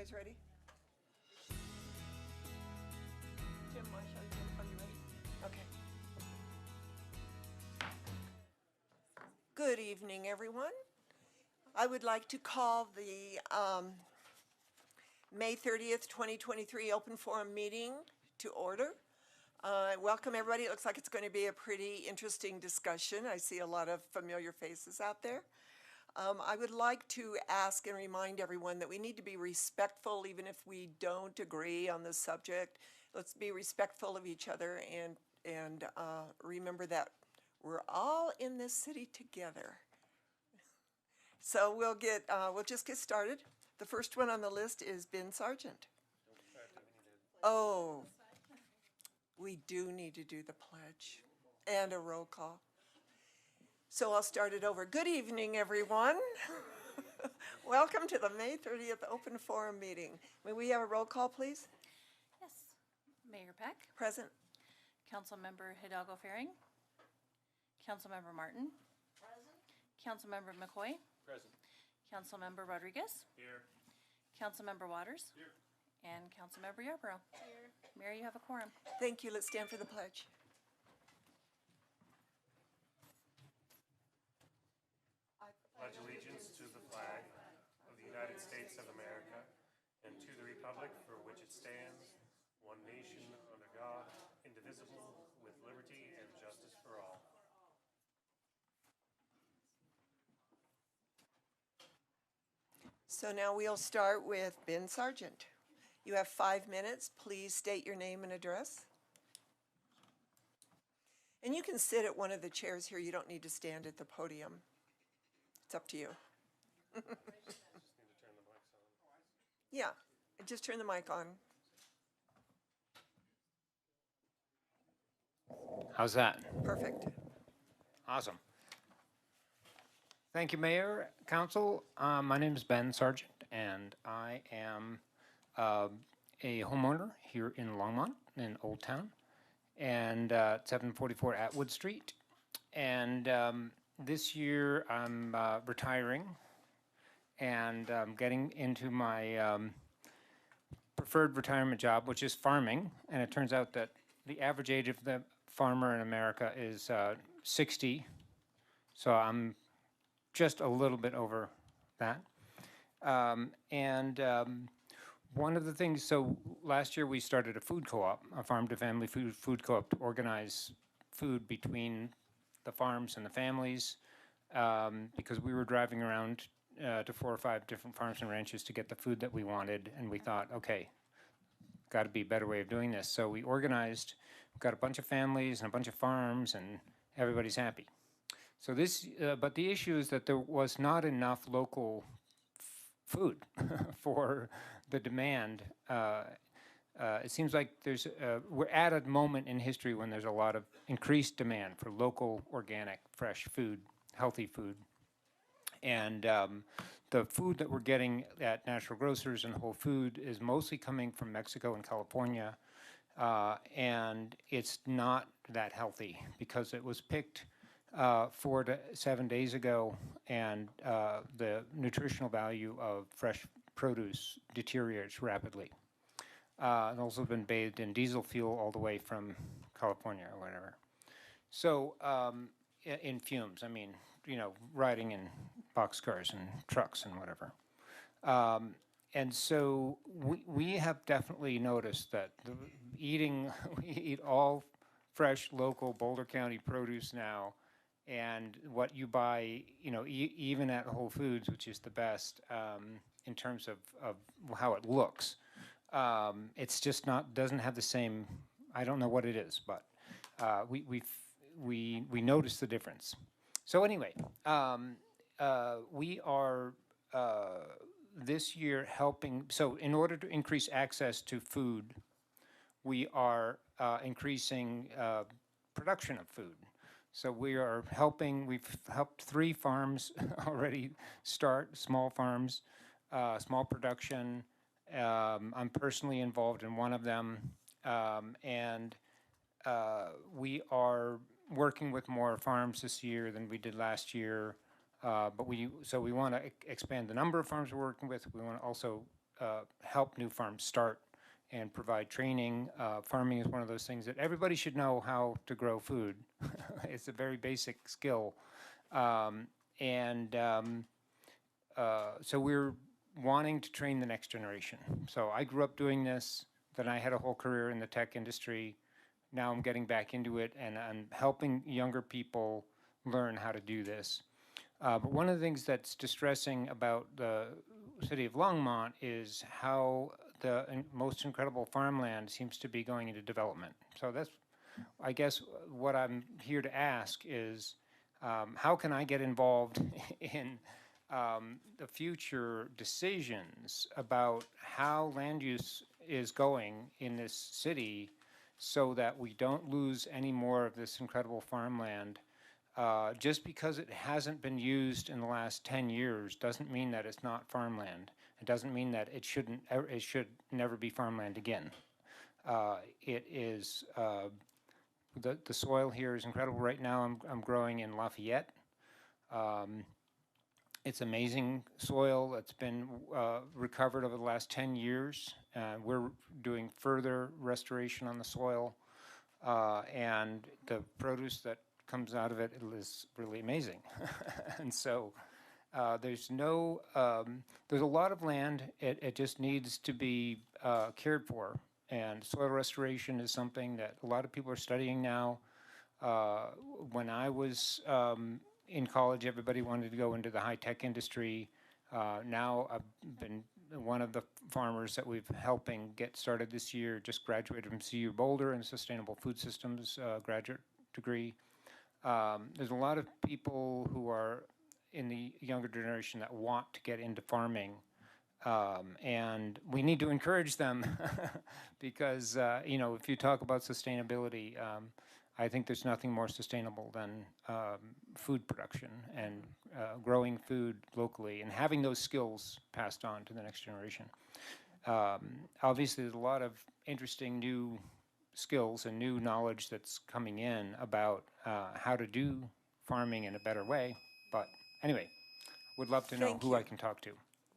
guys ready? Jim, Marsha, are you ready? Okay. Good evening, everyone. I would like to call the May 30th, 2023 open forum meeting to order. Welcome, everybody. It looks like it's going to be a pretty interesting discussion. I see a lot of familiar faces out there. I would like to ask and remind everyone that we need to be respectful even if we don't agree on the subject. Let's be respectful of each other and remember that we're all in this city together. So we'll just get started. The first one on the list is Ben Sargent. Oh, we do need to do the pledge and a roll call. So I'll start it over. Good evening, everyone. Welcome to the May 30th Open Forum meeting. May we have a roll call, please? Yes. Mayor Peck. Present. Councilmember Hidalgo Faring. Councilmember Martin. Present. Councilmember McCoy. Present. Councilmember Rodriguez. Here. Councilmember Waters. Here. And Councilmember Yarborough. Here. Mayor, you have a quorum. Thank you. Let's stand for the pledge. Pledge allegiance to the flag of the United States of America and to the republic for which it stands, one nation under God, indivisible, with liberty and justice for all. So now we'll start with Ben Sargent. You have 5 minutes. Please state your name and address. And you can sit at one of the chairs here. You don't need to stand at the podium. It's up to you. Just need to turn the mics on. Yeah, just turn the mic on. How's that? Perfect. Awesome. Thank you, Mayor, Council. My name is Ben Sargent, and I am a homeowner here in Longmont, in Old Town, and 744 Atwood Street. And this year I'm retiring and getting into my preferred retirement job, which is farming. And it turns out that the average age of the farmer in America is 60. So I'm just a little bit over that. One of the things, so last year we started a food co-op, a farm-to-family food co-op to organize food between the farms and the families, because we were driving around to 4 or 5 different farms and ranches to get the food that we wanted, and we thought, okay, got to be a better way of doing this. So we organized, got a bunch of families and a bunch of farms, and everybody's happy. So this, but the issue is that there was not enough local food for the demand. It seems like we're at a moment in history when there's a lot of increased demand for local, organic, fresh food, healthy food. And the food that we're getting at Natural Grocers and Whole Food is mostly coming from Mexico and California. And it's not that healthy because it was picked 4 to 7 days ago, and the nutritional value of fresh produce deteriorates rapidly. And also been bathed in diesel fuel all the way from California or whatever. So in fumes, I mean, you know, riding in boxcars and trucks and whatever. And so we have definitely noticed that we eat all fresh, local Boulder County produce now, and what you buy, you know, even at Whole Foods, which is the best in terms of how it looks, it's just doesn't have the same, I don't know what it is, but we notice the difference. So anyway, we are this year helping, so in order to increase access to food, we are increasing production of food. So we are helping, we've helped 3 farms already start, small farms, small production. I'm personally involved in one of them. We are working with more farms this year than we did last year. But we want to expand the number of farms we're working with. We want to also help new farms start and provide training. Farming is one of those things that everybody should know how to grow food. It's a very basic skill. So we're wanting to train the next generation. So I grew up doing this, then I had a whole career in the tech industry. Now I'm getting back into it, and I'm helping younger people learn how to do this. But one of the things that's distressing about the city of Longmont is how the most incredible farmland seems to be going into development. So that's, I guess, what I'm here to ask is, how can I get involved in the future decisions about how land use is going in this city so that we don't lose any more of this incredible farmland? Just because it hasn't been used in the last 10 years doesn't mean that it's not farmland. It doesn't mean that it should never be farmland again. It is, the soil here is incredible. Right now I'm growing in Lafayette. It's amazing soil that's been recovered over the last 10 years. We're doing further restoration on the soil, and the produce that comes out of it is really amazing. And so there's a lot of land. It just needs to be cared for. And soil restoration is something that a lot of people are studying now. When I was in college, everybody wanted to go into the high-tech industry. Now I've been one of the farmers that we've helping get started this year, just graduated from CU Boulder in Sustainable Food Systems graduate degree. There's a lot of people who are in the younger generation that want to get into farming, and we need to encourage them because, if you talk about sustainability, I think there's nothing more sustainable than food production and growing food locally and having those skills passed on to the next generation. Obviously, there's a lot of interesting new skills and new knowledge that's coming in about how to do farming in a better way. But anyway, would love to know Thank who you. I can talk to.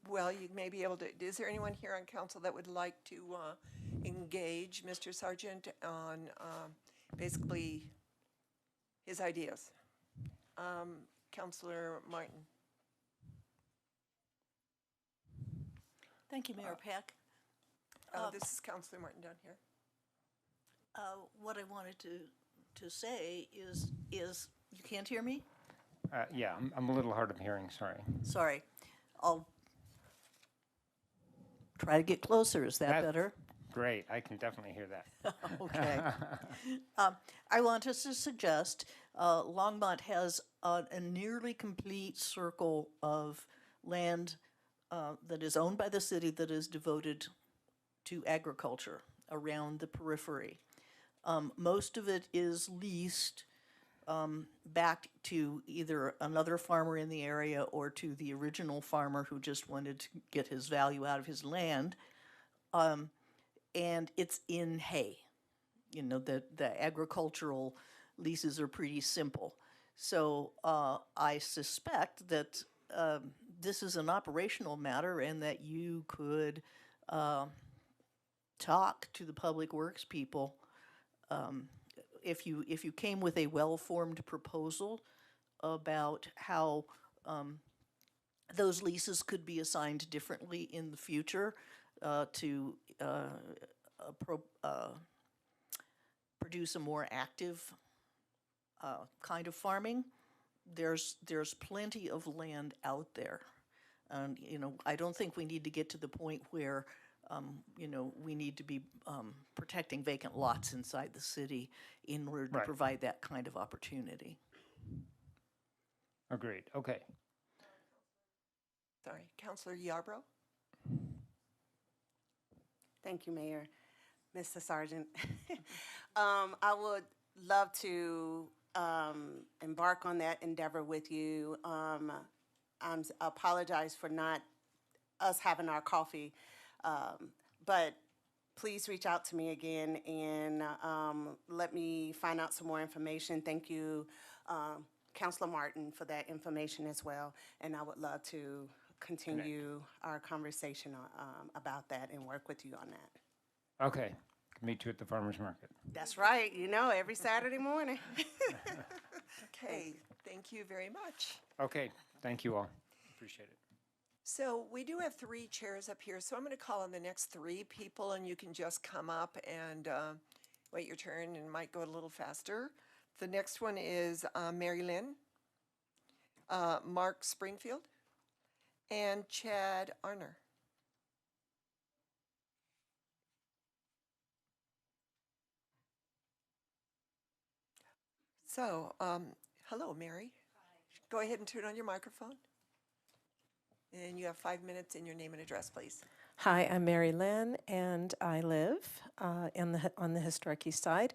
Well, you may be able to, is there anyone here on council that would like to engage Mr. Sargent on basically his ideas? Councilor Martin. Thank you, Mayor Peck. This is Councilor Martin down here. What I wanted to say is you can't hear me? Yeah, I'm a little hard of hearing, sorry. Sorry. I'll try to get closer. Is that better? Great, I can definitely hear that. Okay. I want us to suggest Longmont has a nearly complete circle of land that is owned by the city that is devoted to agriculture around the periphery. Most of it is leased back to either another farmer in the area or to the original farmer who just wanted to get his value out of his land. And it's in hay. The agricultural leases are pretty simple. So I suspect that this is an operational matter and that you could talk to the public works people if you came with a well-formed proposal about how those leases could be assigned differently in the future to produce a more active kind of farming. There's plenty of land out there, and I don't think we need to get to the point where we need to be protecting vacant lots inside the city in order to provide that kind of opportunity. Agreed, okay. Sorry, Councilor Yarbrough. Thank you, Mayor. Mr. Sargent. I would love to embark on that endeavor with you. I apologize for not us having our coffee, but please reach out to me again and let me find out some more information. Thank you, Councilor Martin, for that information as well. And I would love to continue our conversation about that and work with you on that. Okay, meet you at the farmer's market. That's right, every Saturday morning. Okay, thank you very much. Okay, thank you all. Appreciate it. So we do have 3 chairs up here, so I'm going to call on the next 3 people, and you can just come up and wait your turn, and might go a little faster. The next one is Mary Lynn, Mark Springfield, and Chad Arner. So, hello, Mary. Go ahead and turn on your microphone. And you have 5 minutes and your name and address, please. Hi, I'm Mary Lynn, and I live on the historic East Side,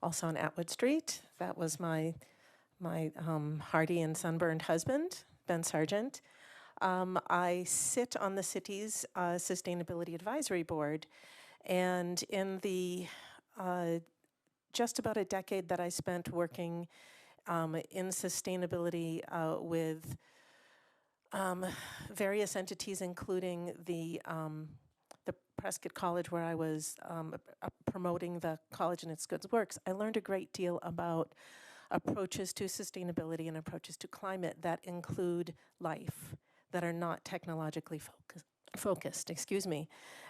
also on Atwood Street. That was my hardy and sunburned husband, Ben Sargent. I sit on the city's Sustainability Advisory Board, and in the just about a decade that I spent working in sustainability with various entities, including the Prescott College, where I was promoting the college and its good works, I learned a great deal about approaches to sustainability and approaches to climate that include life, that are not technologically focused,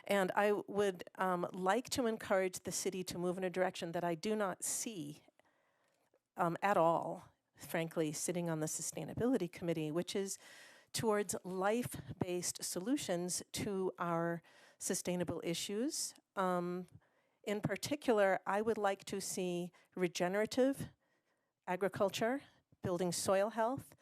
And I would like to encourage the city to move in a direction that I do not see at all, frankly, sitting on the Sustainability Committee, which is towards life-based solutions to our sustainable issues. In particular, I would like to see regenerative agriculture, building soil health,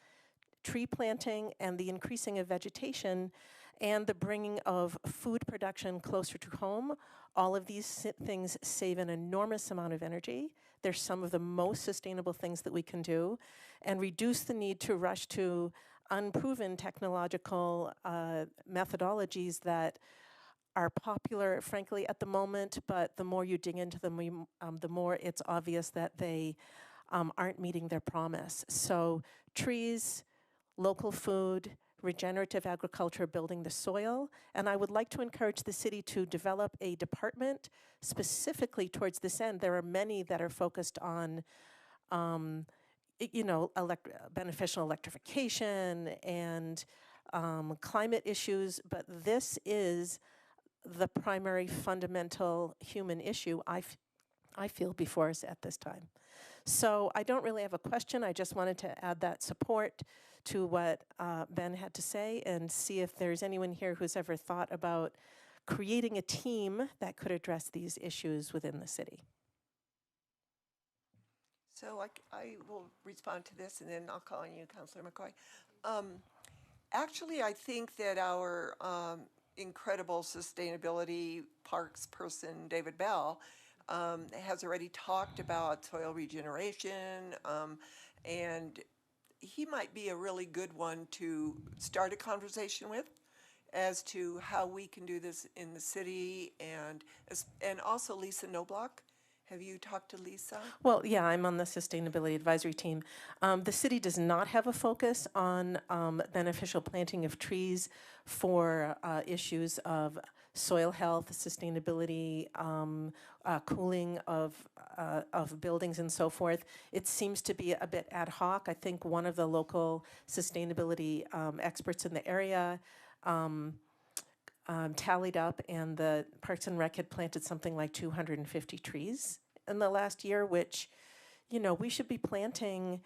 tree planting, and the increasing of vegetation, and the bringing of food production closer to home. All of these things save an enormous amount of energy. They're some of the most sustainable things that we can do, and reduce the need to rush to unproven technological methodologies that are popular, frankly, at the moment, but the more you dig into them, the more it's obvious that they aren't meeting their promise. So trees, local food, regenerative agriculture, building the soil, and I would like to encourage the city to develop a department specifically towards this end. There are many that are focused on beneficial electrification and climate issues, but this is the primary fundamental human issue I feel before us at this time. So I don't really have a question. I just wanted to add that support to what Ben had to say and see if there's anyone here who's ever thought about creating a team that could address these issues within the city. So I will respond to this, and then I'll call on you, Councilor McCoy. Actually, I think that our incredible sustainability parks person, David Bell, has already talked about soil regeneration, and he might be a really good one to start a conversation with as to how we can do this in the city, and also Lisa Noblock. Have you talked to Lisa? Well, yeah, I'm on the Sustainability Advisory Team. The city does not have a focus on beneficial planting of trees for issues of soil health, sustainability, cooling of buildings and so forth. It seems to be a bit ad hoc. I think one of the local sustainability experts in the area tallied up, and the Parks and Rec had planted something like 250 trees in the last year, which, we should be planting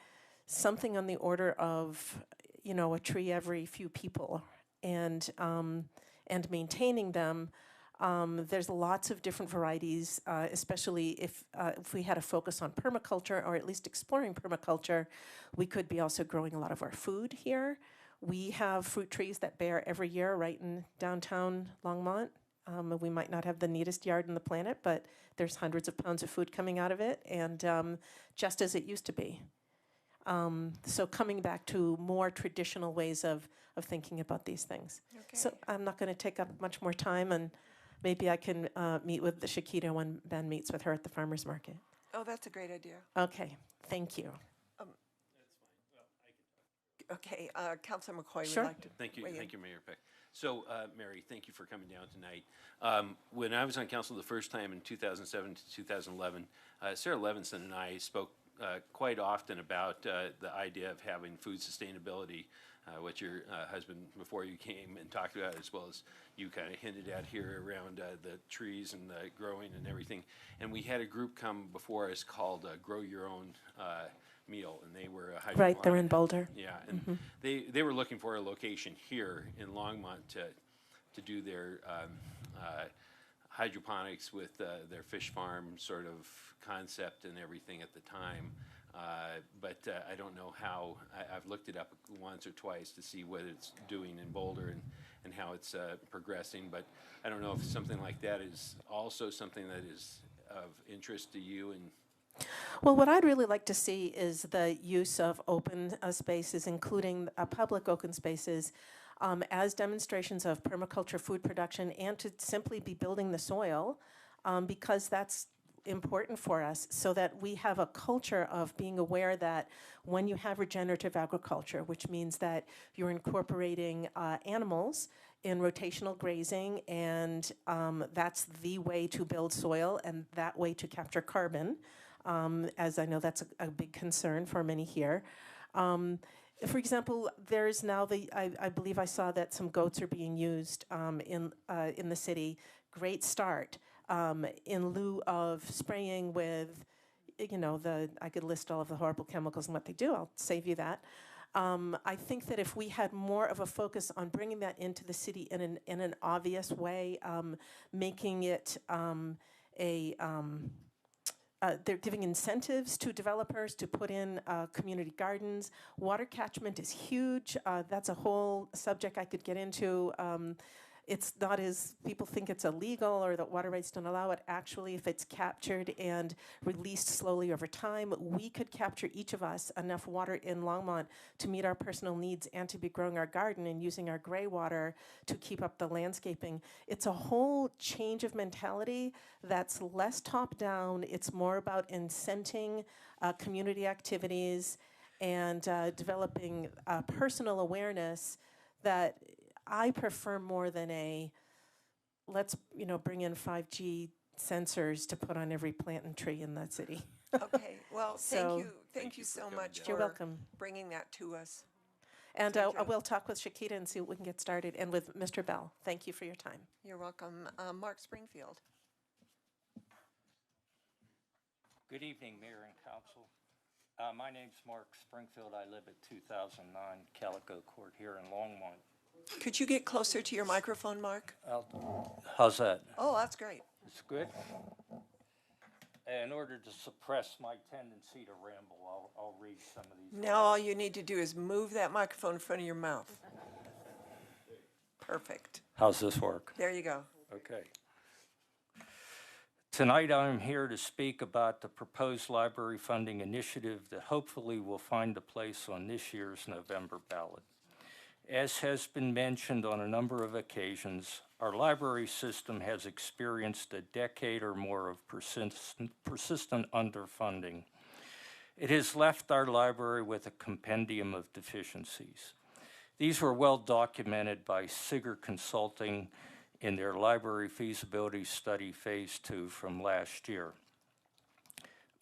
something on the order of, a tree every few people, and maintaining them. There's lots of different varieties, especially if we had a focus on permaculture, or at least exploring permaculture. We could be also growing a lot of our food here. We have fruit trees that bear every year right in downtown Longmont. We might not have the neatest yard in the planet, but there's hundreds of pounds of food coming out of it, and just as it used to be. So coming back to more traditional ways of thinking about these things. Okay. So I'm not going to take up much more time, and maybe I can meet with Shakita when Ben meets with her at the farmer's market. Oh, that's a great idea. Okay, thank you. Okay, Councilor McCoy Sure. would like to Thank you, weigh in. thank you, Mayor Peck. So, Mary, thank you for coming down tonight. When I was on council the first time in 2007 to 2011, Sarah Levinson and I spoke quite often about the idea of having food sustainability, what your husband, before you came and talked about, as well as you kind of hinted at here around the trees and the growing and everything. And we had a group come before us called Grow Your Own Meal, and they were a Right, they're in hydroponic. Boulder. Yeah, and they were looking for a location here in Longmont to do their hydroponics with their fish farm sort of concept and everything at the time. But I don't know how, I've looked it up once or twice to see what it's doing in Boulder and how it's progressing, but I don't know if something like that is also something that is of interest to you. And Well, what I'd really like to see is the use of open spaces, including public open spaces, as demonstrations of permaculture food production, and to simply be building the soil, because that's important for us, so that we have a culture of being aware that when you have regenerative agriculture, which means that you're incorporating animals in rotational grazing, and that's the way to build soil and that way to capture carbon, as I know that's a big concern for many here. For example, there's now I believe I saw that some goats are being used in the city. Great start. In lieu of spraying with, I could list all of the horrible chemicals and what they do. I'll save you that. I think that if we had more of a focus on bringing that into the city in an obvious way, making it they're giving incentives to developers to put in community gardens. Water catchment is huge. That's a whole subject I could get into. It's not as people think it's illegal or that water rights don't allow it. Actually, if it's captured and released slowly over time, we could capture, each of us, enough water in Longmont to meet our personal needs and to be growing our garden and using our gray water to keep up the landscaping. It's a whole change of mentality that's less top-down. It's more about incenting community activities and developing personal awareness that I prefer more than let's bring in 5G sensors to put on every plant and tree in the city. Okay, well, So- thank you so much You're for welcome. bringing that to us. And Thank you. we'll talk with Shakita and see what we can get started, and with Mr. Bell. Thank you for your time. You're welcome. Mark Springfield. Good evening, Mayor and Council. My name's Mark Springfield. I live at 2009 Calico Court here in Longmont. Could you get closer to your microphone, Mark? How's that? Oh, that's great. It's good? In order to suppress my tendency to ramble, I'll read some of these. Now all you need to do is move that microphone in front of your mouth. Perfect. How's this work? There you go. Okay. Tonight, I'm here to speak about the proposed library funding initiative that hopefully will find a place on this year's November ballot. As has been mentioned on a number of occasions, our library system has experienced a decade or more of persistent underfunding. It has left our library with a compendium of deficiencies. These were well documented by Sigger Consulting in their library feasibility study phase 2 from last year.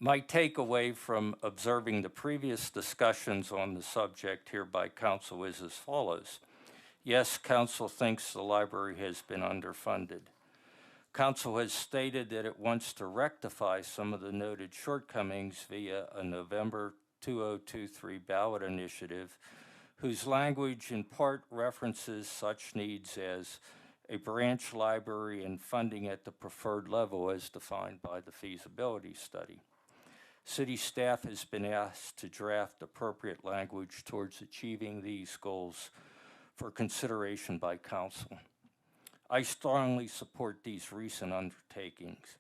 My takeaway from observing the previous discussions on the subject here by Council is as follows. Yes, Council thinks the library has been underfunded. Council has stated that it wants to rectify some of the noted shortcomings via a November 2023 ballot initiative, whose language in part references such needs as a branch library and funding at the preferred level as defined by the feasibility study. City staff has been asked to draft appropriate language towards achieving these goals for consideration by Council. I strongly support these recent undertakings.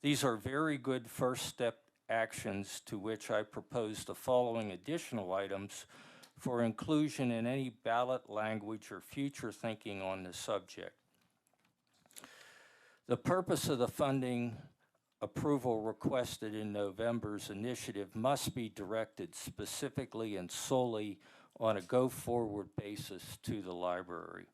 These are very good first step actions to which I propose the following additional items for inclusion in any ballot language or future thinking on the subject. The purpose of the funding approval requested in November's initiative must be directed specifically and solely on a go-forward basis to the library.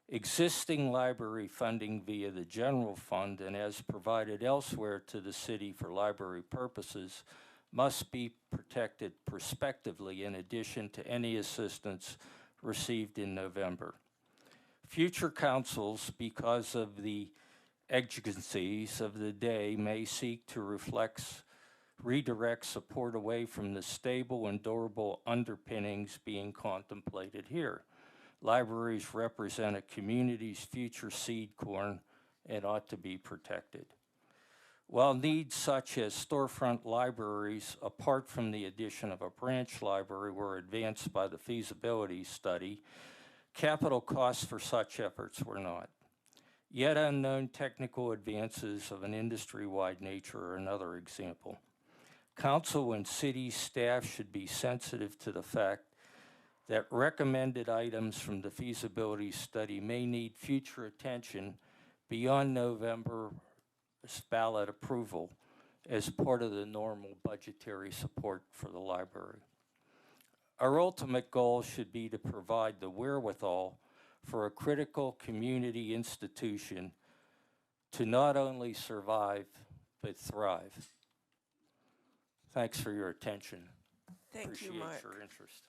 Existing library funding via the general fund and as provided elsewhere to the city for library purposes must be protected prospectively in addition to any assistance received in November. Future councils, because of the exigencies of the day, may seek to redirect support away from the stable and durable underpinnings being contemplated here. Libraries represent a community's future seed corn and ought to be protected. While needs such as storefront libraries, apart from the addition of a branch library, were advanced by the feasibility study, capital costs for such efforts were not. Yet unknown technical advances of an industry-wide nature are another example. Council and city staff should be sensitive to the fact that recommended items from the feasibility study may need future attention beyond November's ballot approval as part of the normal budgetary support for the library. Our ultimate goal should be to provide the wherewithal for a critical community institution to not only survive, but thrive. Thanks for your attention. Thank you, Mark. Appreciate your interest.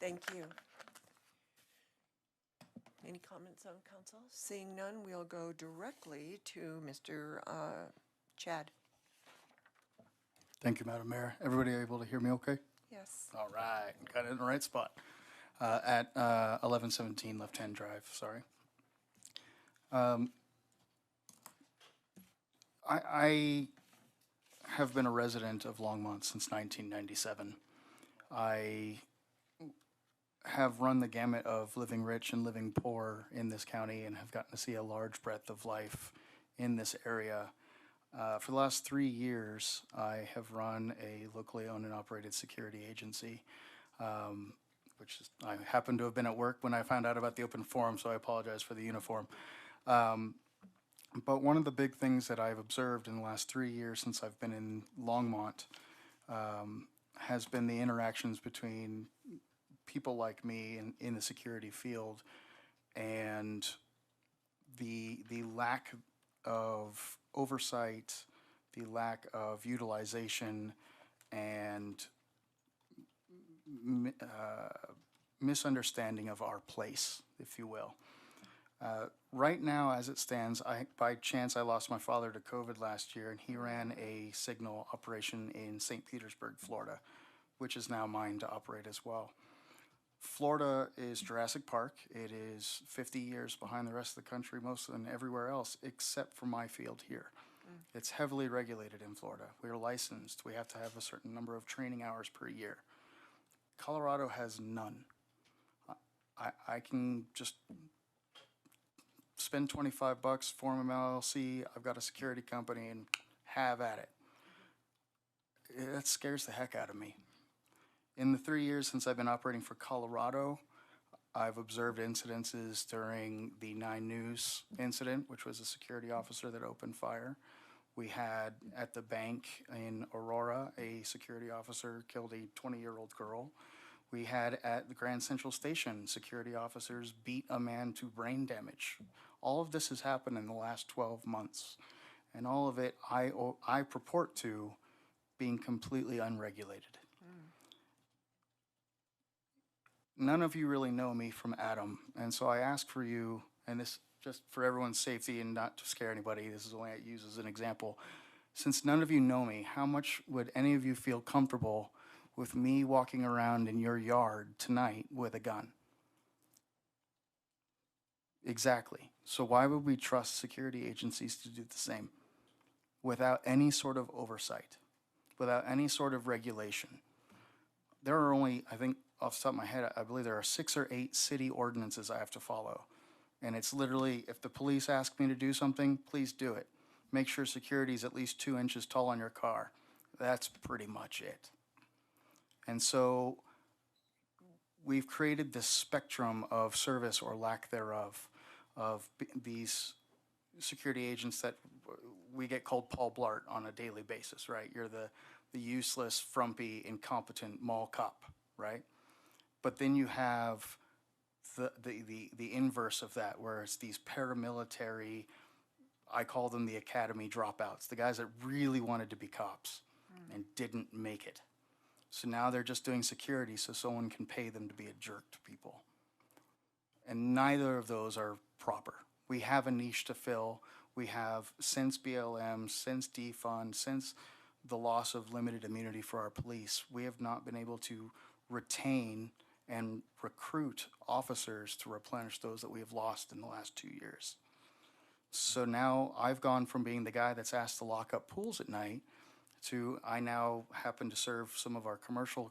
Thank you. Any comments on council? Seeing none, we'll go directly to Mr. Chad. Thank you, Madam Mayor. Everybody able to hear me okay? Yes. All right, got it in the right spot. At 1117 Left Hand Drive, sorry. I have been a resident of Longmont since 1997. I have run the gamut of living rich and living poor in this county and have gotten to see a large breadth of life in this area. For the last 3 years, I have run a locally owned and operated security agency, which is, I happened to have been at work when I found out about the open forum, so I apologize for the uniform. But one of the big things that I've observed in the last 3 years since I've been in Longmont has been the interactions between people like me in the security field and the lack of oversight, the lack of utilization, and misunderstanding of our place, if you will. Right now, as it stands, by chance I lost my father to COVID last year, and he ran a signal operation in St. Petersburg, Florida, which is now mine to operate as well. Florida is Jurassic Park. It is 50 years behind the rest of the country, most and everywhere else, except for my field here. It's heavily regulated in Florida. We're licensed. We have to have a certain number of training hours per year. Colorado has none. I can just spend $25, form an LLC, I've got a security company, and have at it. That scares the heck out of me. In the 3 years since I've been operating for Colorado, I've observed incidences during the 9 News incident, which was a security officer that opened fire. We had at the bank in Aurora, a security officer killed a 20-year-old girl. We had at the Grand Central Station, security officers beat a man to brain damage. All of this has happened in the last 12 months. And all of it I purport to being completely unregulated. None of you really know me from Adam, and so I ask for you, and this just for everyone's safety and not to scare anybody, this is only I use as an example. Since none of you know me, how much would any of you feel comfortable with me walking around in your yard tonight with a gun? Exactly. So why would we trust security agencies to do the same without any sort of oversight, without any sort of regulation? There are only, I think, off the top of my head, I believe there are 6 or 8 city ordinances I have to follow. And it's literally, if the police ask me to do something, please do it. Make sure security is at least 2 inches tall on your car. That's pretty much it. And so we've created this spectrum of service or lack thereof of these security agents that we get called Paul Blart on a daily basis, right? You're the useless, frumpy, incompetent mall cop, right? But then you have the inverse of that, where it's these paramilitary, I call them the academy dropouts, the guys that really wanted to be cops and didn't make it. So now they're just doing security so someone can pay them to be a jerk to people. And neither of those are proper. We have a niche to fill. We have, since BLM, since defund, since the loss of limited immunity for our police, we have not been able to retain and recruit officers to replenish those that we have lost in the last 2 years. So now I've gone from being the guy that's asked to lock up pools at night to I now happen to serve some of our commercial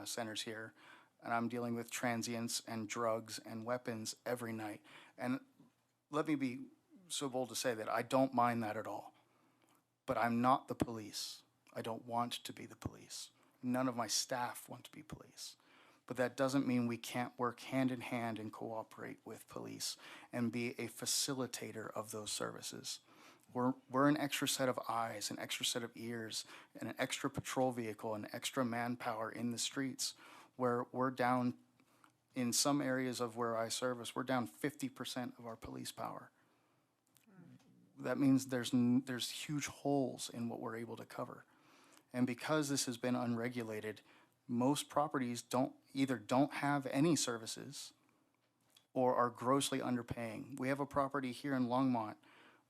centers here, and I'm dealing with transients and drugs and weapons every night. And let me be so bold to say that I don't mind that at all. But I'm not the police. I don't want to be the police. None of my staff want to be police. But that doesn't mean we can't work hand in hand and cooperate with police and be a facilitator of those services. We're an extra set of eyes, an extra set of ears, and an extra patrol vehicle and extra manpower in the streets, where we're down, in some areas of where I service, we're down 50% of our police power. That means there's huge holes in what we're able to cover. And because this has been unregulated, most properties either don't have any services or are grossly underpaying. We have a property here in Longmont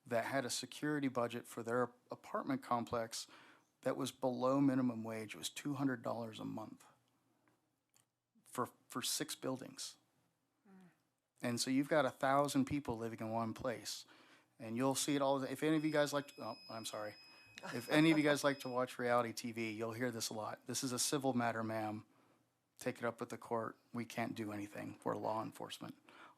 that had a security budget for their apartment complex that was below minimum wage. It was $200 a month for 6 buildings. And so you've got 1,000 people living in one place. And you'll see it all. If any of you guys like to, I'm sorry. If any of you guys like to watch reality TV, you'll hear this a lot. This is a civil matter, ma'am. Take it up with the court. We can't do anything. We're law enforcement.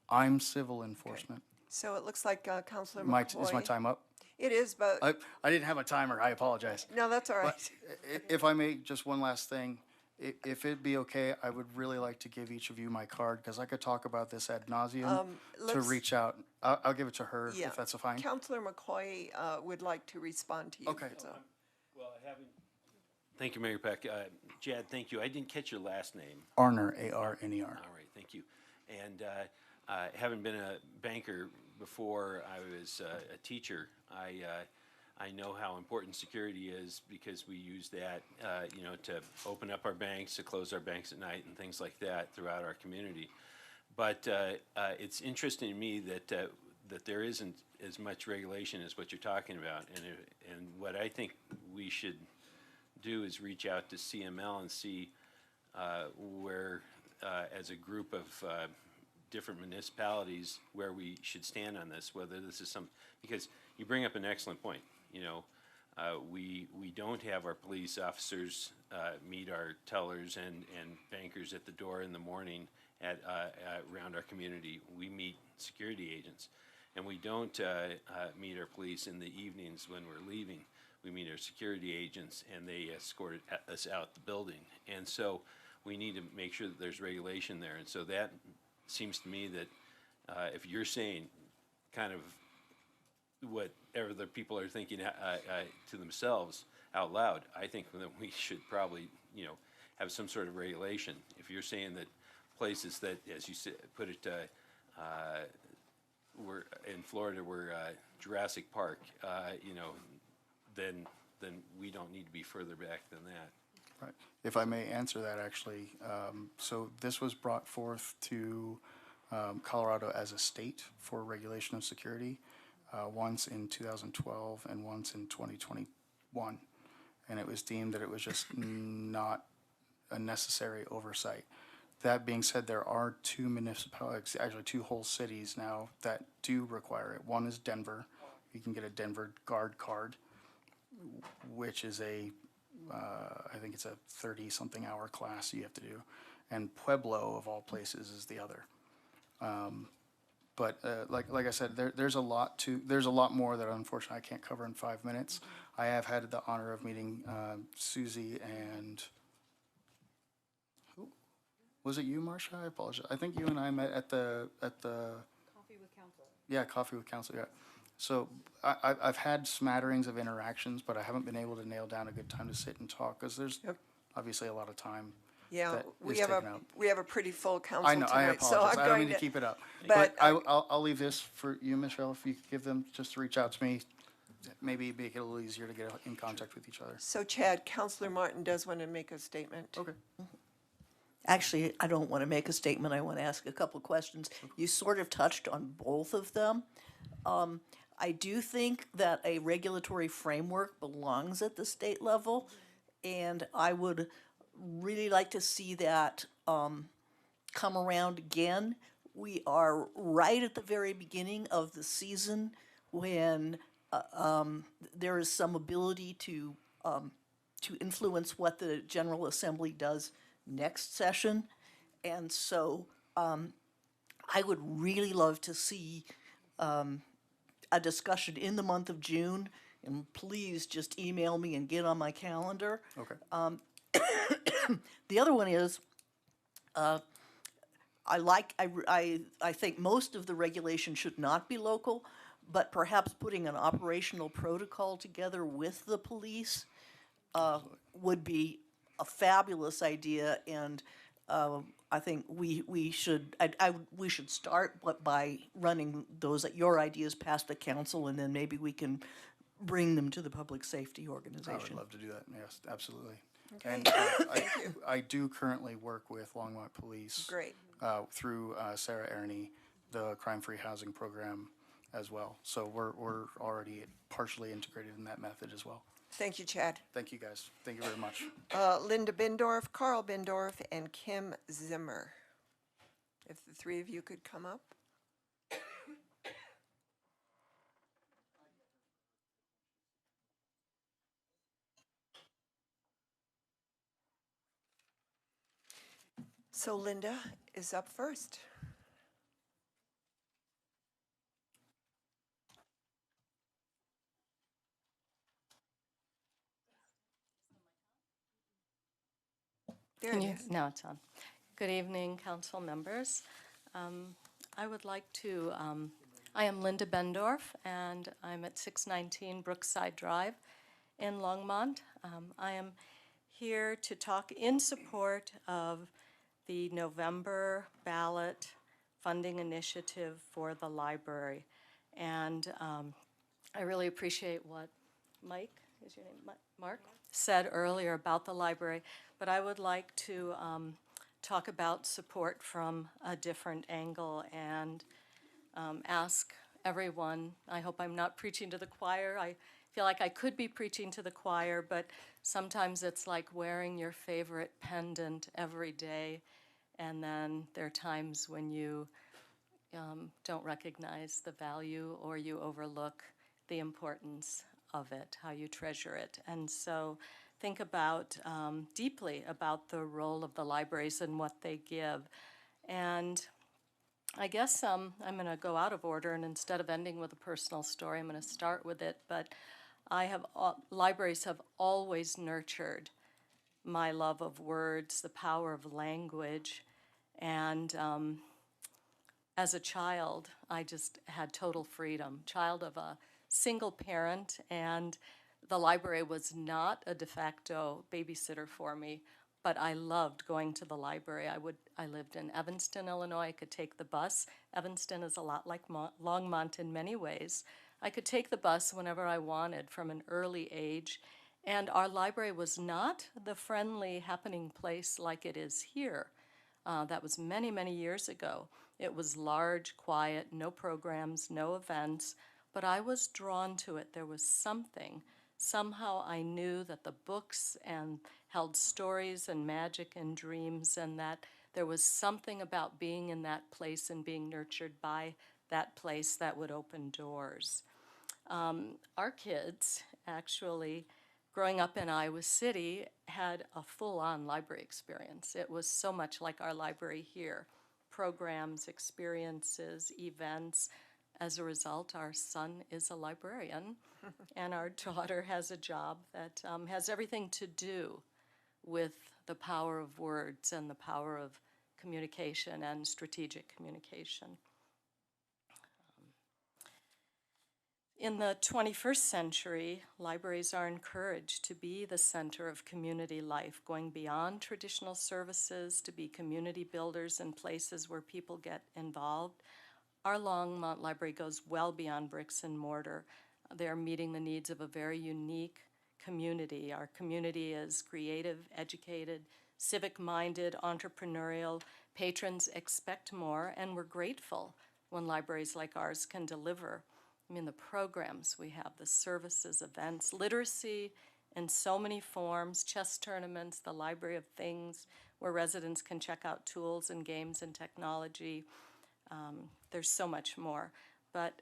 I'm civil enforcement. So it looks like Councilor McCoy. Is my time up? It is, but I didn't have a timer. I apologize. no, that's all right. If I may, just one last thing. If it'd be okay, I would really like to give each of you my card, because I could talk about this ad nauseum to let's- reach out. I'll give it to her, Yeah. if that's fine. Councilor McCoy would like to respond to you. Okay. So. Well, I haven't. Thank you, Mayor Peck. Jad, thank you. I didn't catch your last name. Arner, A-R-N-E-R. All right, thank you. And having been a banker before I was a teacher, I know how important security is, because we use that, to open up our banks, to close our banks at night, and things like that throughout our community. But it's interesting to me that there isn't as much regulation as what you're talking about, and what I think we should do is reach out to CML and see where, as a group of different municipalities, where we should stand on this, whether this is because you bring up an excellent point. We don't have our police officers meet our tellers and bankers at the door in the morning around our community. We meet security agents, and we don't meet our police in the evenings when we're leaving. We meet our security agents, and they escort us out the building. And so we need to make sure that there's regulation there. And so that seems to me that if you're saying kind of whatever the people are thinking to themselves out loud, I think that we should probably, have some sort of regulation. If you're saying that places that, as you said, put it, were in Florida were Jurassic Park, then we don't need to be further back than that. Right. If I may answer that, actually. So this was brought forth to Colorado as a state for regulation of security, once in 2012 and once in 2021. And it was deemed that it was just not a necessary oversight. That being said, there are 2 municipalities, actually 2 whole cities now, that do require it. One is Denver. You can get a Denver Guard card, which is I think it's a 30-something hour class you have to do. And Pueblo, of all places, is the other. But like I said, there's a lot more that unfortunately I can't cover in 5 minutes. I have had the honor of meeting Susie and who was it? You, Marcia? I apologize. I think you and I met at the Coffee with Council. Yeah, Coffee with Council. Yeah. So I've had smatterings of interactions, but I haven't been able to nail down a good time to sit and talk, because there's obviously a lot of time. Yeah, that we is have taken out. we have a pretty full council I know, I tonight, so apologize. I'm I don't going mean to keep it up. but But I'll leave this for you, Michelle, if you could give them, just to reach out to me. Maybe make it a little easier to get in contact with each other. So Chad, Counselor Martin does want to make a statement. Okay. Actually, I don't want to make a statement. I want to ask a couple questions. You sort of touched on both of them. I do think that a regulatory framework belongs at the state level, and I would really like to see that come around again. We are right at the very beginning of the season when there is some ability to influence what the General Assembly does next session. And so I would really love to see a discussion in the month of June, and please just email me and get on my calendar. Okay. The other one is, I think most of the regulation should not be local, but perhaps putting an operational protocol together with the police would be a fabulous idea, and I think we should start by running your ideas past the council, and then maybe we can bring them to the public safety I would organization. love to do that, yes, absolutely. Okay. And I do currently work with Longmont Police. Great. Through Sarah Ernie, the crime-free housing program as well. So we're already partially integrated in that method as well. Thank you, Chad. Thank you, guys. Thank you very much. Linda Bindorf, Carl Bindorf, and Kim Zimmer. If the three of you could come up. So Linda is up first. There it is. Now it's on. Good evening, council members. I would like to, I am Linda Bendorf, and I'm at 619 Brookside Drive in Longmont. I am here to talk in support of the November ballot funding initiative for the library. And I really appreciate what Mike, is your name, Mark, said earlier about the library, but I would like to talk about support from a different angle and ask everyone, I hope I'm not preaching to the choir. I feel like I could be preaching to the choir, but sometimes it's like wearing your favorite pendant every day, and then there are times when you don't recognize the value or you overlook the importance of it, how you treasure it. And so think about deeply about the role of the libraries and what they give. And I guess I'm going to go out of order, and instead of ending with a personal story, I'm going to start with it. But libraries have always nurtured my love of words, the power of language, and as a child, I just had total freedom. Child of a single parent, and the library was not a de facto babysitter for me, but I loved going to the library. I lived in Evanston, Illinois. I could take the bus. Evanston is a lot like Longmont in many ways. I could take the bus whenever I wanted from an early age, and our library was not the friendly, happening place like it is here. That was many, many years ago. It was large, quiet, no programs, no events, but I was drawn to it. There was something. Somehow I knew that the books held stories and magic and dreams, and that there was something about being in that place and being nurtured by that place that would open doors. Our kids, actually, growing up in Iowa City, had a full-on library experience. It was so much like our library here. Programs, experiences, events. As a result, our son is a librarian, and our daughter has a job that has everything to do with the power of words and the power of communication and strategic communication. In the 21st century, libraries are encouraged to be the center of community life, going beyond traditional services to be community builders in places where people get involved. Our Longmont Library goes well beyond bricks and mortar. They're meeting the needs of a very unique community. Our community is creative, educated, civic-minded, entrepreneurial. Patrons expect more, and we're grateful when libraries like ours can deliver. I mean, the programs we have, the services, events, literacy in so many forms, chess tournaments, the Library of Things, where residents can check out tools and games and technology. There's so much more, but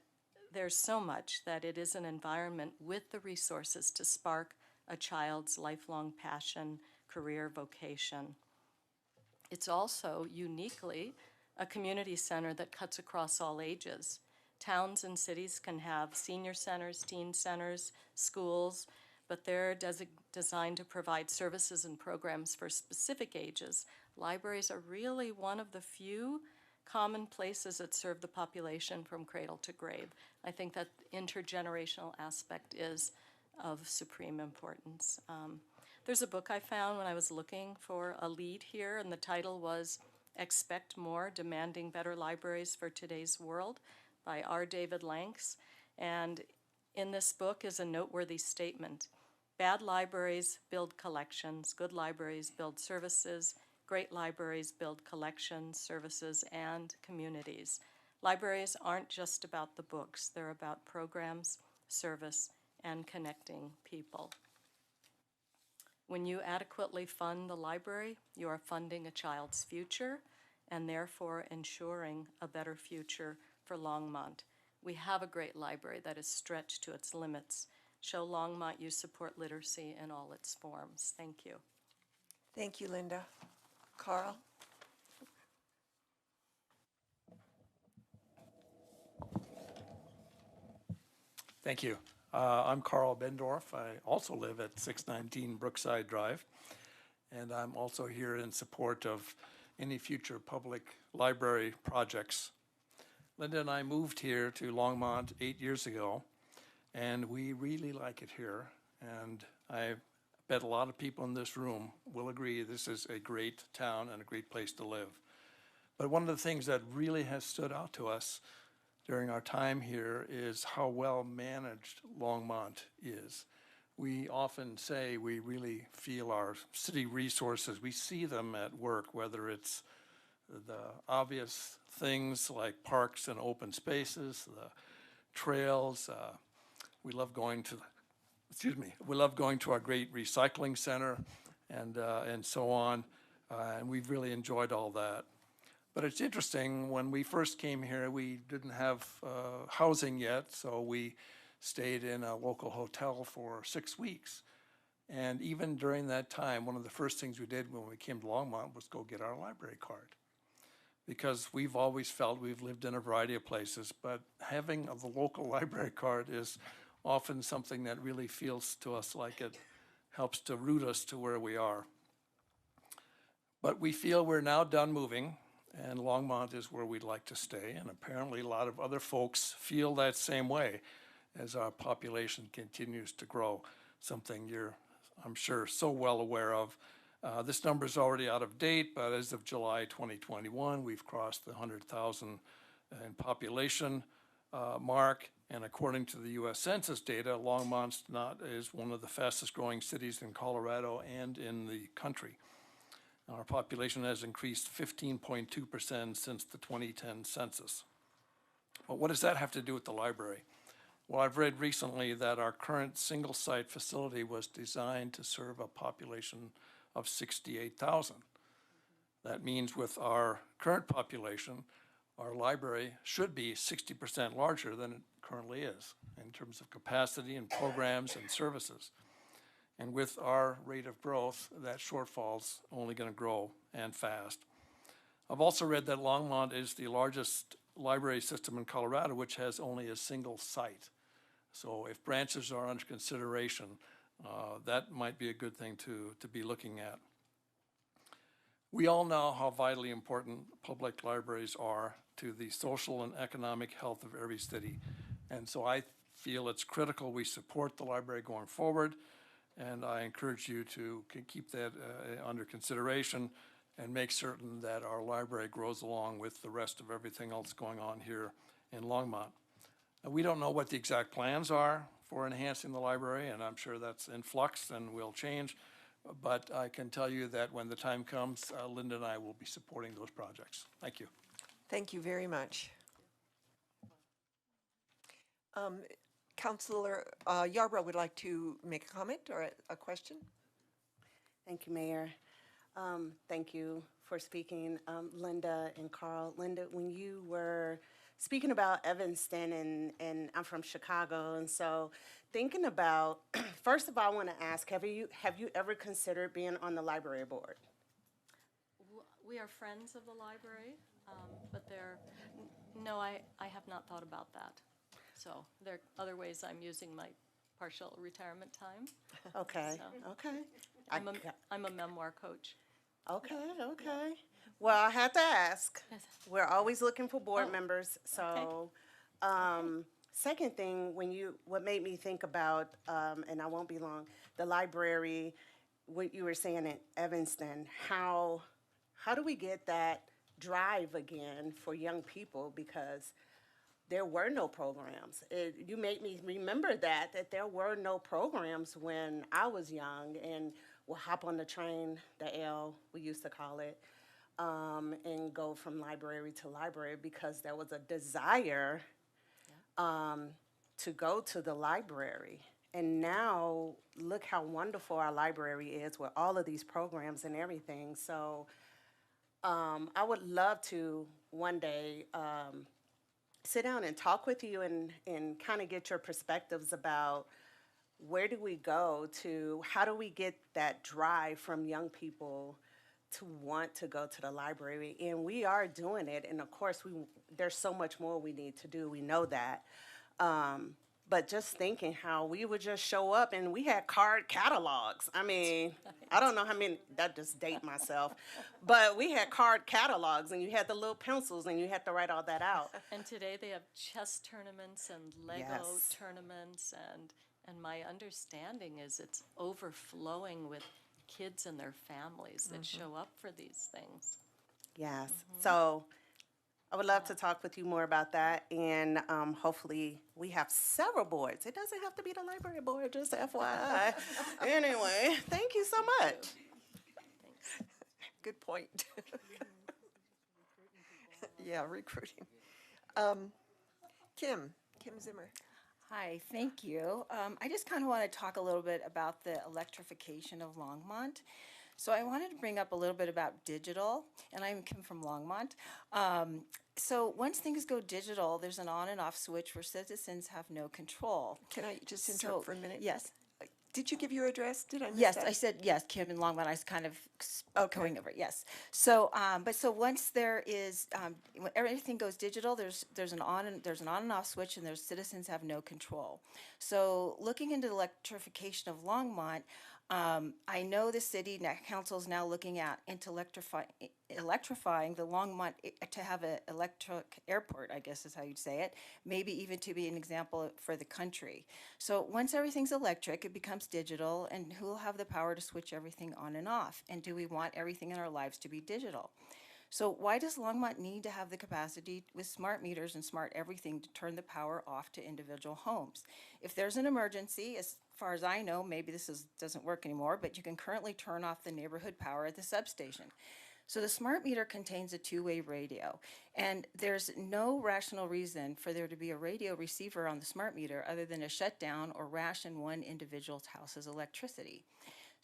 there's so much that it is an environment with the resources to spark a child's lifelong passion, career, vocation. It's also uniquely a community center that cuts across all ages. Towns and cities can have senior centers, teen centers, schools, but they're designed to provide services and programs for specific ages. Libraries are really one of the few common places that serve the population from cradle to grave. I think that intergenerational aspect is of supreme importance. There's a book I found when I was looking for a lead here, and the title was Expect More, Demanding Better Libraries for Today's World by R. David Lanks. And in this book is a noteworthy statement. Bad libraries build collections, good libraries build services, great libraries build collections, services, and communities. Libraries aren't just about the books, they're about programs, service, and connecting people. When you adequately fund the library, you are funding a child's future and therefore ensuring a better future for Longmont. We have a great library that is stretched to its limits. Show Longmont you support literacy in all its forms. Thank you. Thank you, Linda. Carl? Thank you. I'm Carl Bendorf. I also live at 619 Brookside Drive, and I'm also here in support of any future public library projects. Linda and I moved here to Longmont 8 years ago, and we really like it here. And I bet a lot of people in this room will agree this is a great town and a great place to live. But one of the things that really has stood out to us during our time here is how well managed Longmont is. We often say we really feel our city resources, we see them at work, whether it's the obvious things like parks and open spaces, the trails. We love going to, we love going to our great recycling center and so on, and we've really enjoyed all that. But it's interesting, when we first came here, we didn't have housing yet, so we stayed in a local hotel for 6 weeks. And even during that time, one of the first things we did when we came to Longmont was go get our library card. Because we've always felt we've lived in a variety of places, but having the local library card is often something that really feels to us like it helps to root us to where we are. But we feel we're now done moving, and Longmont is where we'd like to stay, and apparently a lot of other folks feel that same way as our population continues to grow, something you're, I'm sure, so well aware of. This number is already out of date, but as of July 2021, we've crossed the 100,000 in population mark, and according to the U.S. Census data, Longmont is one of the fastest growing cities in Colorado and in the country. Our population has increased 15.2% since the 2010 census. But what does that have to do with the library? Well, I've read recently that our current single-site facility was designed to serve a population of 68,000. That means with our current population, our library should be 60% larger than it currently is in terms of capacity and programs and services. And with our rate of growth, that shortfall's only going to grow, and fast. I've also read that Longmont is the largest library system in Colorado, which has only a single site. So if branches are under consideration, that might be a good thing to be looking at. We all know how vitally important public libraries are to the social and economic health of every city. And so I feel it's critical we support the library going forward, and I encourage you to keep that under consideration and make certain that our library grows along with the rest of everything else going on here in Longmont. We don't know what the exact plans are for enhancing the library, and I'm sure that's in flux and will change, but I can tell you that when the time comes, Linda and I will be supporting those projects. Thank you. Thank you very much. Councilor Yarbrough would like to make a comment or a question. Thank you, Mayor. Thank you for speaking, Linda and Carl. Linda, when you were speaking about Evanston, and I'm from Chicago, and so thinking about, first of all, I want to ask, have you ever considered being on the library board? We are friends of the library, but no, I have not thought about that. So there are other ways I'm using my partial retirement time. Okay, So, okay. I'm a memoir coach. Okay. Well, I had to ask. We're always looking for board members, so, second thing, what made me think about, and I won't be long, the library, what you were saying in Evanston, how do we get that drive again for young people? Because there were no programs. You made me remember that there were no programs when I was young, and we'll hop on the train, the L, we used to call it, and go from library to library because there was a desire to go to the library. And now, look how wonderful our library is with all of these programs and everything. So I would love to one day sit down and talk with you and kind of get your perspectives about where do we go to, how do we get that drive from young people to want to go to the library? And we are doing it, and of course, there's so much more we need to do, we know that. But just thinking how we would just show up and we had card catalogs. I mean, I don't know how many, that just date myself, but we had card catalogs and you had the little pencils and you had to write all that out. And today they have chess tournaments and Lego Yes. tournaments, and my understanding is it's overflowing with kids and their families that show up for these things. Yes. So I would love to talk with you more about that, and hopefully we have several boards. It doesn't have to be the library board, just FYI. Anyway, thank you so much. Good point. Yeah, recruiting. Kim Zimmer. Hi, thank you. I just kind of want to talk a little bit about the electrification of Longmont. So I wanted to bring up a little bit about digital, and I'm Kim from Longmont. So once things go digital, there's an on and off switch where citizens have no control. Can I just interrupt for a minute? Yes. Did you give your address? Did I miss Yes, that? I said yes, Kim in Longmont. I was kind of Okay. going over it. Yes. So, so once there is, when everything goes digital, there's an on and off switch, and there's citizens have no control. So, looking into the electrification of Longmont, I know the city council is now looking into electrifying the Longmont to have an electric airport, I guess is how you'd say it, maybe even to be an example for the country. So once everything's electric, it becomes digital, and who will have the power to switch everything on and off? And do we want everything in our lives to be digital? So why does Longmont need to have the capacity with smart meters and smart everything to turn the power off to individual homes? If there's an emergency, as far as I know, maybe this doesn't work anymore, but you can currently turn off the neighborhood power at the substation. So the smart meter contains a two-way radio, and there's no rational reason for there to be a radio receiver on the smart meter other than to shut down or ration one individual's house's electricity.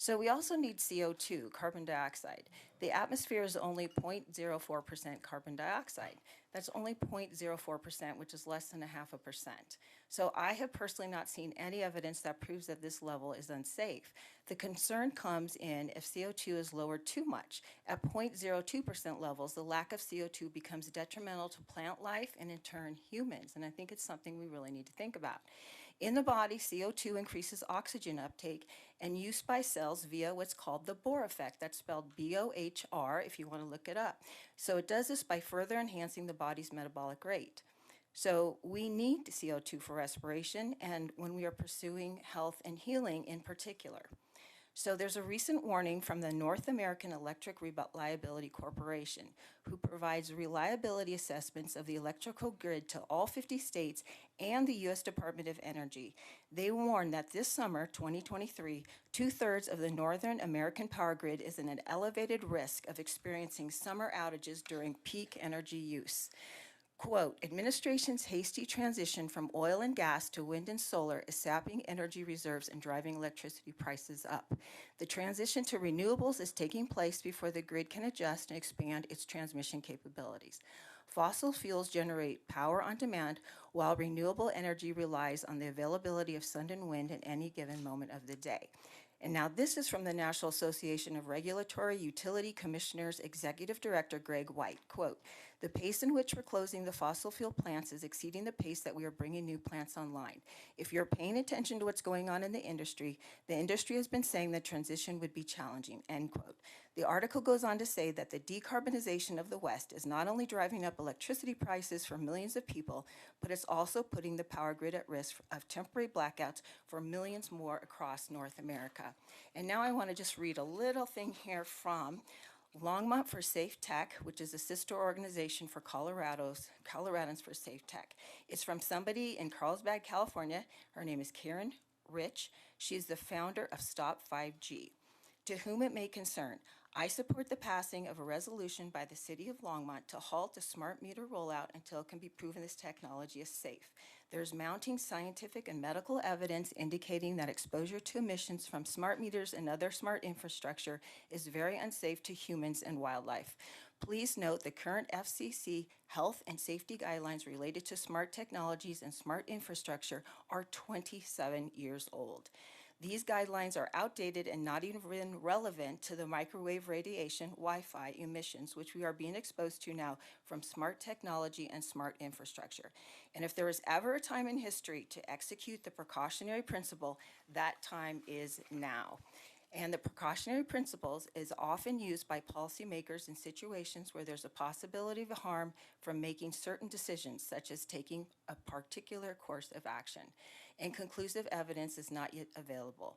So we also need CO2, carbon dioxide. The atmosphere is only 0.04% carbon dioxide. That's only 0.04%, which is less than 0.5%. So I have personally not seen any evidence that proves that this level is unsafe. The concern comes in if CO2 is lowered too much. At 0.02% levels, the lack of CO2 becomes detrimental to plant life and in turn humans, and I think it's something we really need to think about. In the body, CO2 increases oxygen uptake and use by cells via what's called the Bohr effect. That's spelled B-O-H-R if you want to look it up. So it does this by further enhancing the body's metabolic rate. So we need CO2 for respiration and when we are pursuing health and healing in particular. So there's a recent warning from the North American Electric Reliability Corporation, who provides reliability assessments of the electrical grid to all 50 states and the U.S. Department of Energy. They warn that this summer, 2023, 2/3 of the Northern American power grid is in an elevated risk of experiencing summer outages during peak energy use. Quote, administration's hasty transition from oil and gas to wind and solar is sapping energy reserves and driving electricity prices up. The transition to renewables is taking place before the grid can adjust and expand its transmission capabilities. Fossil fuels generate power on demand, while renewable energy relies on the availability of sun and wind at any given moment of the day. And now this is from the National Association of Regulatory Utility Commissioners Executive Director Greg White. Quote, the pace in which we're closing the fossil fuel plants is exceeding the pace that we are bringing new plants online. If you're paying attention to what's going on in the industry has been saying the transition would be challenging, end quote. The article goes on to say that the decarbonization of the West is not only driving up electricity prices for millions of people, but it's also putting the power grid at risk of temporary blackouts for millions more across North America. And now I want to just read a little thing here from Longmont for Safe Tech, which is a sister organization for Coloradans for Safe Tech. It's from somebody in Carlsbad, California. Her name is Karen Rich. She's the founder of Stop 5G. To whom it may concern, I support the passing of a resolution by the City of Longmont to halt the smart meter rollout until it can be proven this technology is safe. There's mounting scientific and medical evidence indicating that exposure to emissions from smart meters and other smart infrastructure is very unsafe to humans and wildlife. Please note the current FCC health and safety guidelines related to smart technologies and smart infrastructure are 27 years old. These guidelines are outdated and not even relevant to the microwave radiation, Wi-Fi emissions, which we are being exposed to now from smart technology and smart infrastructure. And if there is ever a time in history to execute the precautionary principle, that time is now. And the precautionary principles is often used by policymakers in situations where there's a possibility of harm from making certain decisions, such as taking a particular course of action. And conclusive evidence is not yet available.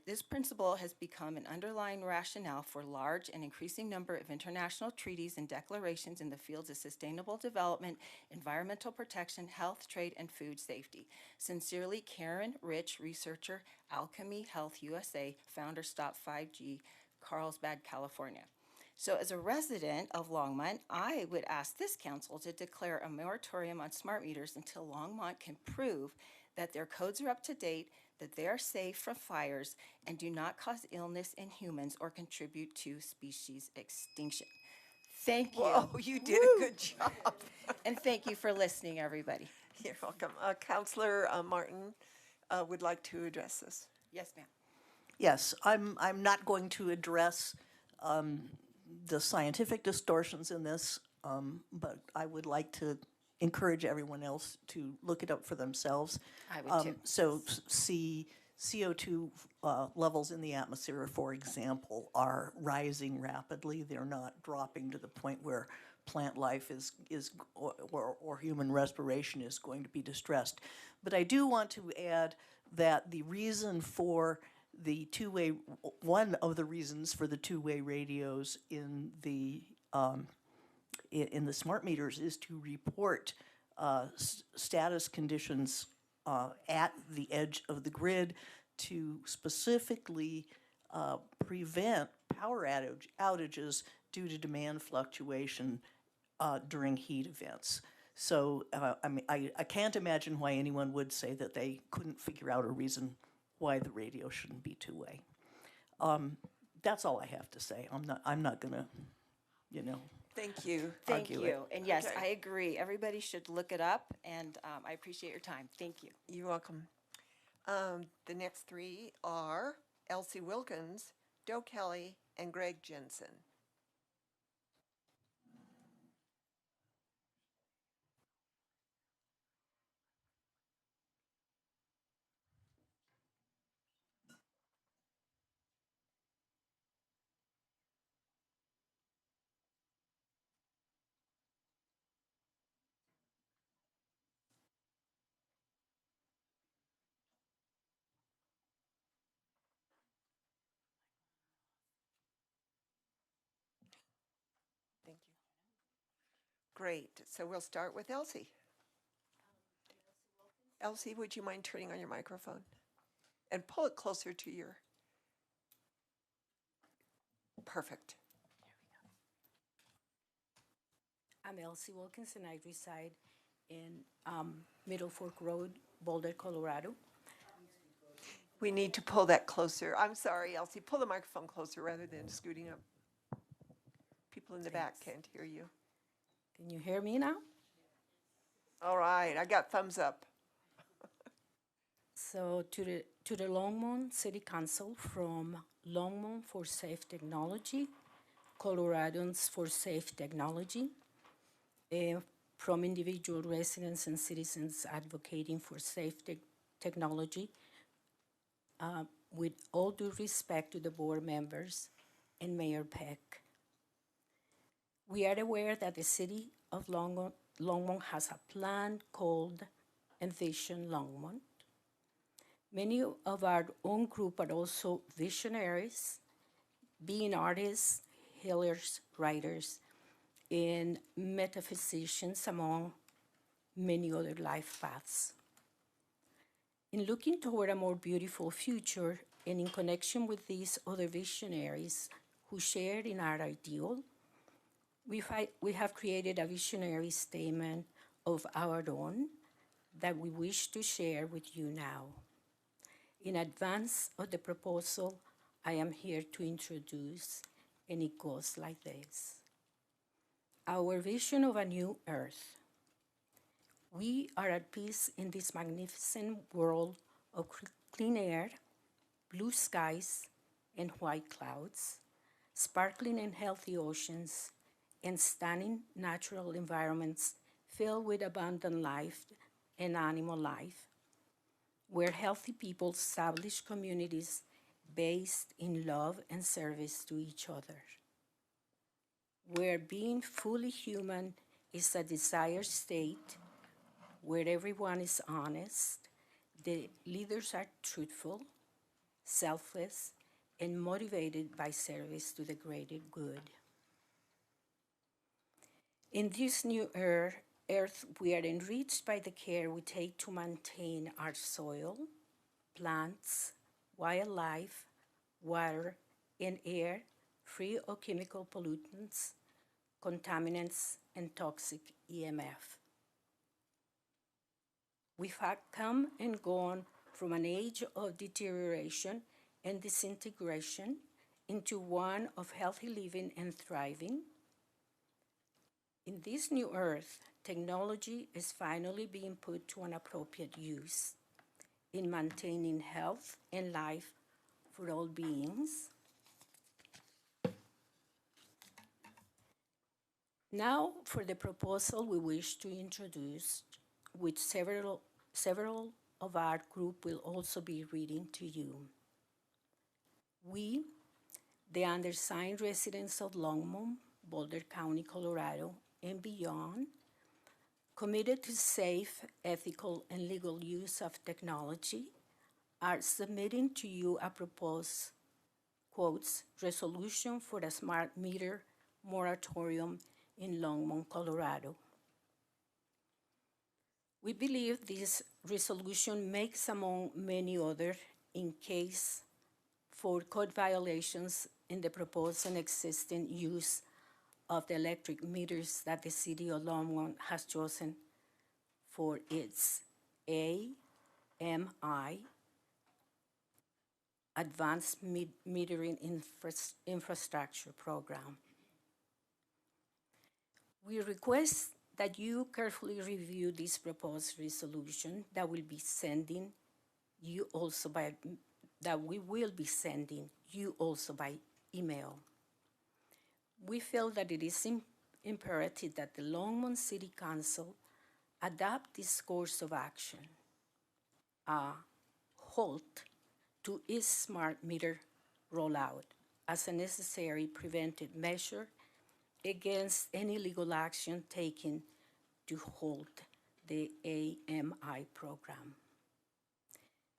This principle has become an underlying rationale for large and increasing number of international treaties and declarations in the fields of sustainable development, environmental protection, health, trade, and food safety. Sincerely, Karen Rich, researcher, Alchemy Health USA, founder Stop 5G, Carlsbad, California. So as a resident of Longmont, I would ask this council to declare a moratorium on smart meters until Longmont can prove that their codes are up to date, that they are safe from fires, and do not cause illness in humans or contribute to species extinction. Thank you. Whoa, you did a good job. And thank you for listening, everybody. You're welcome. Councillor Martin would like to address this. Yes, ma'am. Yes, I'm not going to address the scientific distortions in this, but I would like to encourage everyone else to look it up for themselves. I would too. So see CO2 levels in the atmosphere, for example, are rising rapidly. They're not dropping to the point where plant life or human respiration is going to be distressed. But I do want to add that the reason for the two-way, one of the reasons for the two-way radios in the smart meters is to report status conditions at the edge of the grid to specifically prevent power outages due to demand fluctuation during heat events. So, I mean, I can't imagine why anyone would say that they couldn't figure out a reason why the radio shouldn't be two-way. That's all I have to say. I'm not gonna, Thank you. Thank you. it. And yes, Okay. I agree. Everybody should look it up, and I appreciate your time. Thank you. You're welcome. The next three are Elsie Wilkins, Doe Kelly, and Greg Jensen. Great. So we'll start with Elsie. Elsie, would you mind turning on your microphone? And pull it closer to your... Perfect. I'm Elsie Wilkins, and I reside in Middle Fork Road, Boulder, Colorado. We need to pull that closer. I'm sorry, Elsie. Pull the microphone closer rather than scooting up. People in the back can't hear you. Can you hear me now? All right, I got thumbs up. So to the Longmont City Council from Longmont for Safe Technology, Coloradans for Safe Technology, from individual residents and citizens advocating for safe technology, with all due respect to the board members and Mayor Peck. We are aware that the city of Longmont has a plan called Envision Longmont. Many of our own group are also visionaries, being artists, healers, writers, and metaphysicians, among many other life paths. In looking toward a more beautiful future, and in connection with these other visionaries who shared in our ideal, we have created a visionary statement of our own that we wish to share with you now. In advance of the proposal, I am here to introduce, and it goes like this. Our vision of a new earth. We are at peace in this magnificent world of clean air, blue skies, and white clouds, sparkling and healthy oceans, and stunning natural environments filled with abundant life and animal life, where healthy people establish communities based in love and service to each other, where being fully human is a desired state, where everyone is honest, the leaders are truthful, selfless, and motivated by service to the greater good. In this new earth, we are enriched by the care we take to maintain our soil, plants, wildlife, water, and air free of chemical pollutants, contaminants, and toxic EMF. We have come and gone from an age of deterioration and disintegration into one of healthy living and thriving. In this new earth, technology is finally being put to an appropriate use in maintaining health and life for all beings. Now for the proposal we wish to introduce, which several of our group will also be reading to you. We, the undersigned residents of Longmont, Boulder County, Colorado, and beyond, committed to safe, ethical, and legal use of technology, are submitting to you a proposed, quotes, resolution for a smart meter moratorium in Longmont, Colorado. We believe this resolution makes, among many others, in case for code violations in the proposed and existing use of the electric meters that the city of Longmont has chosen for its AMI, Advanced Metering Infrastructure Program. We request that you carefully review this proposed resolution that we will be sending you also by email. We feel that it is imperative that the Longmont City Council adopt this course of action, a halt to its smart meter rollout as a necessary preventive measure against any legal action taken to halt the AMI program.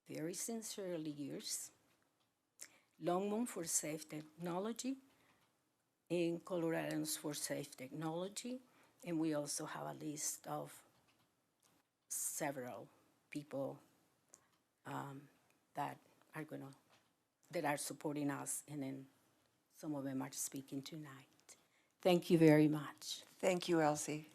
Very sincerely yours, Longmont for Safe Technology, and Coloradans for Safe Technology, And we also have a list of several people that are that are supporting us, and then some of them are speaking tonight. Thank you very much. Thank you, Elsie.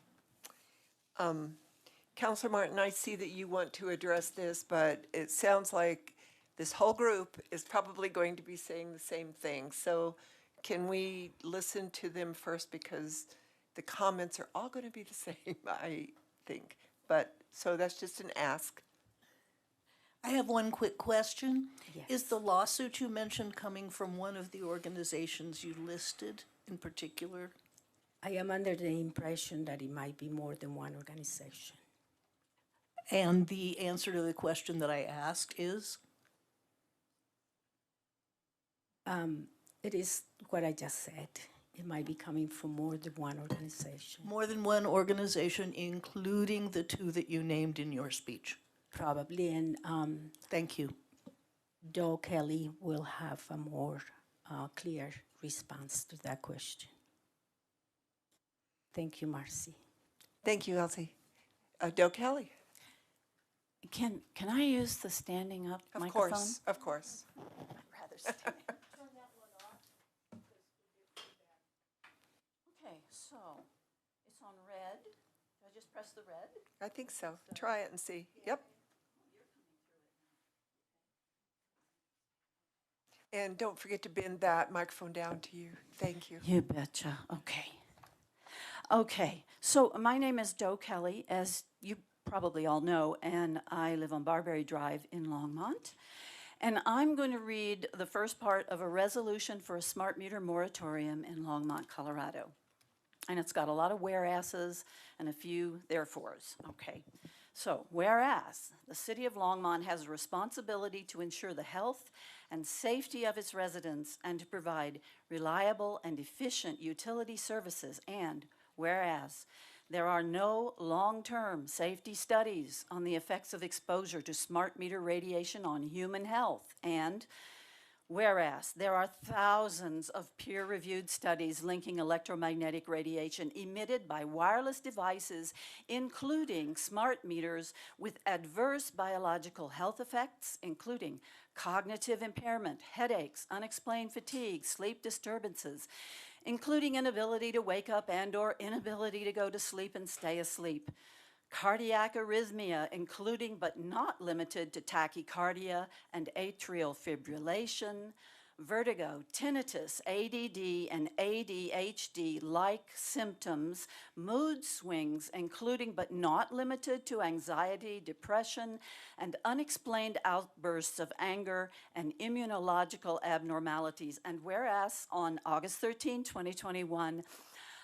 Counselor Martin, I see that you want to address this, but it sounds like this whole group is probably going to be saying the same thing. So can we listen to them first, because the comments are all going to be the same, I think. But, so that's just an ask. I have one quick question. Yes. Is the lawsuit you mentioned coming from one of the organizations you listed in particular? I am under the impression that it might be more than one organization. And the answer to the question that I asked is? It is what I just said. It might be coming from more than one organization. More than one organization, including the two that you named in your speech. Probably, and Thank you. Joe Kelly will have a more clear response to that question. Thank you, Marcy. Thank you, Elsie. Doe Kelly? Can I use the standing up Of microphone? course, of course. I'd rather stand. Okay, so it's on red. Do I just press the red? I think so. Try it and see. Yep. And don't forget to bend that microphone down to you. Thank you. You betcha. Okay. Okay, so my name is Doe Kelly, as you probably all know, and I live on Barberry Drive in Longmont. And I'm going to read the first part of a resolution for a smart meter moratorium in Longmont, Colorado. And it's got a lot of whereases and a few therefores. Okay. So, whereas the city of Longmont has a responsibility to ensure the health and safety of its residents and to provide reliable and efficient utility services, and whereas there are no long-term safety studies on the effects of exposure to smart meter radiation on human health, and whereas there are thousands of peer-reviewed studies linking electromagnetic radiation emitted by wireless devices, including smart meters, with adverse biological health effects, including cognitive impairment, headaches, unexplained fatigue, sleep disturbances, including inability to wake up and/or inability to go to sleep and stay asleep, cardiac arrhythmia, including but not limited to tachycardia and atrial fibrillation, vertigo, tinnitus, ADD, and ADHD-like symptoms, mood swings, including but not limited to anxiety, depression, and unexplained outbursts of anger and immunological abnormalities. And whereas on August 13, 2021,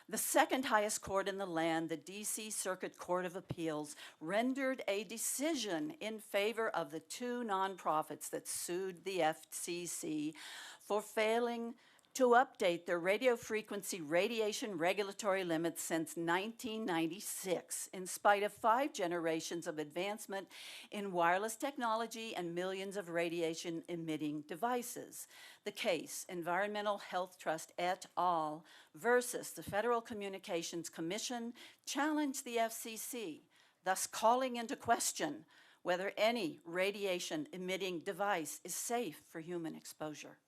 the second highest court in the land, the D.C. Circuit Court of Appeals, rendered a decision in favor of the two nonprofits that sued the FCC for failing to update their radio frequency radiation regulatory limits since 1996, in spite of 5 generations of advancement in wireless technology and millions of radiation-emitting devices. The case, Environmental Health Trust et al. Versus the Federal Communications Commission, challenged the FCC, thus calling into question whether any radiation-emitting device is safe for human exposure.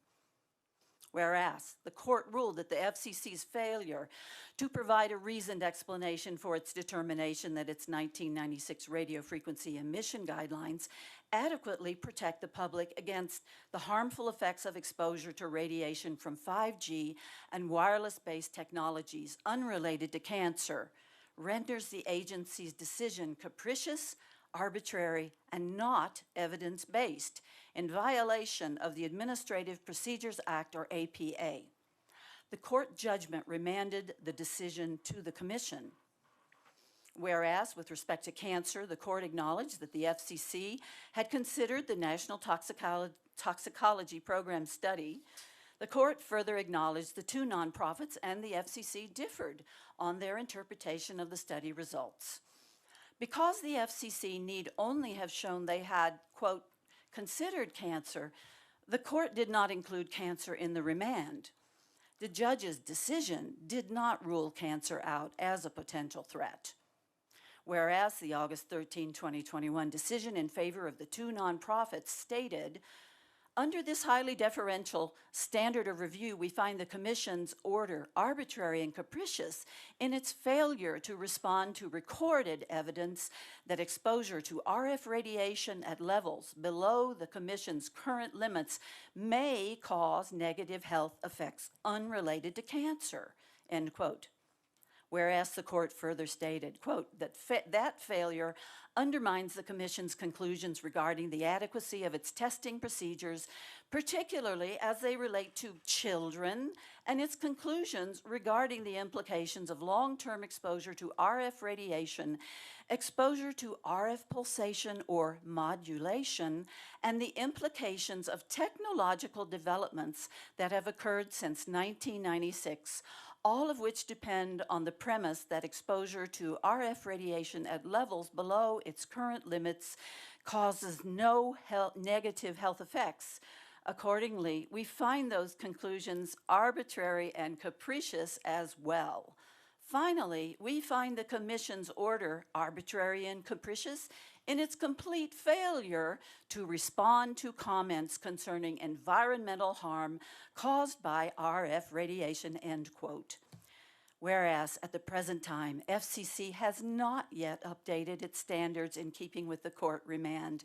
Whereas the court ruled that the FCC's failure to provide a reasoned explanation for its determination that its 1996 radio frequency emission guidelines adequately protect the public against the harmful effects of exposure to radiation from 5G and wireless-based technologies unrelated to cancer, renders the agency's decision capricious, arbitrary, and not evidence-based, in violation of the Administrative Procedures Act, or APA. The court judgment remanded the decision to the commission. Whereas, with respect to cancer, the court acknowledged that the FCC had considered the National Toxicology Program study. The court further acknowledged the two nonprofits and the FCC differed on their interpretation of the study results. Because the FCC need only have shown they had, quote, considered cancer, the court did not include cancer in the remand. The judge's decision did not rule cancer out as a potential threat. Whereas the August 13, 2021 decision in favor of the two nonprofits stated, under this highly deferential standard of review, we find the Commission's order arbitrary and capricious in its failure to respond to recorded evidence that exposure to RF radiation at levels below the Commission's current limits may cause negative health effects unrelated to cancer, end quote. Whereas the court further stated, quote, that failure undermines the Commission's conclusions regarding the adequacy of its testing procedures, particularly as they relate to children, and its conclusions regarding the implications of long-term exposure to RF radiation, exposure to RF pulsation or modulation, and the implications of technological developments that have occurred since 1996, all of which depend on the premise that exposure to RF radiation at levels below its current limits causes no negative health effects. Accordingly, we find those conclusions arbitrary and capricious as well. Finally, we find the Commission's order arbitrary and capricious in its complete failure to respond to comments concerning environmental harm caused by RF radiation, end quote. Whereas at the present time, FCC has not yet updated its standards in keeping with the court remand,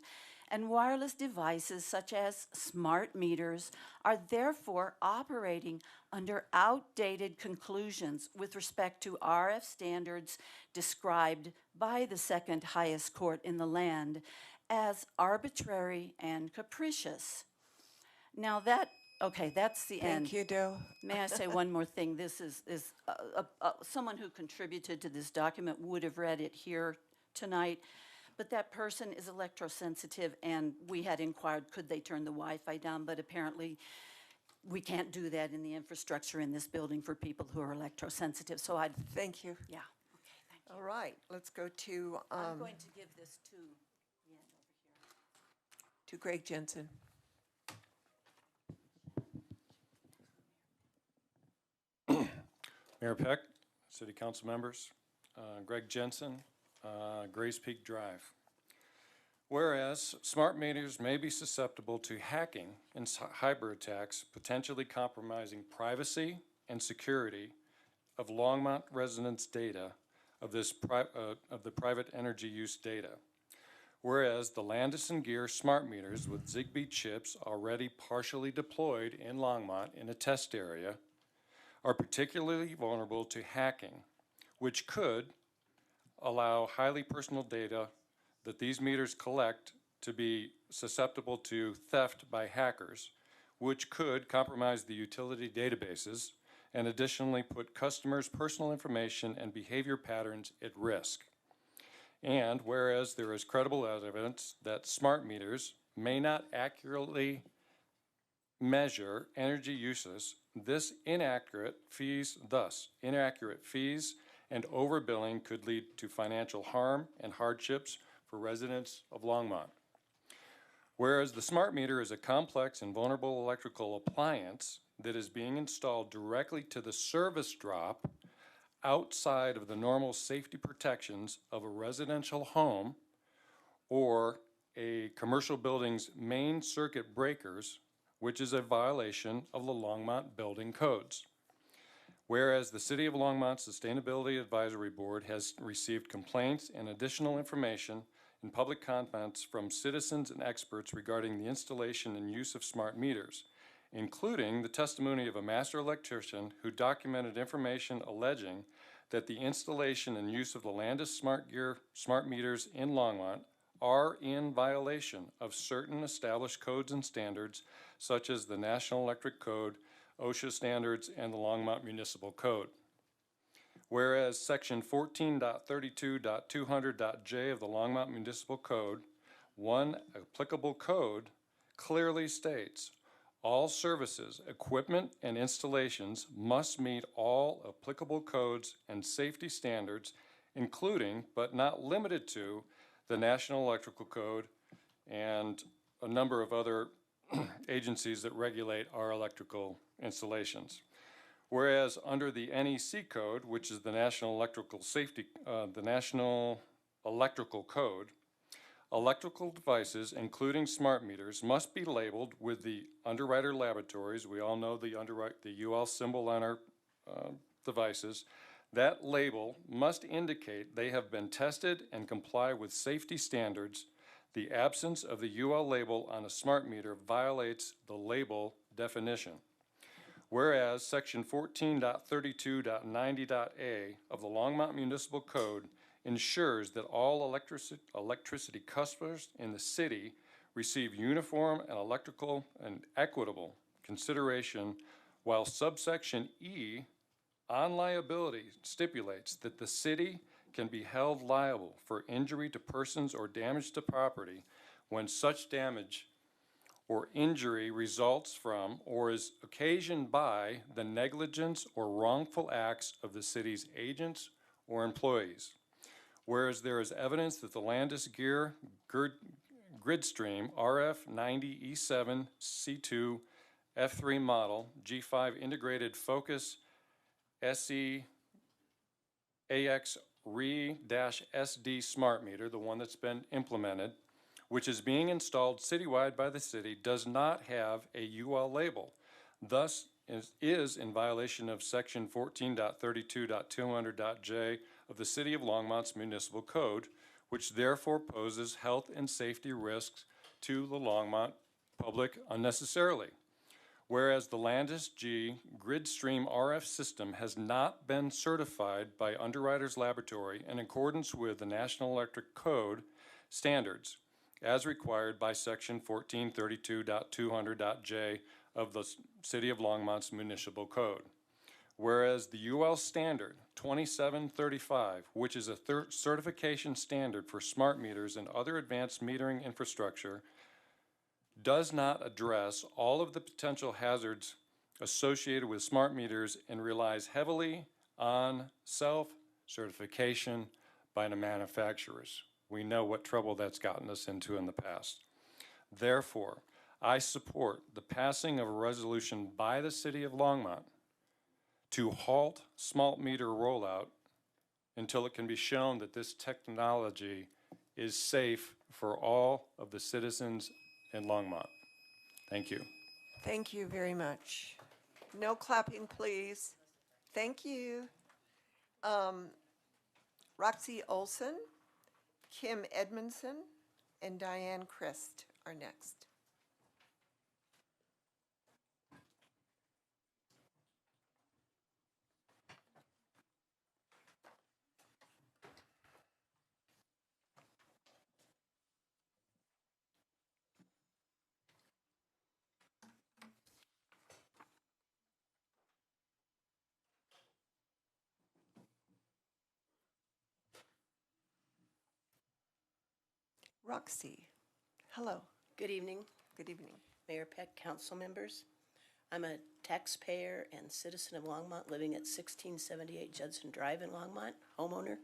and wireless devices such as smart meters are therefore operating under outdated conclusions with respect to RF standards described by the second highest court in the land as arbitrary and capricious. Now that's the end. Thank you, Doe. May I say one more thing? This is someone who contributed to this document would have read it here tonight, but that person is electrosensitive, and we had inquired, could they turn the Wi-Fi down, but apparently we can't do that in the infrastructure in this building for people who are electrosensitive, so Thank you. yeah. Okay, thank you. All right, let's go to I'm going to give this to Ian over here. Greg Jensen. Mayor Peck, City Council members, Greg Jensen, Grays Peak Drive. Whereas smart meters may be susceptible to hacking and cyber attacks, potentially compromising privacy and security of Longmont residents' data of the private energy use data. Whereas the Landis & Gear smart meters with Zigbee chips already partially deployed in Longmont in a test area are particularly vulnerable to hacking, which could allow highly personal data that these meters collect to be susceptible to theft by hackers, which could compromise the utility databases and additionally put customers' personal information and behavior patterns at risk. And whereas there is credible evidence that smart meters may not accurately measure energy uses, inaccurate fees and overbilling could lead to financial harm and hardships for residents of Longmont. Whereas the smart meter is a complex and vulnerable electrical appliance that is being installed directly to the service drop outside of the normal safety protections of a residential home or a commercial building's main circuit breakers, which is a violation of the Longmont building codes. Whereas the City of Longmont Sustainability Advisory Board has received complaints and additional information in public comments from citizens and experts regarding the installation and use of smart meters, including the testimony of a master electrician who documented information alleging that the installation and use of the Landis Smart Gear smart meters in Longmont are in violation of certain established codes and standards, such as the National Electric Code, OSHA standards, and the Longmont Municipal Code. Whereas Section 14.32.200.j of the Longmont Municipal Code, one applicable code, clearly states, all services, equipment, and installations must meet all applicable codes and safety standards, including, but not limited to, the National Electrical Code and a number of other agencies that regulate our electrical installations. Whereas under the NEC code, which is the National Electrical Safety, the National Electrical Code, electrical devices, including smart meters, must be labeled with the underwriter laboratories. We all know the UL symbol on our devices. That label must indicate they have been tested and comply with safety standards. The absence of the UL label on a smart meter violates the label definition. Whereas Section 14.32.90.a of the Longmont Municipal Code ensures that all electricity customers in the city receive uniform and electrical and equitable consideration, while subsection E on liability stipulates that the city can be held liable for injury to persons or damage to property when such damage or injury results from or is occasioned by the negligence or wrongful acts of the city's agents or employees. Whereas there is evidence that the Landis Gear Gridstream RF90E7 C2 F3 model G5 integrated focus SE AX RE-SD smart meter, the one that's been implemented, which is being installed citywide by the city, does not have a UL label. Thus, is in violation of Section 14.32.200.j of the City of Longmont's Municipal Code, which therefore poses health and safety risks to the Longmont public unnecessarily. Whereas the Landis G Gridstream RF system has not been certified by Underwriters Laboratory in accordance with the National Electric Code standards, as required by Section 1432.200.j of the City of Longmont's Municipal Code. Whereas the UL Standard 2735, which is a certification standard for smart meters and other advanced metering infrastructure, does not address all of the potential hazards associated with smart meters and relies heavily on self-certification by the manufacturers. We know what trouble that's gotten us into in the past. Therefore, I support the passing of a resolution by the City of Longmont to halt smart meter rollout until it can be shown that this technology is safe for all of the citizens in Longmont. Thank you. Thank you very much. No clapping, please. Thank you. Roxy Olson, Kim Edmondson, and Diane Christ are next. Roxy, hello. Good evening, Good evening. Mayor Peck, council members. I'm a taxpayer and citizen of Longmont living at 1678 Judson Drive in Longmont, homeowner.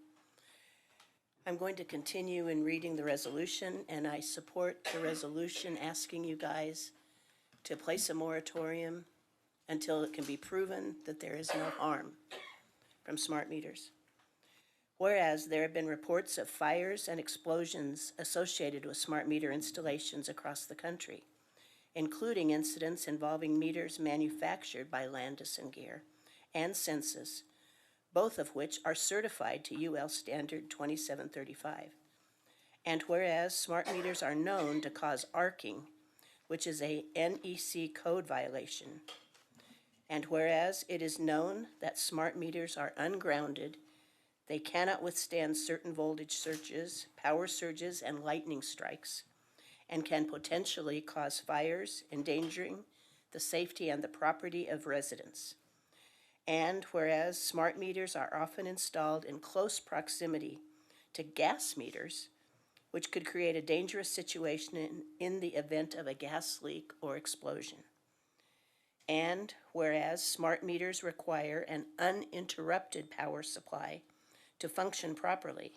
I'm going to continue in reading the resolution, and I support the resolution asking you guys to place a moratorium until it can be proven that there is no harm from smart meters. Whereas there have been reports of fires and explosions associated with smart meter installations across the country, including incidents involving meters manufactured by Landis & Gear and Census, both of which are certified to UL Standard 2735. And whereas smart meters are known to cause arcing, which is a NEC code violation, and whereas it is known that smart meters are ungrounded, they cannot withstand certain voltage surges, power surges, and lightning strikes, and can potentially cause fires, endangering the safety and the property of residents. And whereas smart meters are often installed in close proximity to gas meters, which could create a dangerous situation in the event of a gas leak or explosion. And whereas smart meters require an uninterrupted power supply to function properly,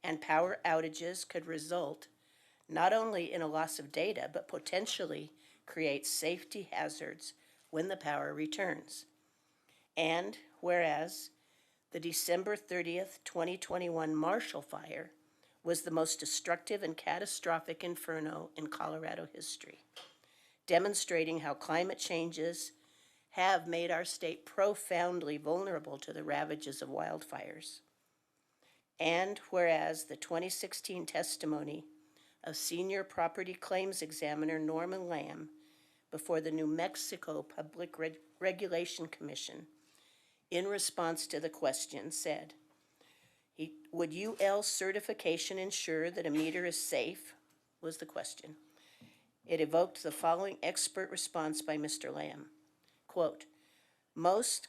and power outages could result not only in a loss of data, but potentially create safety hazards when the power returns. And whereas the December 30th, 2021 Marshall Fire was the most destructive and catastrophic inferno in Colorado history, demonstrating how climate changes have made our state profoundly vulnerable to the ravages of wildfires. And whereas the 2016 testimony of Senior Property Claims Examiner Norman Lamb before the New Mexico Public Regulation Commission in response to the question said, would UL certification ensure that a meter is safe, was the question. It evoked the following expert response by Mr. Lamb. Quote, most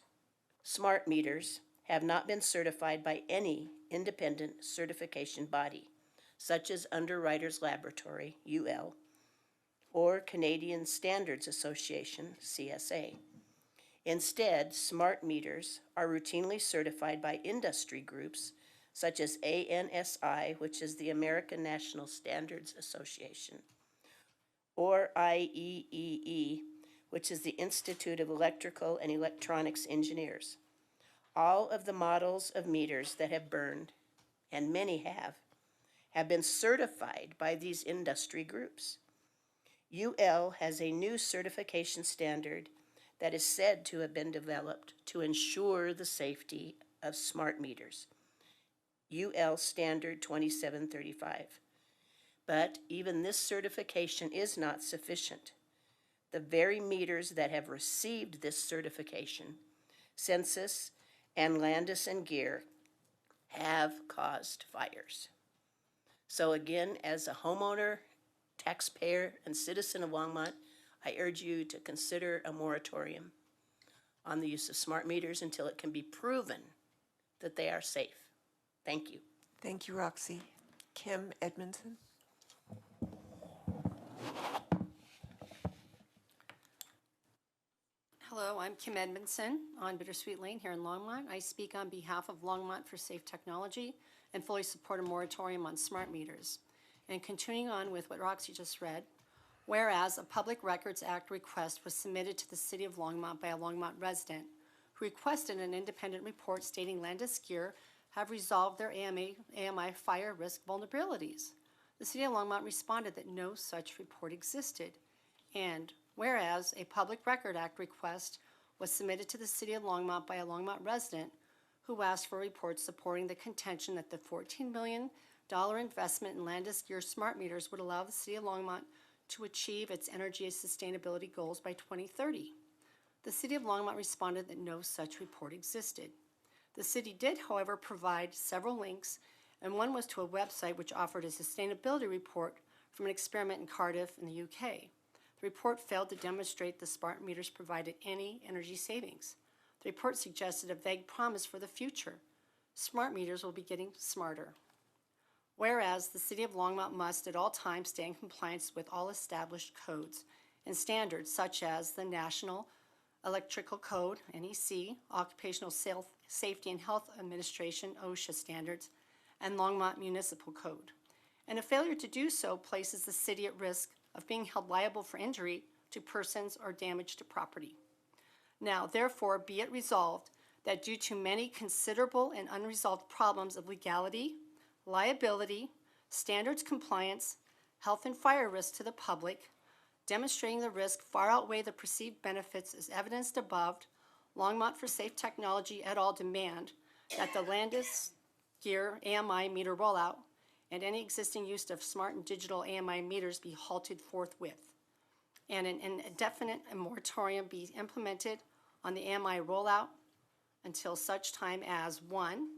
smart meters have not been certified by any independent certification body, such as Underwriters Laboratory, UL, or Canadian Standards Association, CSA. Instead, smart meters are routinely certified by industry groups such as ANSI, which is the American National Standards Association, or IEEE, which is the Institute of Electrical and Electronics Engineers. All of the models of meters that have burned, and many have been certified by these industry groups. UL has a new certification standard that is said to have been developed to ensure the safety of smart meters, UL Standard 2735. But even this certification is not sufficient. The very meters that have received this certification, Census and Landis and Gear, have caused fires. So again, as a homeowner, taxpayer, and citizen of Longmont, I urge you to consider a moratorium on the use of smart meters until it can be proven that they are safe. Thank you. Thank you, Roxy. Kim Edmondson. Hello, I'm Kim Edmondson on Bittersweet Lane here in Longmont. I speak on behalf of Longmont for Safe Technology and fully support a moratorium on smart meters. And continuing on with what Roxy just read, whereas a Public Records Act request was submitted to the City of Longmont by a Longmont resident who requested an independent report stating Landis Gear have resolved their AMI fire risk vulnerabilities. The City of Longmont responded that no such report existed. And whereas a Public Record Act request was submitted to the City of Longmont by a Longmont resident who asked for reports supporting the contention that the $14 million investment in Landis Gear smart meters would allow the City of Longmont to achieve its energy and sustainability goals by 2030. The City of Longmont responded that no such report existed. The city did, however, provide several links, and one was to a website which offered a sustainability report from an experiment in Cardiff in the UK. The report failed to demonstrate the smart meters provided any energy savings. The report suggested a vague promise for the future. Smart meters will be getting smarter. Whereas the City of Longmont must at all times stay in compliance with all established codes and standards such as the National Electrical Code, NEC, Occupational Safety and Health Administration, OSHA standards, and Longmont Municipal Code. And a failure to do so places the city at risk of being held liable for injury to persons or damage to property. Now, therefore, be it resolved that due to many considerable and unresolved problems of legality, liability, standards compliance, health and fire risk to the public, demonstrating the risk far outweigh the perceived benefits as evidenced above, Longmont for Safe Technology et al. Demand that the Landis Gear AMI meter rollout and any existing use of smart and digital AMI meters be halted forthwith, and an indefinite moratorium be implemented on the AMI rollout until such time as 1,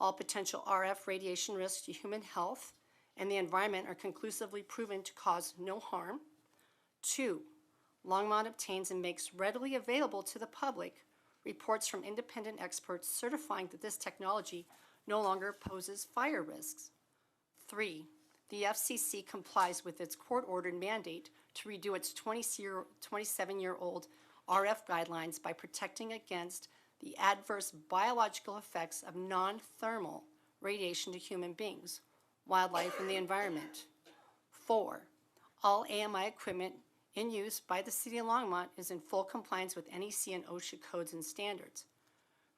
all potential RF radiation risks to human health and the environment are conclusively proven to cause no harm. 2, Longmont obtains and makes readily available to the public reports from independent experts certifying that this technology no longer poses fire risks. 3, the FCC complies with its court-ordered mandate to redo its 27-year-old RF guidelines by protecting against the adverse biological effects of non-thermal radiation to human beings, wildlife, and the environment. 4, all AMI equipment in use by the City of Longmont is in full compliance with NEC and OSHA codes and standards.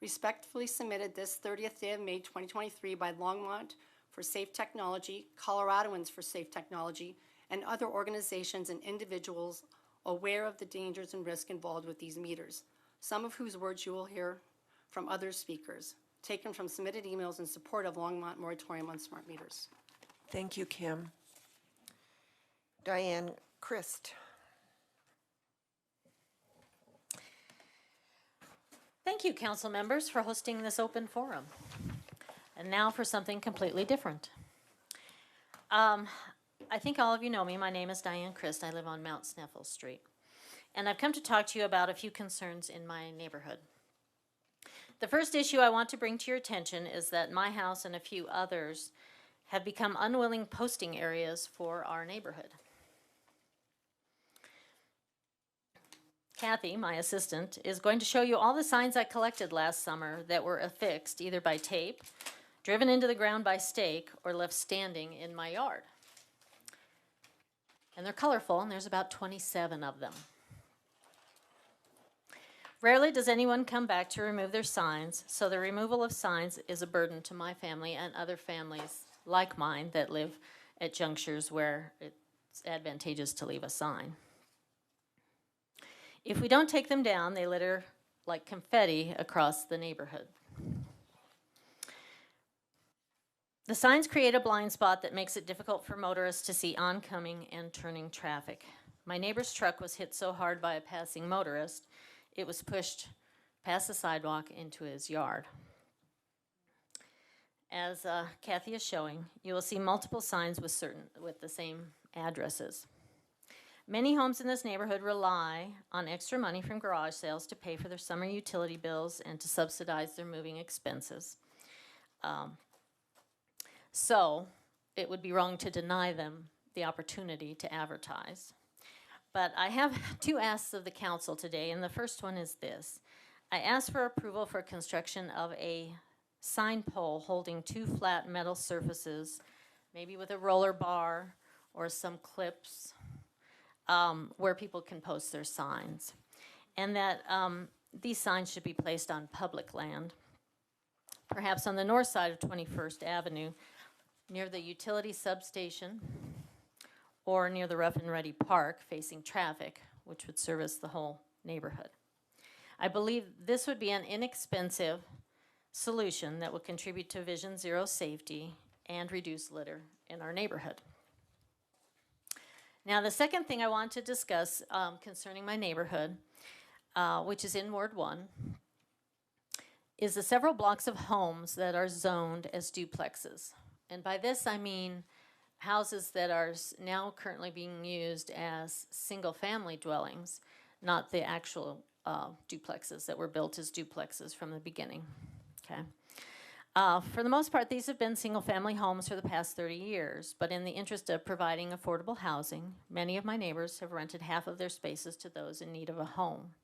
respectfully submitted this 30th day of May 2023 by Longmont for Safe Technology, Coloradoans for Safe Technology, and other organizations and individuals aware of the dangers and risk involved with these meters, some of whose words you will hear from other speakers, taken from submitted emails in support of Longmont moratorium on smart meters. Thank you, Kim. Diane Christ. Thank you, council members, for hosting this open forum. And now for something completely different. I think all of you know me. My name is Diane Christ. I live on Mount Sneffels Street. And I've come to talk to you about a few concerns in my neighborhood. The first issue I want to bring to your attention is that my house and a few others have become unwilling posting areas for our neighborhood. Kathy, my assistant, is going to show you all the signs I collected last summer that were affixed either by tape, driven into the ground by stake, or left standing in my yard. And they're colorful, and there's about 27 of them. Rarely does anyone come back to remove their signs, so the removal of signs is a burden to my family and other families like mine that live at junctures where it's advantageous to leave a sign. If we don't take them down, they litter like confetti across the neighborhood. The signs create a blind spot that makes it difficult for motorists to see oncoming and turning traffic. My neighbor's truck was hit so hard by a passing motorist, it was pushed past the sidewalk into his yard. As Kathy is showing, you will see multiple signs with the same addresses. Many homes in this neighborhood rely on extra money from garage sales to pay for their summer utility bills and to subsidize their moving expenses. So it would be wrong to deny them the opportunity to advertise. But I have two asks of the council today, and the first one is this. I ask for approval for construction of a sign pole holding two flat metal surfaces, maybe with a roller bar or some clips, where people can post their signs. And that these signs should be placed on public land, perhaps on the north side of 21st Avenue, near the utility substation, or near the Rough and Ready Park facing traffic, which would service the whole neighborhood. I believe this would be an inexpensive solution that would contribute to Vision Zero safety and reduce litter in our neighborhood. Now, the second thing I want to discuss concerning my neighborhood, which is in Ward 1, is the several blocks of homes that are zoned as duplexes. And by this I mean houses that are now currently being used as single-family dwellings, not the actual duplexes that were built as duplexes from the beginning. Okay. For the most part, these have been single-family homes for the past 30 years, but in the interest of providing affordable housing, many of my neighbors have rented half of their spaces to those in need of a home.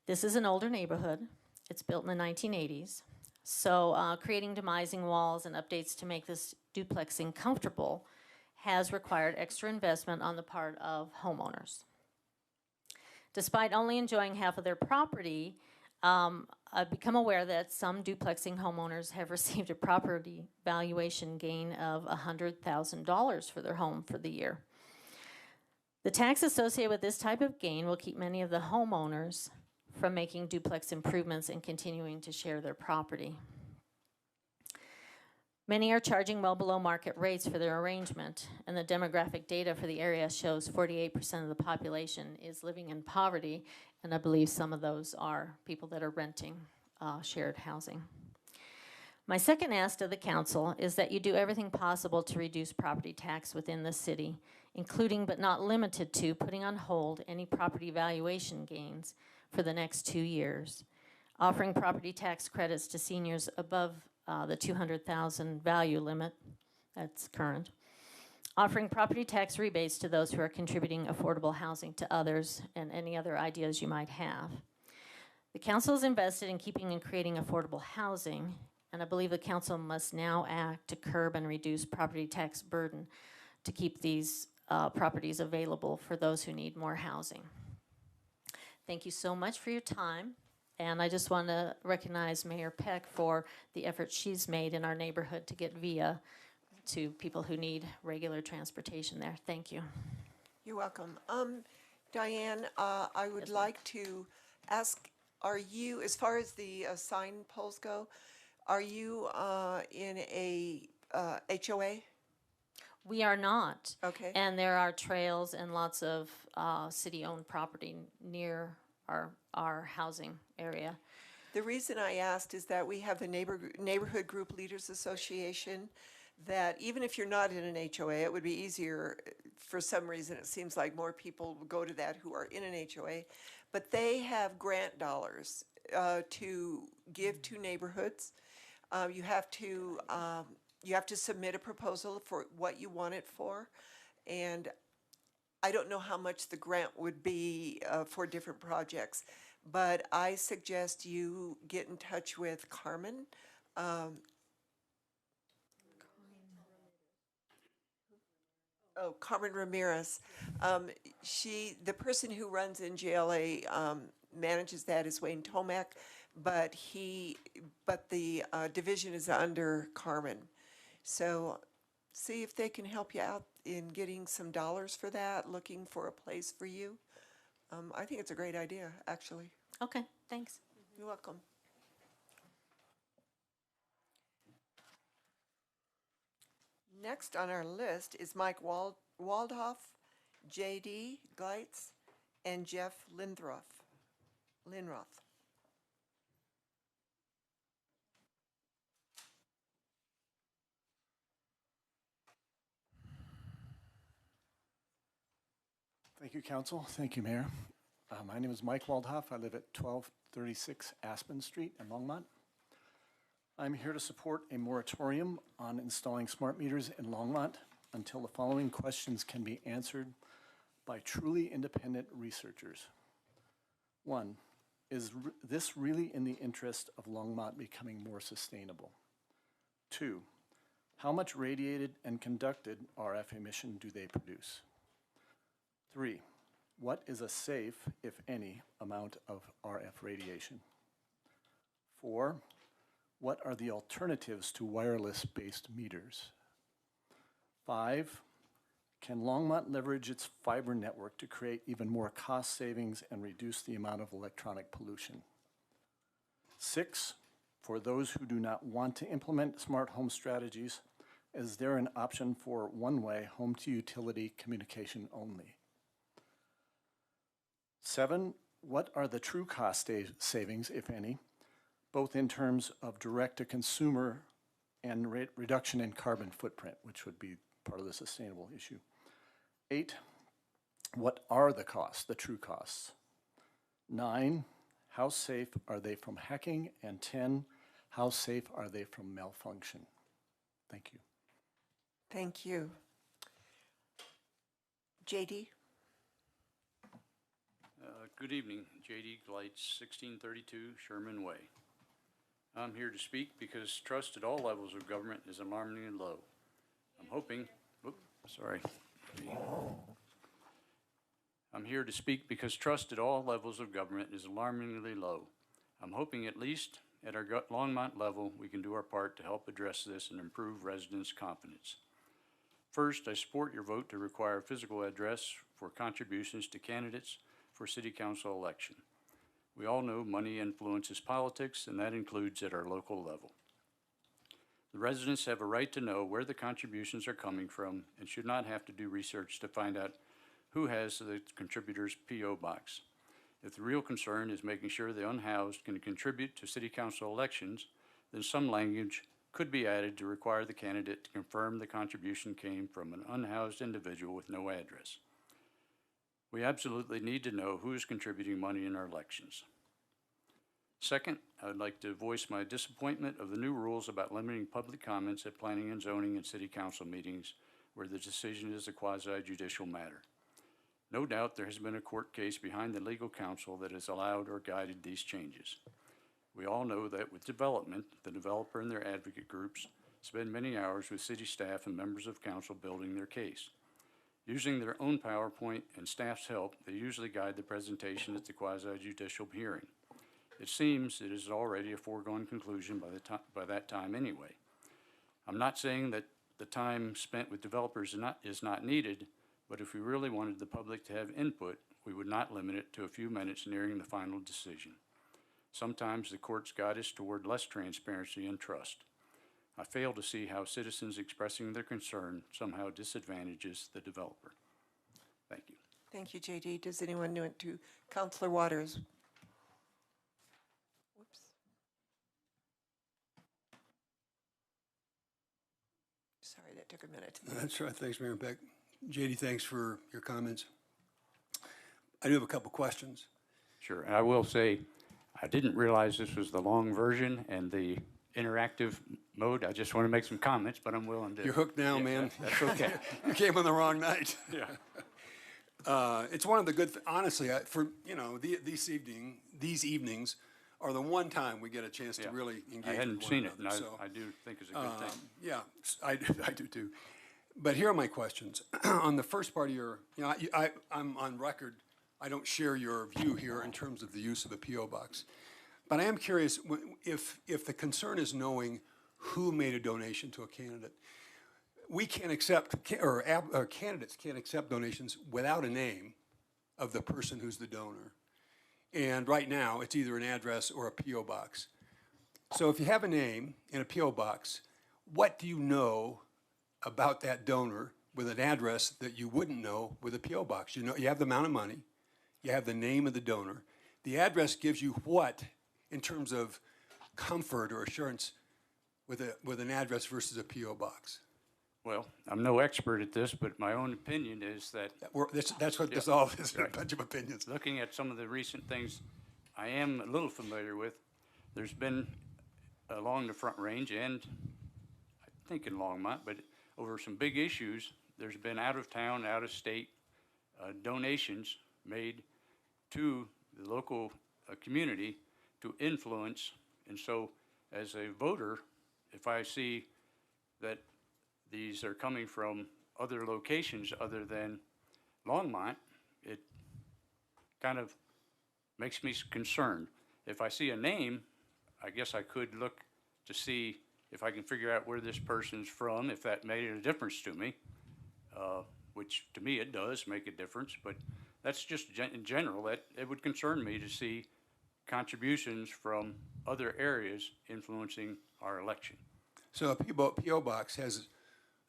This is an older neighborhood. It's built in the 1980s. So creating demising walls and updates to make this duplexing comfortable has required extra investment on the part of homeowners. Despite only enjoying half of their property, I've become aware that some duplexing homeowners have received a property valuation gain of $100,000 for their home for the year. The tax associated with this type of gain will keep many of the homeowners from making duplex improvements and continuing to share their property. Many are charging well below market rates for their arrangement, and the demographic data for the area shows 48% of the population is living in poverty, and I believe some of those are people that are renting shared housing. My second ask of the council is that you do everything possible to reduce property tax within the city, including but not limited to putting on hold any property valuation gains for the next 2 years, offering property tax credits to seniors above the $200,000 value limit, that's current, offering property tax rebates to those who are contributing affordable housing to others, and any other ideas you might have. The council is invested in keeping and creating affordable housing, and I believe the council must now act to curb and reduce property tax burden to keep these properties available for those who need more housing. Thank you so much for your time, And I just want to recognize Mayor Peck for the effort she's made in our neighborhood to get via to people who need regular transportation there. Thank you. You're welcome. Diane, I would like to ask, are you, as far as the sign poles go, are you in a HOA? We are not. Okay. And there are trails and lots of city-owned property near our housing area. The reason I asked is that we have the Neighborhood Group Leaders Association, that even if you're not in an HOA, it would be easier. For some reason, it seems like more people go to that who are in an HOA. But they have grant dollars to give to neighborhoods. You have to submit a proposal for what you want it for. And I don't know how much the grant would be for different projects, but I suggest you get in touch with Carmen. Carmen Ramirez. The person who runs NGLA manages that is Wayne Tomac, but the division is under Carmen. So see if they can help you out in getting some dollars for that, looking for a place for you. I think it's a great idea, actually. Okay, thanks. You're welcome. Next on our list is Mike Waldhoff, J.D. Gleitz, and Jeff Lindroth. Thank you, Council. Thank you, Mayor. My name is Mike Waldhoff. I live at 1236 Aspen Street in Longmont. I'm here to support a moratorium on installing smart meters in Longmont until the following questions can be answered by truly independent researchers. 1, is this really in the interest of Longmont becoming more sustainable? 2, how much radiated and conducted RF emission do they produce? 3, what is a safe, if any, amount of RF radiation? 4, what are the alternatives to wireless-based meters? 5, can Longmont leverage its fiber network to create even more cost savings and reduce the amount of electronic pollution? 6, for those who do not want to implement smart home strategies, is there an option for one-way home-to-utility communication only? 7, what are the true cost savings, if any, both in terms of direct-to-consumer and reduction in carbon footprint, which would be part of the sustainable issue? 8, what are the costs, the true costs? 9, how safe are they from hacking? And 10, how safe are they from malfunction? Thank you. Thank you. JD? Good evening, J.D. Gleitz, 1632 Sherman Way. I'm here to speak because trust at all levels of government is alarmingly low. I'm here to speak because trust at all levels of government is alarmingly low. I'm hoping at least at our Longmont level we can do our part to help address this and improve residents' confidence. First, I support your vote to require a physical address for contributions to candidates for City Council election. We all know money influences politics, and that includes at our local level. The residents have a right to know where the contributions are coming from and should not have to do research to find out who has the contributor's P.O. box. If the real concern is making sure the unhoused can contribute to City Council elections, then some language could be added to require the candidate to confirm the contribution came from an unhoused individual with no address. We absolutely need to know who is contributing money in our elections. Second, I would like to voice my disappointment of the new rules about limiting public comments at planning and zoning and city council meetings where the decision is a quasi-judicial matter. No doubt there has been a court case behind the legal counsel that has allowed or guided these changes. We all know that with development, the developer and their advocate groups spend many hours with city staff and members of council building their case. Using their own PowerPoint and staff's help, they usually guide the presentation at the quasi-judicial hearing. It seems it is already a foregone conclusion by that time anyway. I'm not saying that the time spent with developers is not needed, but if we really wanted the public to have input, we would not limit it to a few minutes nearing the final decision. Sometimes the courts guide us toward less transparency and trust. I fail to see how citizens expressing their concern somehow disadvantages the developer. Thank you. Thank you, JD. Does anyone want to? Councilor Waters. Whoops. Sorry, that took a minute. That's right. Thanks, Mayor Beck. JD, thanks for your comments. I do have a couple questions. Sure, and I will say, I didn't realize this was the long version and the interactive mode. I just want to make some comments, but I'm willing to. You're hooked now, man. That's okay. You came on the wrong night. Yeah. It's one of the good, honestly, these evenings are the one time we get a chance to really engage I hadn't with one seen it, another. and So, I do think it's a good thing. yeah, I do too. But here are my questions. On the first part of your, I'm on record, I don't share your view here in terms of the use of a P.O. box. But I am curious, if the concern is knowing who made a donation to a candidate, we can't accept, or candidates can't accept donations without a name of the person who's the donor. And right now, it's either an address or a P.O. box. So if you have a name in a P.O. box, what do you know about that donor with an address that you wouldn't know with a P.O. box? You know, you have the amount of money, you have the name of the donor. The address gives you what in terms of comfort or assurance with an address versus a P.O. box? Well, I'm no expert at this, but my own opinion is that. That's what this all is, right. A bunch of opinions. Looking at some of the recent things I am a little familiar with, there's been along the Front Range and I think in Longmont, but over some big issues, there's been out of town, out of state donations made to the local community to influence. And so as a voter, if I see that these are coming from other locations other than Longmont, it kind of makes me concerned. If I see a name, I guess I could look to see if I can figure out where this person's from, if that made a difference to me, which to me it does make a difference, but that's just in general, that it would concern me to see contributions from other areas influencing our election. So a P.O. box has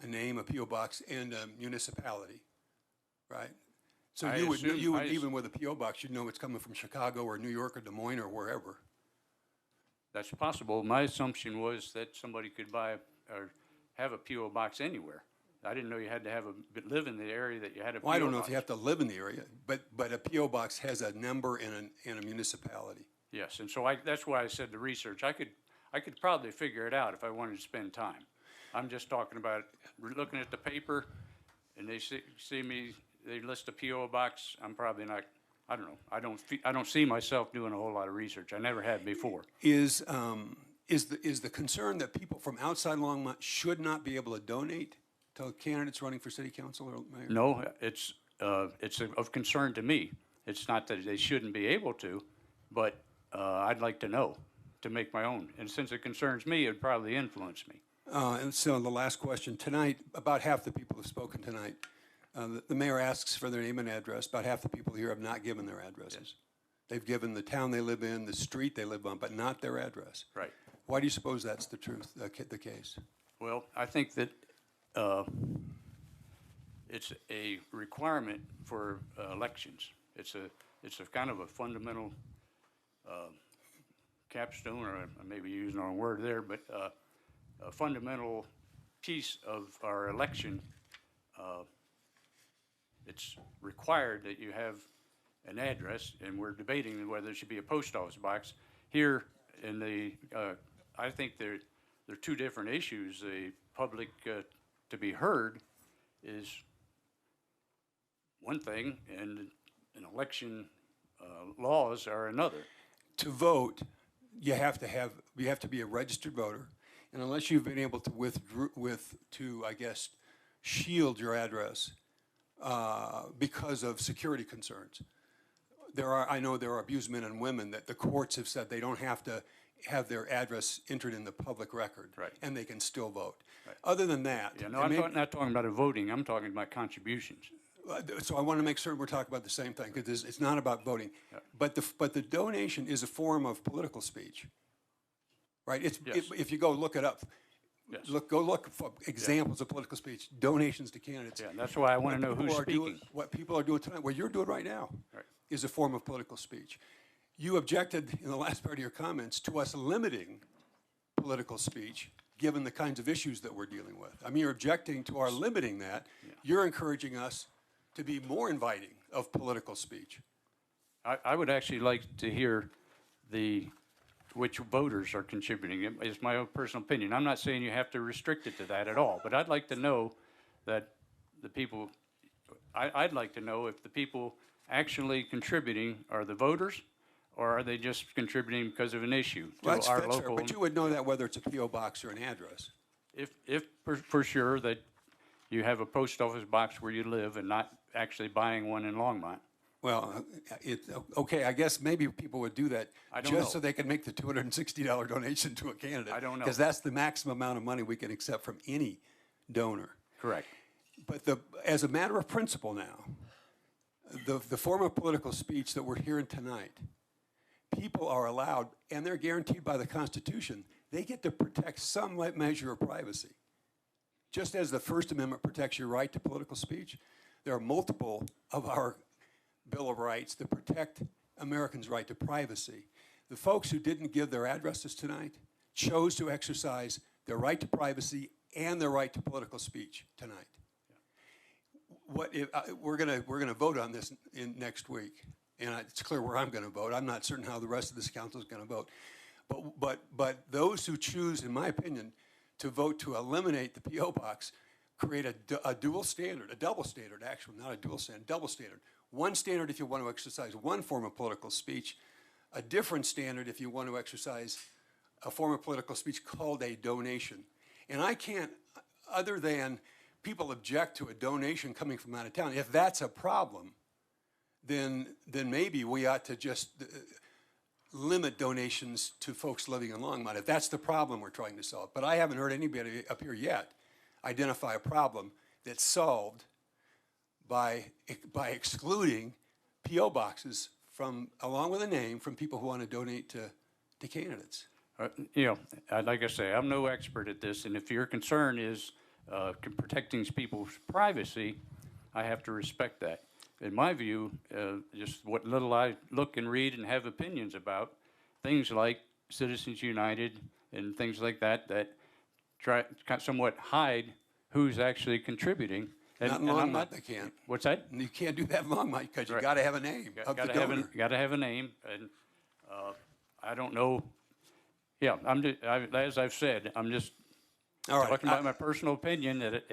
a name, a P.O. box, and a municipality, right? So you would, even with a P.O. box, you'd know it's coming from Chicago or New York or Des Moines or wherever. That's possible. My assumption was that somebody could buy or have a P.O. box anywhere. I didn't know you had to live in the area that you had a P.O. box. Well, I don't know if you have to live in the area, but a P.O. box has a number and a municipality. Yes, and so that's why I said the research. I could probably figure it out if I wanted to spend time. I'm just talking about looking at the paper, and they see me. They list a P.O. box. I'm probably not. I don't know. I don't see myself doing a whole lot of research. I never had before. Is the concern that people from outside Longmont should not be able to donate to candidates running for city council or mayor? No, it's of concern to me. It's not that they shouldn't be able to, but I'd like to know to make my own. And since it concerns me, it'd probably influence me. And so the last question tonight, about half the people have spoken tonight. The mayor asks for their name and address. About half the people here have not given their addresses. Yes. They've given the town they live in, the street they live on, but not their address. Right. Why do you suppose that's the truth, the case? Well, I think that it's a requirement for elections. It's a kind of a fundamental capstone, or I may be using the wrong word there, but a fundamental piece of our election. It's required that you have an address, and we're debating whether there should be a post office box. Here in the, I think they're two different issues. The public to be heard is one thing, and an election laws are another. To vote, you have to be a registered voter, and unless you've been able to I guess, shield your address because of security concerns, I know there are abused men and women that the courts have said they don't have to have their address entered in the public record. Right. And they can still vote. Right. Other than that. Yeah, no, I'm not talking about a voting, I'm talking about contributions. So I want to make sure we're talking about the same thing, because it's not about voting. Yeah. But the donation is a form of political speech, right? Yes. If you go look it up, Yes. go look for examples of political speech, donations to candidates. Yeah, that's why I want to know who's People are doing- speaking. What people are doing tonight, what you're doing right now, Right. is a form of political speech. You objected in the last part of your comments to us limiting political speech, given the kinds of issues that we're dealing with. I mean, you're objecting to our limiting that. Yeah. You're encouraging us to be more inviting of political speech. I would actually like to hear which voters are contributing. It's my own personal opinion. I'm not saying you have to restrict it to that at all, but I'd like to know that the people, I'd like to know if the people actually contributing are the voters, or are they just contributing because of an issue to Well, that's our fair, local? but you would know that whether it's a P.O. box or an address. If for sure that you have a post office box where you live and not actually buying one in Longmont. Well, okay, I guess maybe people would do that I don't just know. so they can make the $260 donation to a candidate. I don't know. Because that's the maximum amount of money we can accept from any donor. Correct. But as a matter of principle now, the form of political speech that we're hearing tonight, people are allowed, and they're guaranteed by the Constitution, they get to protect some measure of privacy. Just as the First Amendment protects your right to political speech, there are multiple of our Bill of Rights that protect Americans' right to privacy. The folks who didn't give their addresses tonight chose to exercise their right to privacy and their right to political speech tonight. We're gonna vote on this next week, and it's clear where I'm gonna vote. I'm not certain how the rest of this council is gonna vote, but those who choose, in my opinion, to vote to eliminate the P.O. box create a dual standard, a double standard, actually, not a dual standard, double standard. One standard if you want to exercise one form of political speech, a different standard if you want to exercise a form of political speech called a donation. And I can't, other than people object to a donation coming from out of town, if that's a problem, then maybe we ought to just limit donations to folks living in Longmont, if that's the problem we're trying to solve. But I haven't heard anybody up here yet identify a problem that's solved by excluding P.O. boxes from, along with a name, from people who want to donate to candidates. You know, like I say, I'm no expert at this, and if your concern is protecting people's privacy, I have to respect that. In my view, just what little I look and read and have opinions about, things like Citizens United and things like that, that try to somewhat hide who's actually contributing. Not in Longmont, they can't. What's that? You can't do that in Longmont because you got to have a name of the donor. Got to have a name, and I don't know. Yeah, as I've said, I'm just talking about my personal opinion that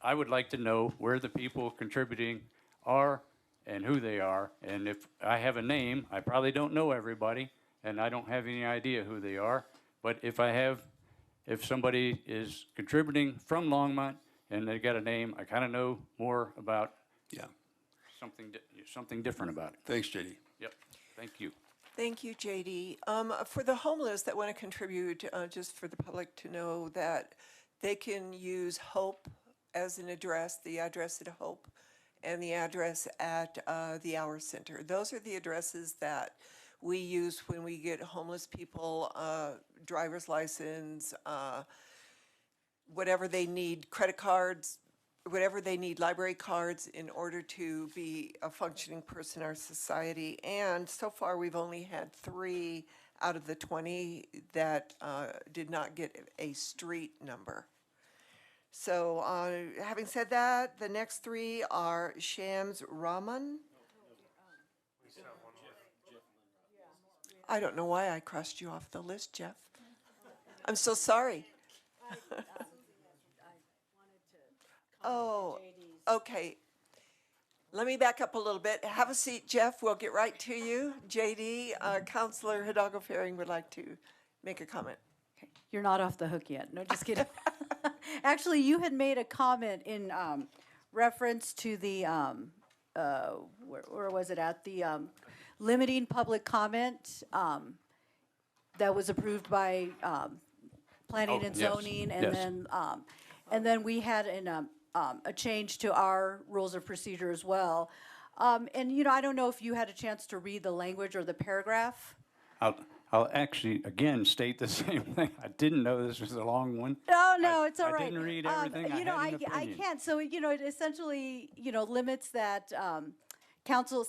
I would like to know where the people contributing are and who they are. And if I have a name, I probably don't know everybody, and I don't have any idea who they are. But if somebody is contributing from Longmont and they got a name, I kind of know more about something different about it. Thanks, JD. Yep, thank you. Thank you, JD. For the homeless that want to contribute, just for the public to know that they can use HOPE as an address, the address at HOPE, and the address at the Hour Center. Those are the addresses that we use when we get homeless people, driver's license, whatever they need, credit cards, whatever they need, library cards, in order to be a functioning person in our society. And so far, we've only had 3 out of the 20 that did not get a street number. So having said that, the next 3 are Shams Rahman. I don't know why I crossed you off the list, Jeff. I'm so sorry. Oh, okay. Let me back up a little bit. Have a seat, Jeff. We'll get right to you. JD, Councilor Hidalgo Faring would like to make a comment. You're not off the hook yet. No, just kidding. Actually, you had made a comment in reference to the where was it at? The limiting public comment that was approved by planning Oh, and yes, zoning, yes. and then we had a change to our rules of procedure as well. And I don't know if you had a chance to read the language or the paragraph. I'll actually, again, state the same thing. I didn't know this was a long one. No, it's all I right. didn't read everything. I had an I opinion. can't. So, it essentially, limits that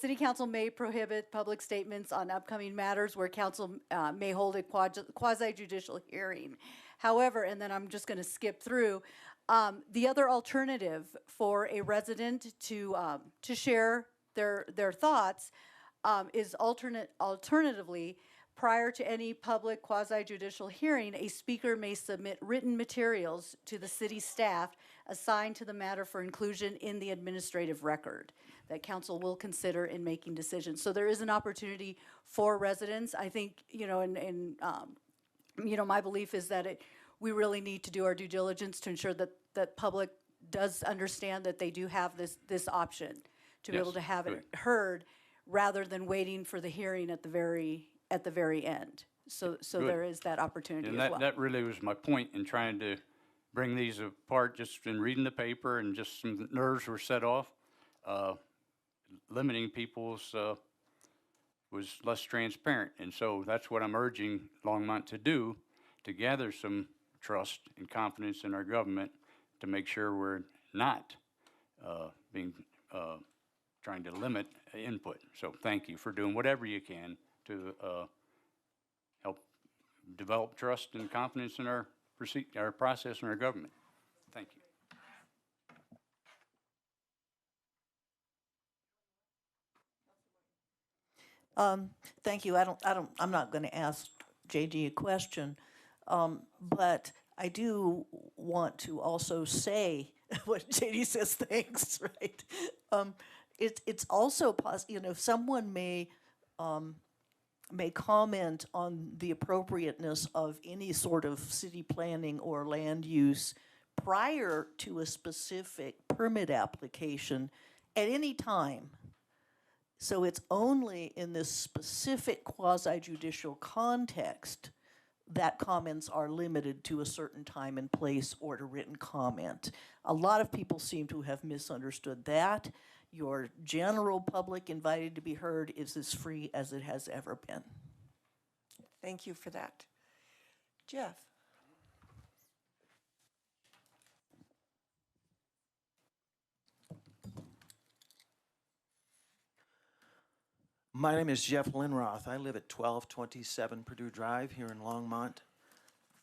city council may prohibit public statements on upcoming matters where council may hold a quasi-judicial hearing. However, and then I'm just going to skip through, the other alternative for a resident to share their thoughts is alternatively, prior to any public quasi-judicial hearing, a speaker may submit written materials to the city staff assigned to the matter for inclusion in the administrative record that council will consider in making decisions. So there is an opportunity for residents. I think, my belief is that we really need to do our due diligence to ensure that public does understand that they do have this option to be able to have it heard, rather than waiting for the hearing at the very end. So Good. there is that opportunity And as well. that really was my point in trying to bring these apart, just in reading the paper, and just some nerves were set off. Limiting people's was less transparent. And so that's what I'm urging Longmont to do, to gather some trust and confidence in our government to make sure we're not trying to limit input. So thank you for doing whatever you can to help develop trust and confidence in our process and our government. Thank you. Thank you. I'm not going to ask JD a question, but I do want to also say what JD says. Thanks, right? It's also possible. If someone may comment on the appropriateness of any sort of city planning or land use prior to a specific permit application at any time. So it's only in this specific quasi-judicial context that comments are limited to a certain time and place or to written comment. A lot of people seem to have misunderstood that. Your general public invited to be heard is as free as it has ever been. Thank you for that. Jeff? My name is Jeff Linroth. I live at 1227 Purdue Drive here in Longmont.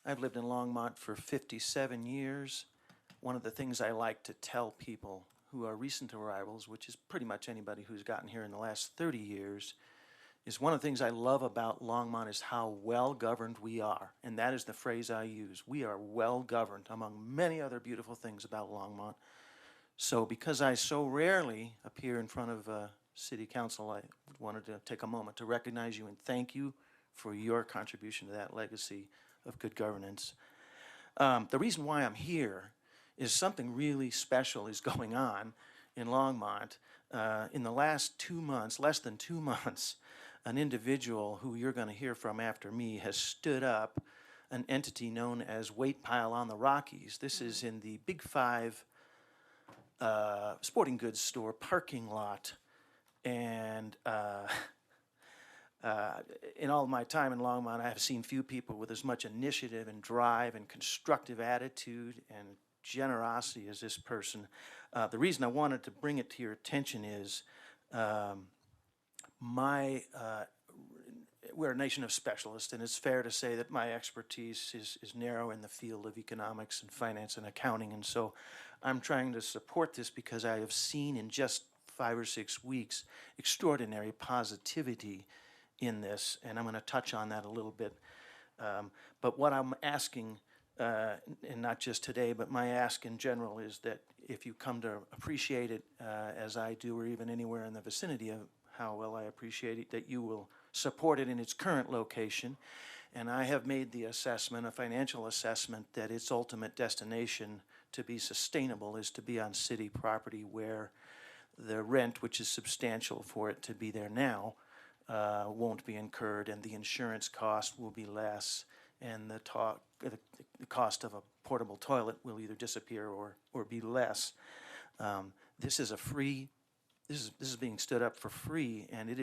I've lived in Longmont for 57 years. One of the things I like to tell people who are recent arrivals, which is pretty much anybody who's gotten here in the last 30 years, is one of the things I love about Longmont is how well governed we are. And that is the phrase I use. We are well governed, among many other beautiful things about Longmont. So because I so rarely appear in front of City Council, I wanted to take a moment to recognize you and thank you for your contribution to that legacy of good governance. The reason why I'm here is something really special is going on in Longmont. In the last 2 months, less than 2 months, an individual who you're going to hear from after me has stood up an entity known as Weight Pile on the Rockies. This is in the Big Five sporting goods store parking lot. And in all my time in Longmont, I have seen few people with as much initiative and drive and constructive attitude and generosity as this person. The reason I wanted to bring it to your attention is we're a nation of specialists, and it's fair to say that my expertise is narrow in the field of economics and finance and accounting. And so I'm trying to support this because I have seen in just 5 or 6 weeks extraordinary positivity in this, and I'm going to touch on that a little bit. But what I'm asking, and not just today, but my ask in general, is that if you come to appreciate it as I do, or even anywhere in the vicinity of how well I appreciate it, that you will support it in its current location. And I have made the assessment, a financial assessment, that its ultimate destination to be sustainable is to be on city property where the rent, which is substantial for it to be there now, won't be incurred, and the insurance cost will be less, and the cost of a portable toilet will either disappear or be less. This is a free. This is being stood up for free, and it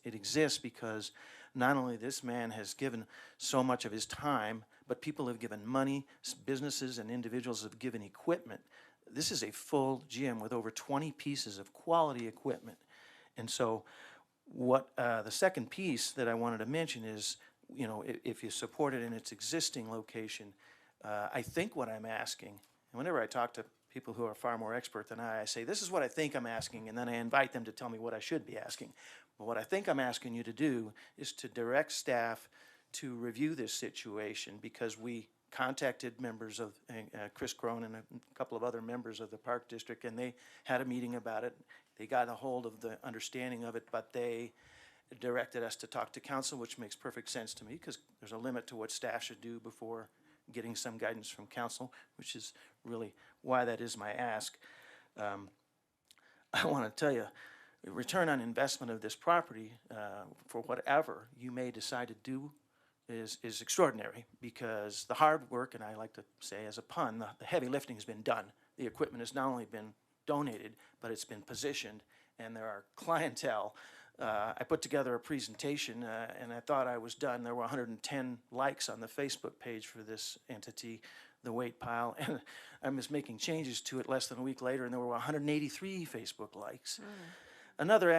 exists because not only this man has given so much of his time, but people have given money, businesses and individuals have given equipment. This is a full gym with over 20 pieces of quality equipment. And so what the second piece that I wanted to mention is, you know, if you support it in its existing location, I think what I'm asking, and whenever I talk to people who are far more expert than I say, this is what I think I'm asking, and then I invite them to tell me what I should be asking. But what I think I'm asking you to do is to direct staff to review this situation, because we contacted members of Chris Crone and a couple of other members of the Park District, and they had a meeting about it. They got a hold of the understanding of it, but they directed us to talk to council, which makes perfect sense to me, because there's a limit to what staff should do before getting some guidance from council, which is really why that is my ask. I want to tell you, the return on investment of this property for whatever you may decide to do is extraordinary, because the hard work, and I like to say as a pun, the heavy lifting has been done. The equipment has not only been donated, but it's been positioned, and there are clientele. I put together a presentation, and I thought I was done. There were 110 likes on the Facebook page for this entity, the weight pile, and I was making changes to it less than a week later, and there were 183 Facebook likes. Another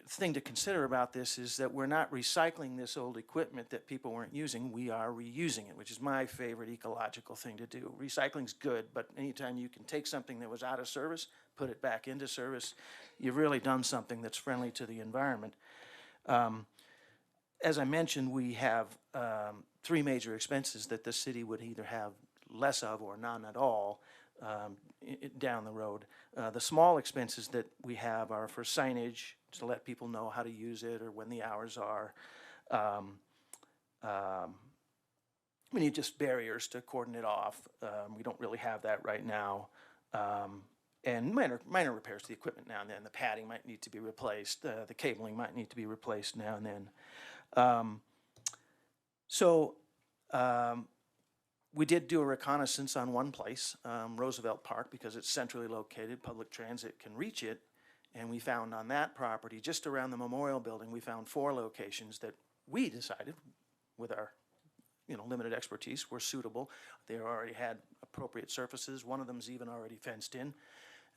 thing to consider about this is that we're not recycling this old equipment that people weren't using. We are reusing it, which is my favorite ecological thing to do. Recycling's good, but anytime you can take something that was out of service, put it back into service, you've really done something that's friendly to the environment. As I mentioned, we have three major expenses that the city would either have less of or none at all down the road. The small expenses that we have are for signage to let people know how to use it or when the hours are. We need just barriers to cordon it off. We don't really have that right now. And minor repairs to the equipment now and then. The padding might need to be replaced. The cabling might need to be replaced now and then. We did do a reconnaissance on one place, Roosevelt Park, because it's centrally located. Public transit can reach it. And we found on that property, just around the memorial building, we found 4 locations that we decided, with our limited expertise, were suitable. They already had appropriate surfaces. One of them's even already fenced in.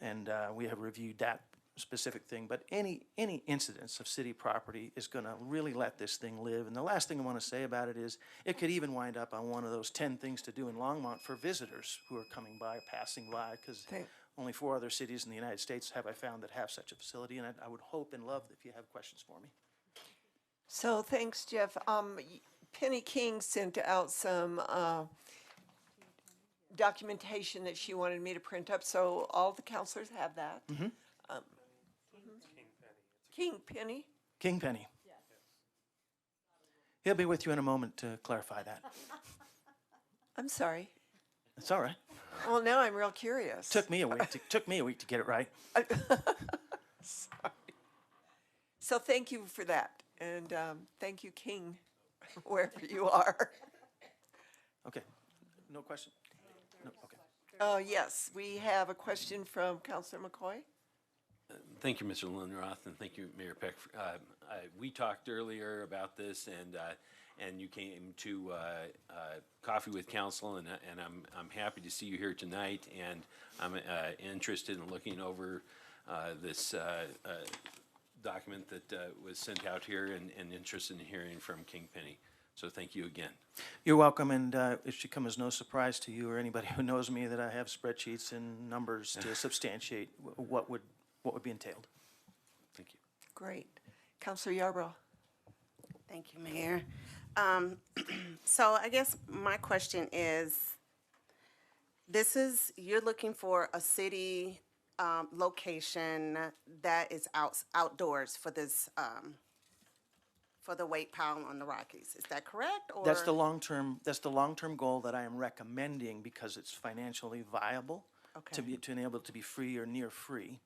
And we have reviewed that specific thing. But any incidence of city property is going to really let this thing live. And the last thing I want to say about it is it could even wind up on one of those 10 things to do in Longmont for visitors who are coming by, passing by, because only 4 other cities in the United States have I found that have such a facility. And I would hope and love if you have questions for me. So thanks, Jeff. Penny King sent out some documentation that she wanted me to print up, so all the counselors have that. Penny. King Penny. Yes. He'll be with you in a moment to clarify that. I'm sorry. It's all right. Well, now I'm real curious. Took me a week to get it right. Sorry. So thank you for that, and thank you, King, wherever you are. Okay. No question? No. Okay. Yes, we have a question from Councilor McCoy. Thank you, Mr. Lindroth, and thank you, Mayor Peck. We talked earlier about this, and you came to coffee with council, and I'm happy to see you here tonight, and I'm interested in looking over this document that was sent out here, and interested in hearing from King Penny. So thank you again. You're welcome, and it should come as no surprise to you or anybody who knows me that I have spreadsheets and numbers to substantiate what would be entailed. Thank you. Great. Councilor Yarbrough. Thank you, Mayor. So I guess my question is, you're looking for a city location that is outdoors for this, for the weight pile on the Rockies. Is that correct? Or? That's the long-term goal that I am recommending because it's financially viable to be able to be free or near free.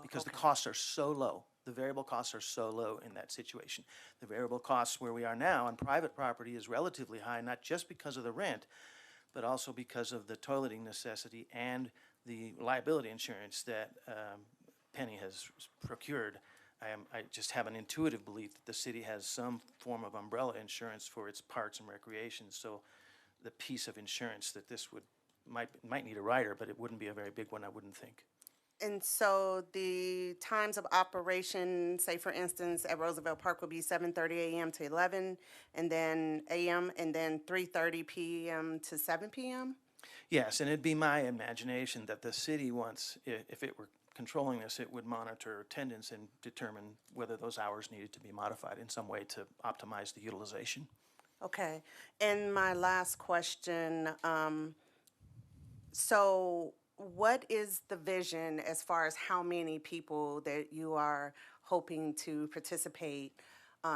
because the costs are so low. The variable costs are so low in that situation. The variable costs where we are now on private property is relatively high, not just because of the rent, but also because of the toileting necessity and the liability insurance that Penny has procured. I just have an intuitive belief that the city has some form of umbrella insurance for its parks and recreation, so the piece of insurance that this might need a rider, but it wouldn't be a very big one, I wouldn't think. And so the times of operation, say for instance, at Roosevelt Park would be 7:30 a.m. to 11, and then a.m., and then 3:30 p.m. to 7 p.m.? Yes, and it'd be my imagination that the city wants, if it were controlling this, it would monitor attendance and determine whether those hours needed to be modified in some way to optimize the utilization. Okay. And my last question, so what is the vision as far as how many people that you are hoping to participate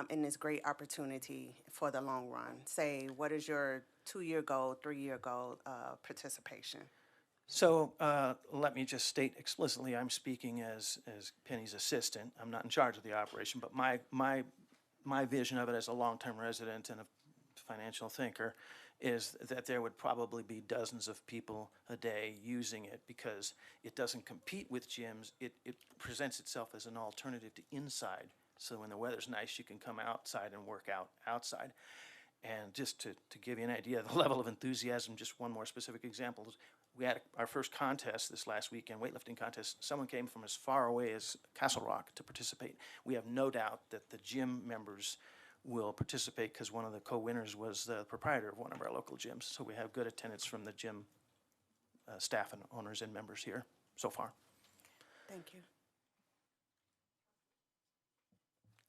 in this great opportunity for the long run? Say, what is your 2-year goal, 3-year goal participation? So let me just state explicitly, I'm speaking as Penny's assistant. I'm not in charge of the operation, but my vision of it as a long-term resident and a financial thinker is that there would probably be dozens of people a day using it because it doesn't compete with gyms. It presents itself as an alternative to inside. So when the weather's nice, you can come outside and work out outside. And just to give you an idea of the level of enthusiasm, just one more specific example. We had our first contest this last weekend, weightlifting contest. Someone came from as far away as Castle Rock to participate. We have no doubt that the gym members will participate because one of the co-winners was the proprietor of one of our local gyms. So we have good attendance from the gym staff and owners and members here so far. Thank you.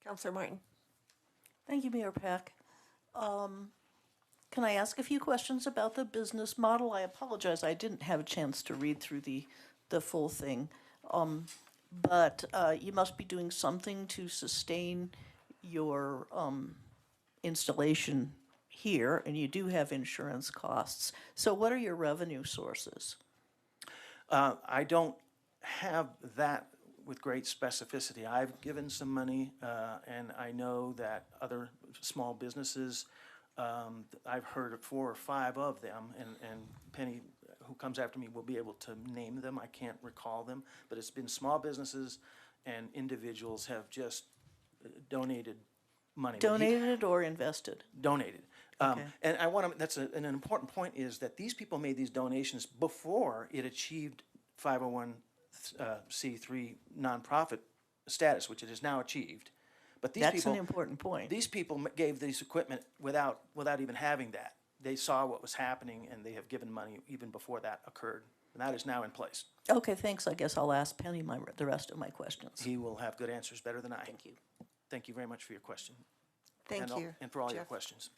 Councilor Martin. Thank you, Mayor Pack. Can I ask a few questions about the business model? I apologize, I didn't have a chance to read through the full thing. But you must be doing something to sustain your installation here, and you do have insurance costs. So what are your revenue sources? I don't have that with great specificity. I've given some money, and I know that other small businesses, I've heard of 4 or 5 of them, and Penny, who comes after me, will be able to name them. I can't recall them, but it's been small businesses and individuals have just donated money. Donated or invested? Donated. Okay. And I want to, that's an important point is that these people made these donations before it achieved 501c3 nonprofit status, which it has now achieved. But these That's an important point. These people gave this equipment without even having that. They saw what was happening and they have given money even before that occurred. And that is now in place. Okay, thanks. I guess I'll ask Penny the rest of my questions. He will have good answers, better than I. Thank you. Thank you very much for your question. Thank you, And for all your Jeff. questions.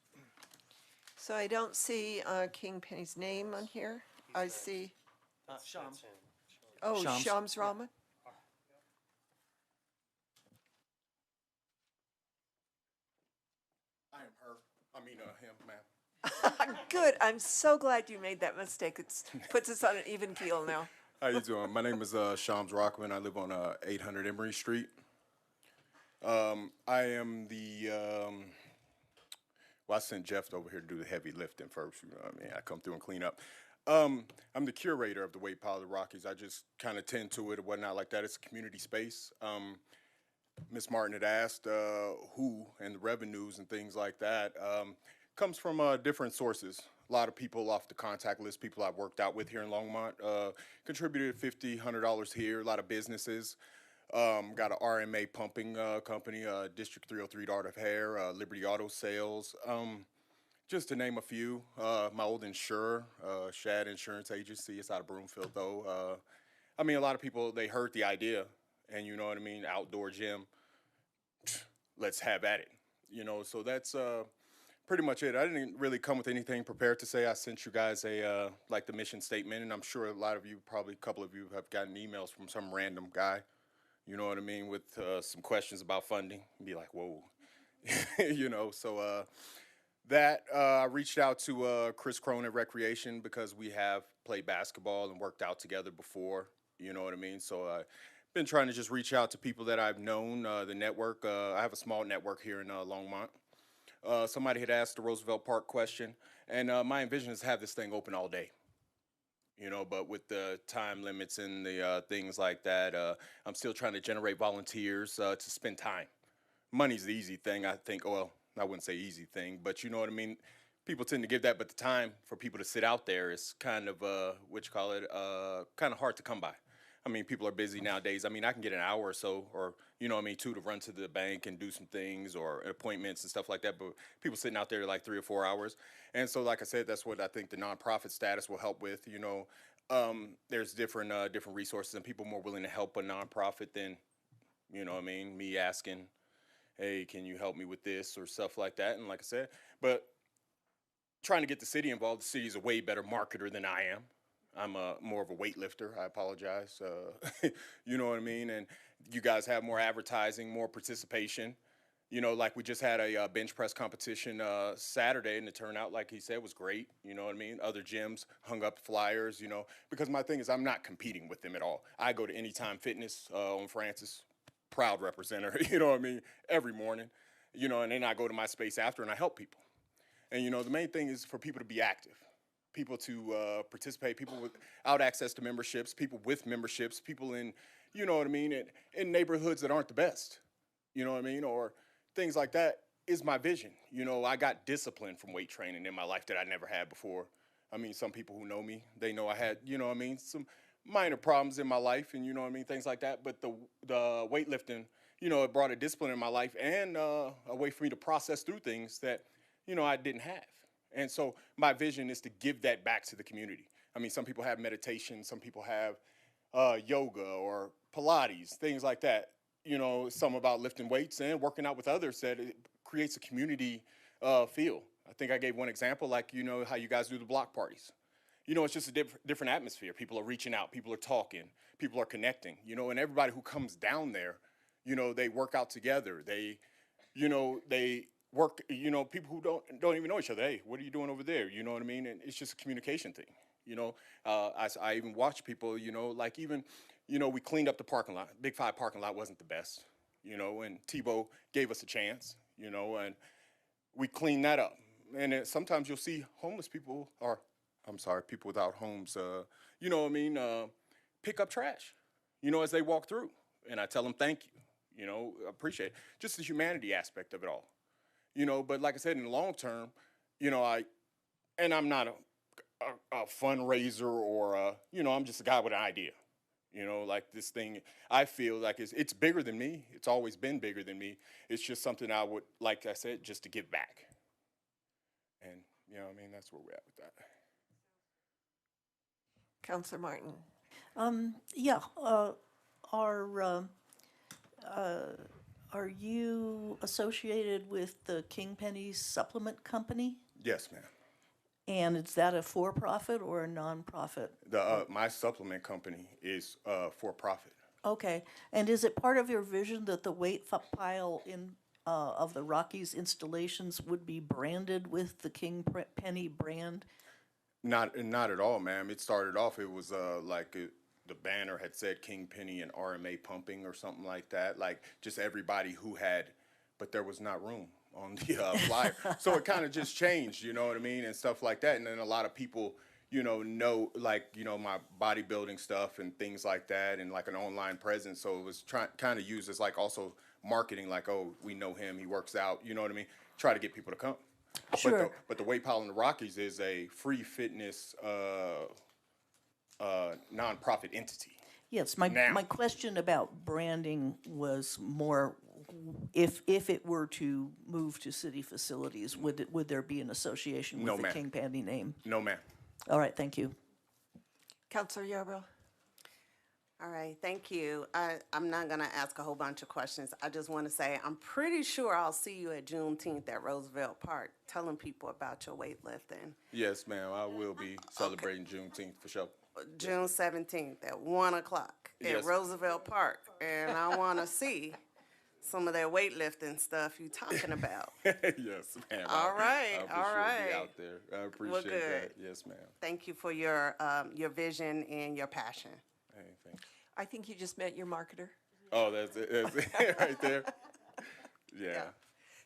So I don't see King Penny's name on here. I see, Shams. oh, Shams. Shams Rahman. I am her. I mean, him, ma'am. Good, I'm so glad you made that mistake. It puts us on an even keel now. How you doing? My name is Shams Rockman. I live on 800 Emory Street. I am the, well, I sent Jeff over here to do the heavy lifting first. You know what I mean? I come through and clean up. I'm the curator of the Wade Pile of the Rockies. I just kind of tend to it and whatnot like that. It's a community space. Ms. Martin had asked who and the revenues and things like that. Comes from different sources. A lot of people off the contact list, people I've worked out with here in Longmont, contributed $50, $100 here. A lot of businesses. Got an RMA pumping company, District 303 Art of Hair, Liberty Auto Sales. Just to name a few. My old insurer, Shad Insurance Agency. It's out of Broomfield, though. I mean, a lot of people, they heard the idea. And you know what I mean? Outdoor gym. Let's have at it. You know, so that's pretty much it. I didn't really come with anything prepared to say. I sent you guys a like the mission statement, and I'm sure a lot of you, probably a couple of you, have gotten emails from some random guy. You know what I mean, with some questions about funding. Be like, whoa, you know. So I reached out to Chris Crone at Recreation because we have played basketball and worked out together before. You know what I mean. So been trying to just reach out to people that I've known, the network. I have a small network here in Longmont. Somebody had asked the Roosevelt Park question, and my envision is to have this thing open all day. You know, but with the time limits and the things like that, I'm still trying to generate volunteers to spend time. Money's the easy thing, I think. Well, I wouldn't say easy thing, but you know what I mean? People tend to give that, but the time for people to sit out there is kind of, kind of hard to come by. I mean, people are busy nowadays. I mean, I can get an hour or so, or, you know what I mean, 2 to run to the bank and do some things or appointments and stuff like that. But people sitting out there like 3 or 4 hours. And so, like I said, that's what I think the nonprofit status will help with. You know, there's different resources and people more willing to help a nonprofit than, you know what I mean, me asking, hey, can you help me with this or stuff like that. And like I said, but trying to get the city involved, the city's a way better marketer than I am. I'm more of a weightlifter. I apologize. You know what I mean? And you guys have more advertising, more participation. You know, like we just had a bench press competition Saturday, and the turnout, like he said, was great. You know what I mean? Other gyms hung up flyers, you know, because my thing is I'm not competing with them at all. I go to Anytime Fitness on Francis, proud representative, you know what I mean, every morning, you know, and then I go to my space after and I help people. And, you know, the main thing is for people to be active. People to participate, people without access to memberships, people with memberships, people in, you know what I mean, in neighborhoods that aren't the best, you know what I mean, or things like that is my vision. You know, I got discipline from weight training in my life that I never had before. I mean, some people who know me, they know I had, you know what I mean, some minor problems in my life and, you know what I mean, things like that. But the weightlifting, you know, it brought a discipline in my life and a way for me to process through things that, you know, I didn't have. And so my vision is to give that back to the community. I mean, some people have meditation, some people have yoga or Pilates, things like that. You know, some about lifting weights and working out with others that it creates a community feel. I think I gave one example, like, you know, how you guys do the block parties. You know, it's just a different atmosphere. People are reaching out, people are talking, people are connecting, you know, and everybody who comes down there, you know, they work out together. They, you know, they work, you know, people who don't even know each other. Hey, what are you doing over there? You know what I mean? And it's just a communication thing. You know, I even watch people, you know, like even, you know, we cleaned up the parking lot. Big 5 parking lot wasn't the best, you know, and Tebow gave us a chance, you know, and we cleaned that up. And sometimes you'll see homeless people, or I'm sorry, people without homes, you know what I mean, pick up trash, you know, as they walk through. And I tell them thank you, you know, appreciate it. Just the humanity aspect of it all. You know, but like I said, in the long term, you know, I'm not a fundraiser or, you know, I'm just a guy with an idea. You know, like this thing, I feel like it's bigger than me. It's always been bigger than me. It's just something I would, like I said, just to give back. And, you know, I mean, that's where we're at with that. Councilor Martin. Yeah, are you associated with the King Penny Supplement Company? Yes, ma'am. And is that a for-profit or a non-profit? My supplement company is for profit. Okay, and is it part of your vision that the weight pile of the Rockies installations would be branded with the King Penny brand? Not at all, ma'am. It started off, it was the banner had said King Penny and RMA Pumping or something like that. Like just everybody who had, but there was not room on the flyer. So it kind of just changed, you know what I mean, and stuff like that. And then a lot of people, you know like, you know, my bodybuilding stuff and things like that and like an online presence. So it was kind of used as like also marketing, like, oh, we know him, he works out, you know what I mean? Try to get people to come. Sure. But the Weight Pile in the Rockies is a free fitness nonprofit entity. Yes, my question about branding was more, if it were to move to city facilities, would there be an association with the King Penny name? No, ma'am. All right, thank you. Councilor Yarbrough. All right, thank you. I'm not going to ask a whole bunch of questions. I just want to say I'm pretty sure I'll see you at Juneteenth at Roosevelt Park telling people about your weightlifting. Yes, ma'am. I will be celebrating Juneteenth for sure. June 17th at 1 o'clock at Roosevelt Park. And I want to see some of that weightlifting stuff you talking about. Yes, ma'am. All right, I'll for sure be out there. I appreciate that. Yes, ma'am. Thank you for your vision and your passion. Hey, thank you. I think you just meant your marketer. Oh, that's it, right there. Yeah.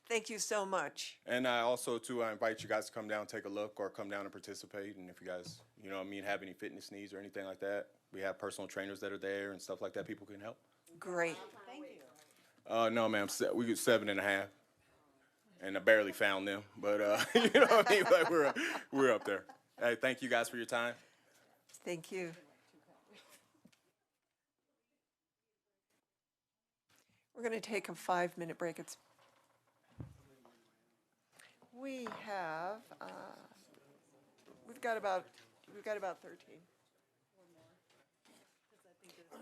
Thank you so much. And I also, too, I invite you guys to come down, take a look, or come down and participate. And if you guys, you know what I mean, have any fitness needs or anything like that, we have personal trainers that are there and stuff like that. People can help. Great. No, ma'am. We get 7.5. And I barely found them. But, you know what I mean? Like, we're up there. Hey, thank you guys for your time. Thank you. We're going to take a 5-minute break. We have, we've got about 13.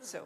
So.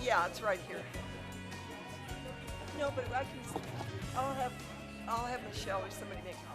Yeah, it's right here. No, but I can, I'll have Michelle or somebody make copies.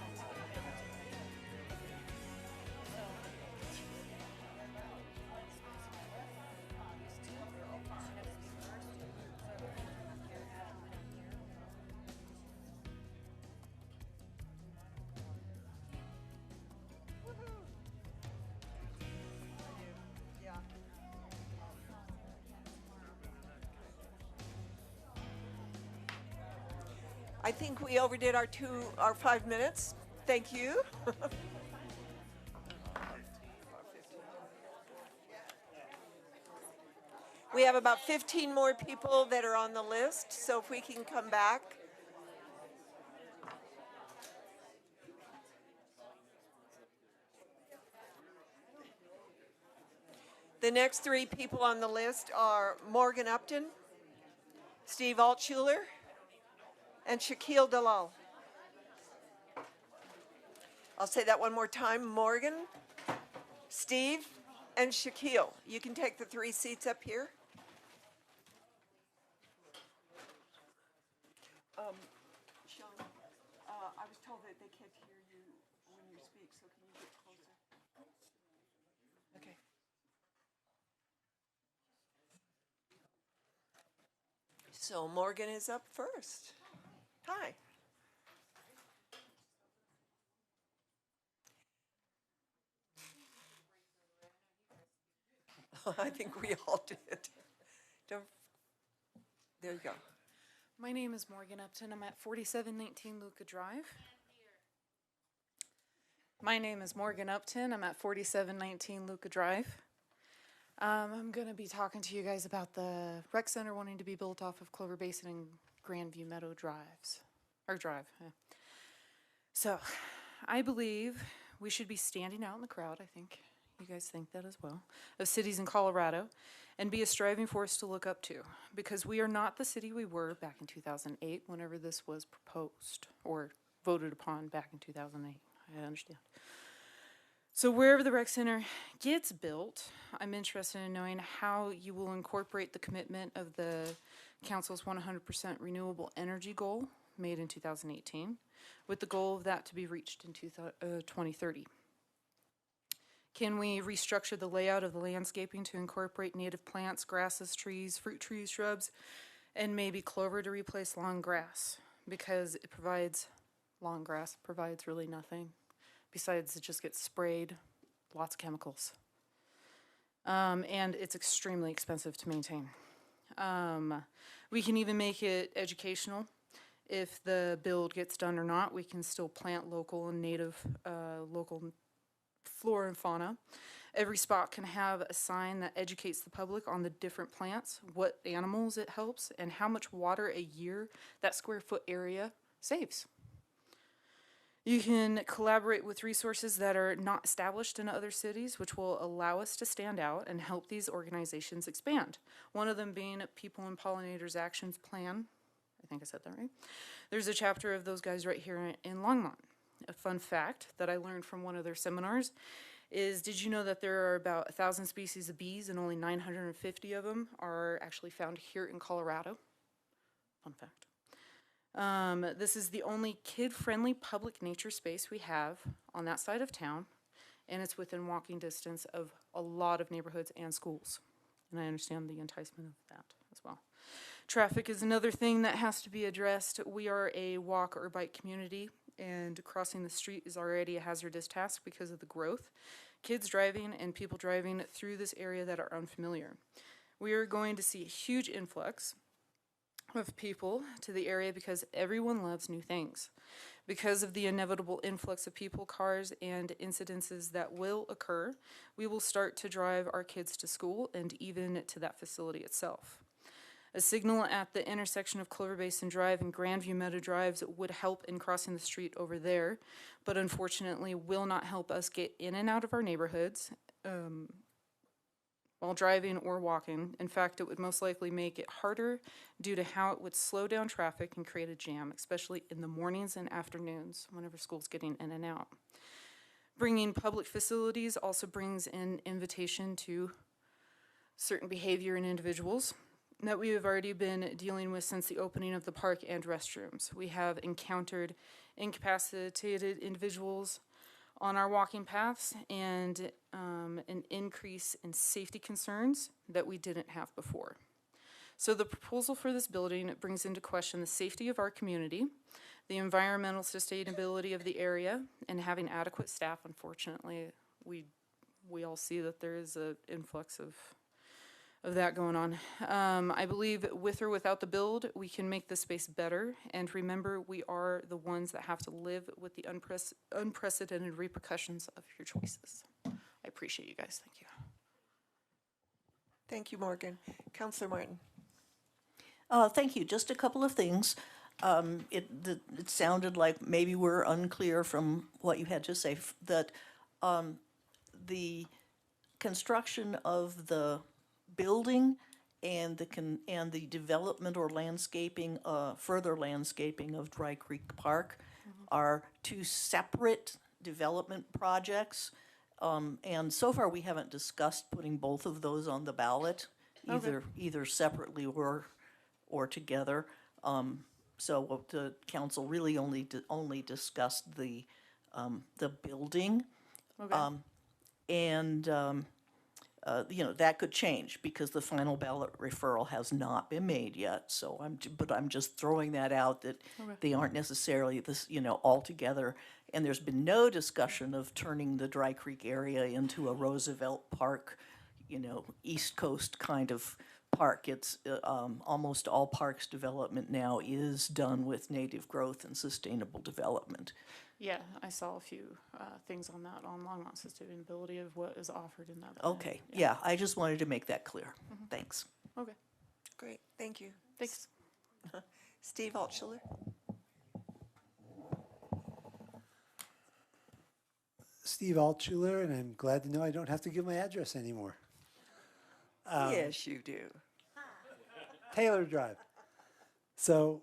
I think we overdid our 5 minutes. Thank you. We have about 15 more people that are on the list, so if we can come back. The next 3 people on the list are Morgan Upton, Steve Altshuler, and Shaquille Dalal. I'll say that one more time. Morgan, Steve, and Shaquille. You can take the 3 seats up here. Sean, I was told that they can't hear you when you speak, so can you get closer? Okay. So Morgan is up first. Hi. I think we all did. Don't, there you go. My name is Morgan Upton. I'm at 4719 Luca Drive. My name is Morgan Upton. I'm at 4719 Luca Drive. I'm going to be talking to you guys about the rec center wanting to be built off of Clover Basin and Grandview Meadow Drives. Yeah. So, I believe we should be standing out in the crowd, I think. You guys think that as well, of cities in Colorado, and be a striving force to look up to, because we are not the city we were back in 2008 whenever this was proposed or voted upon back in 2008. I understand. So wherever the rec center gets built, I'm interested in knowing how you will incorporate the commitment of the council's 100% renewable energy goal made in 2018, with the goal of that to be reached in 2030. Can we restructure the layout of the landscaping to incorporate native plants, grasses, trees, fruit trees, shrubs, and maybe clover to replace long grass? Because it provides, long grass provides really nothing. Besides, it just gets sprayed, lots of chemicals. And it's extremely expensive to maintain. We can even make it educational. If the build gets done or not, we can still plant local and native, local flora and fauna. Every spot can have a sign that educates the public on the different plants, what animals it helps, and how much water a year that square foot area saves. You can collaborate with resources that are not established in other cities, which will allow us to stand out and help these organizations expand. One of them being People and Pollinators Actions Plan. I think I said that right. There's a chapter of those guys right here in Longmont. A fun fact that I learned from one of their seminars is, did you know that there are about 1,000 species of bees and only 950 of them are actually found here in Colorado? Fun fact. This is the only kid-friendly public nature space we have on that side of town, and it's within walking distance of a lot of neighborhoods and schools. And I understand the enticement of that as well. Traffic is another thing that has to be addressed. We are a walk or bike community, and crossing the street is already a hazardous task because of the growth. Kids driving and people driving through this area that are unfamiliar. We are going to see a huge influx of people to the area because everyone loves new things. Because of the inevitable influx of people, cars, and incidences that will occur, we will start to drive our kids to school and even to that facility itself. A signal at the intersection of Clover Basin Drive and Grandview Meadow Drives would help in crossing the street over there, but unfortunately will not help us get in and out of our neighborhoods while driving or walking. In fact, it would most likely make it harder due to how it would slow down traffic and create a jam, especially in the mornings and afternoons whenever school's getting in and out. Bringing public facilities also brings an invitation to certain behavior in individuals. that we have already been dealing with since the opening of the park and restrooms. We have encountered incapacitated individuals on our walking paths and an increase in safety concerns that we didn't have before. So the proposal for this building brings into question the safety of our community, the environmental sustainability of the area, and having adequate staff. Unfortunately, we all see that there is an influx of that going on. I believe with or without the build, we can make this space better. And remember, we are the ones that have to live with the unprecedented repercussions of your choices. I appreciate you guys. Thank you. Thank you, Morgan. Councilor Martin. Thank you. Just a couple of things. It sounded like maybe we're unclear from what you had to say, that the construction of the building and the development or landscaping, further landscaping of Dry Creek Park are two separate development projects. And so far, we haven't discussed putting both of those on the ballot, either separately or together. So the council really only discussed the building. That could change because the final ballot referral has not been made yet. So I'm just throwing that out, that they aren't necessarily all together. And there's been no discussion of turning the Dry Creek area into a Roosevelt Park, East Coast kind of park. It's almost all parks development now is done with native growth and sustainable development. Yeah, I saw a few things on that on Longmont sustainability of what is offered in that plan. Okay, yeah, I just wanted to make that clear. Thanks. Okay. Great, thank you. Thanks. Steve Altschuler. Steve Altschuler, and I'm glad to know I don't have to give my address anymore. Yes, you do. Taylor Drive. So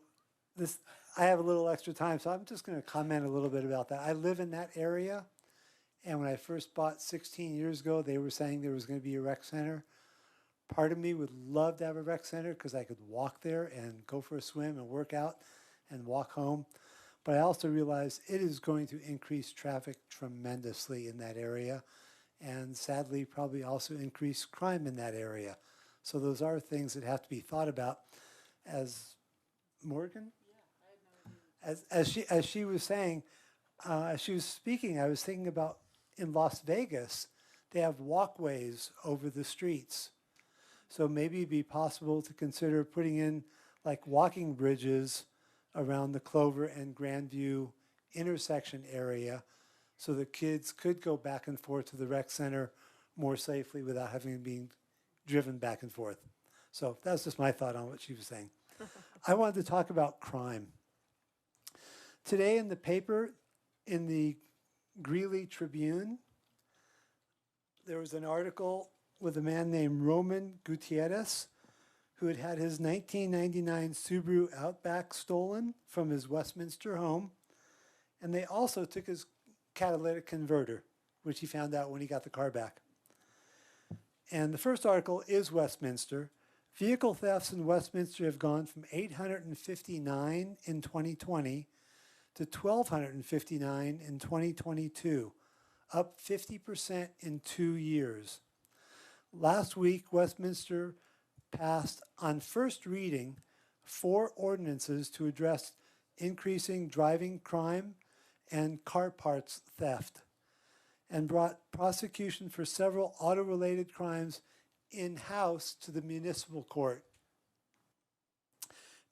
I have a little extra time, so I'm just going to comment a little bit about that. I live in that area, and when I first bought 16 years ago, they were saying there was going to be a rec center. Part of me would love to have a rec center because I could walk there and go for a swim and work out and walk home. But I also realize it is going to increase traffic tremendously in that area, and sadly probably also increase crime in that area. So those are things that have to be thought about. As Morgan? As she was saying, as she was speaking, I was thinking about in Las Vegas, they have walkways over the streets. So maybe it'd be possible to consider putting in like walking bridges around the Clover and Grandview intersection area so the kids could go back and forth to the rec center more safely without having been driven back and forth. So that's just my thought on what she was saying. I wanted to talk about crime. Today in the paper, in the Greeley Tribune, there was an article with a man named Roman Gutierrez, who had had his 1999 Subaru Outback stolen from his Westminster home, and they also took his catalytic converter, which he found out when he got the car back. And the first article is Westminster. Vehicle thefts in Westminster have gone from 859 in 2020 to 1,259 in 2022, up 50% in 2 years. Last week, Westminster passed on first reading 4 ordinances to address increasing driving crime and car parts theft, and brought prosecution for several auto-related crimes in-house to the municipal court.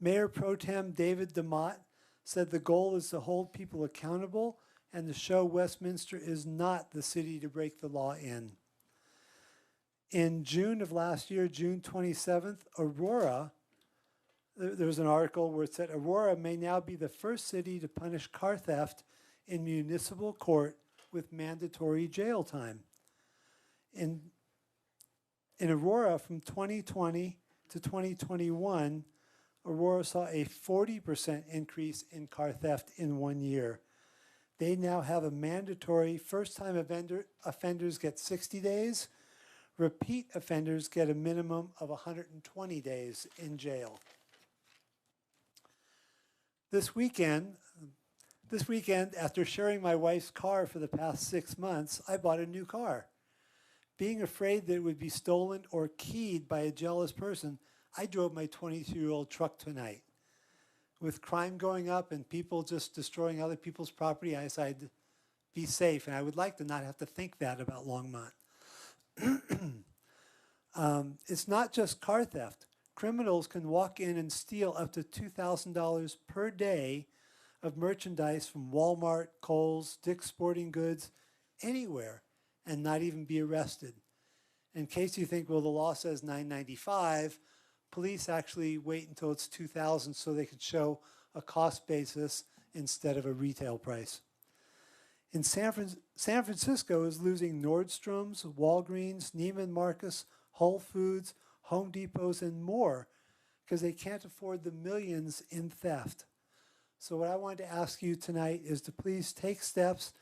Mayor Pro Tem David DeMott said the goal is to hold people accountable and to show Westminster is not the city to break the law in. In June of last year, June 27th, Aurora, there was an article where it said Aurora may now be the first city to punish car theft in municipal court with mandatory jail time. In Aurora, from 2020 to 2021, Aurora saw a 40% increase in car theft in 1 year. They now have a mandatory first-time offenders get 60 days, Repeat offenders get a minimum of 120 days in jail. This weekend, after sharing my wife's car for the past 6 months, I bought a new car. Being afraid that it would be stolen or keyed by a jealous person, I drove my 22-year-old truck tonight. With crime going up and people just destroying other people's property, I decided to be safe, and I would like to not have to think that about Longmont. It's not just car theft. Criminals can walk in and steal up to $2,000 per day of merchandise from Walmart, Kohl's, Dick's Sporting Goods, anywhere, and not even be arrested. In case you think, well, the law says $9.95, police actually wait until it's $2,000 so they can show a cost basis instead of a retail price. In San Francisco is losing Nordstrom's, Walgreens, Neiman Marcus, Whole Foods, Home Depots, and more because they can't afford the millions in theft. So what I wanted to ask you tonight is to please take steps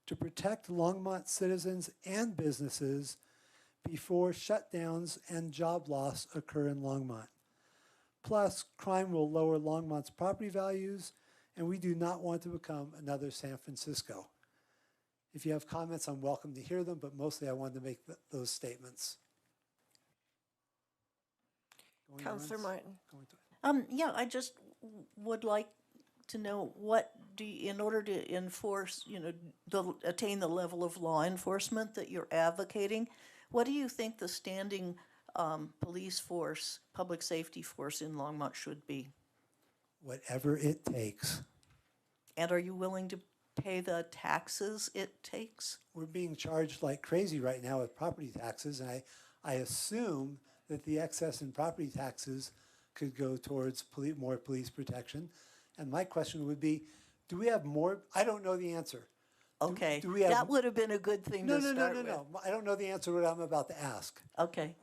to protect Longmont citizens and businesses before shutdowns and job loss occur in Longmont. Plus, crime will lower Longmont's property values, and we do not want to become another San Francisco. If you have comments, I'm welcome to hear them, but mostly I wanted to make those statements. Councillor Martin. Yeah, I just would like to know what do you, in order to enforce, attain the level of law enforcement that you're advocating, what do you think the standing police force, public safety force in Longmont should be? Whatever it takes. And are you willing to pay the taxes it takes? We're being charged like crazy right now with property taxes, and I assume that the excess in property taxes could go towards more police protection. And my question would be, do we have more? I don't know the answer. Okay, do we have, that would have been a good thing to start with. No. I don't know the answer to what I'm about to ask. Okay.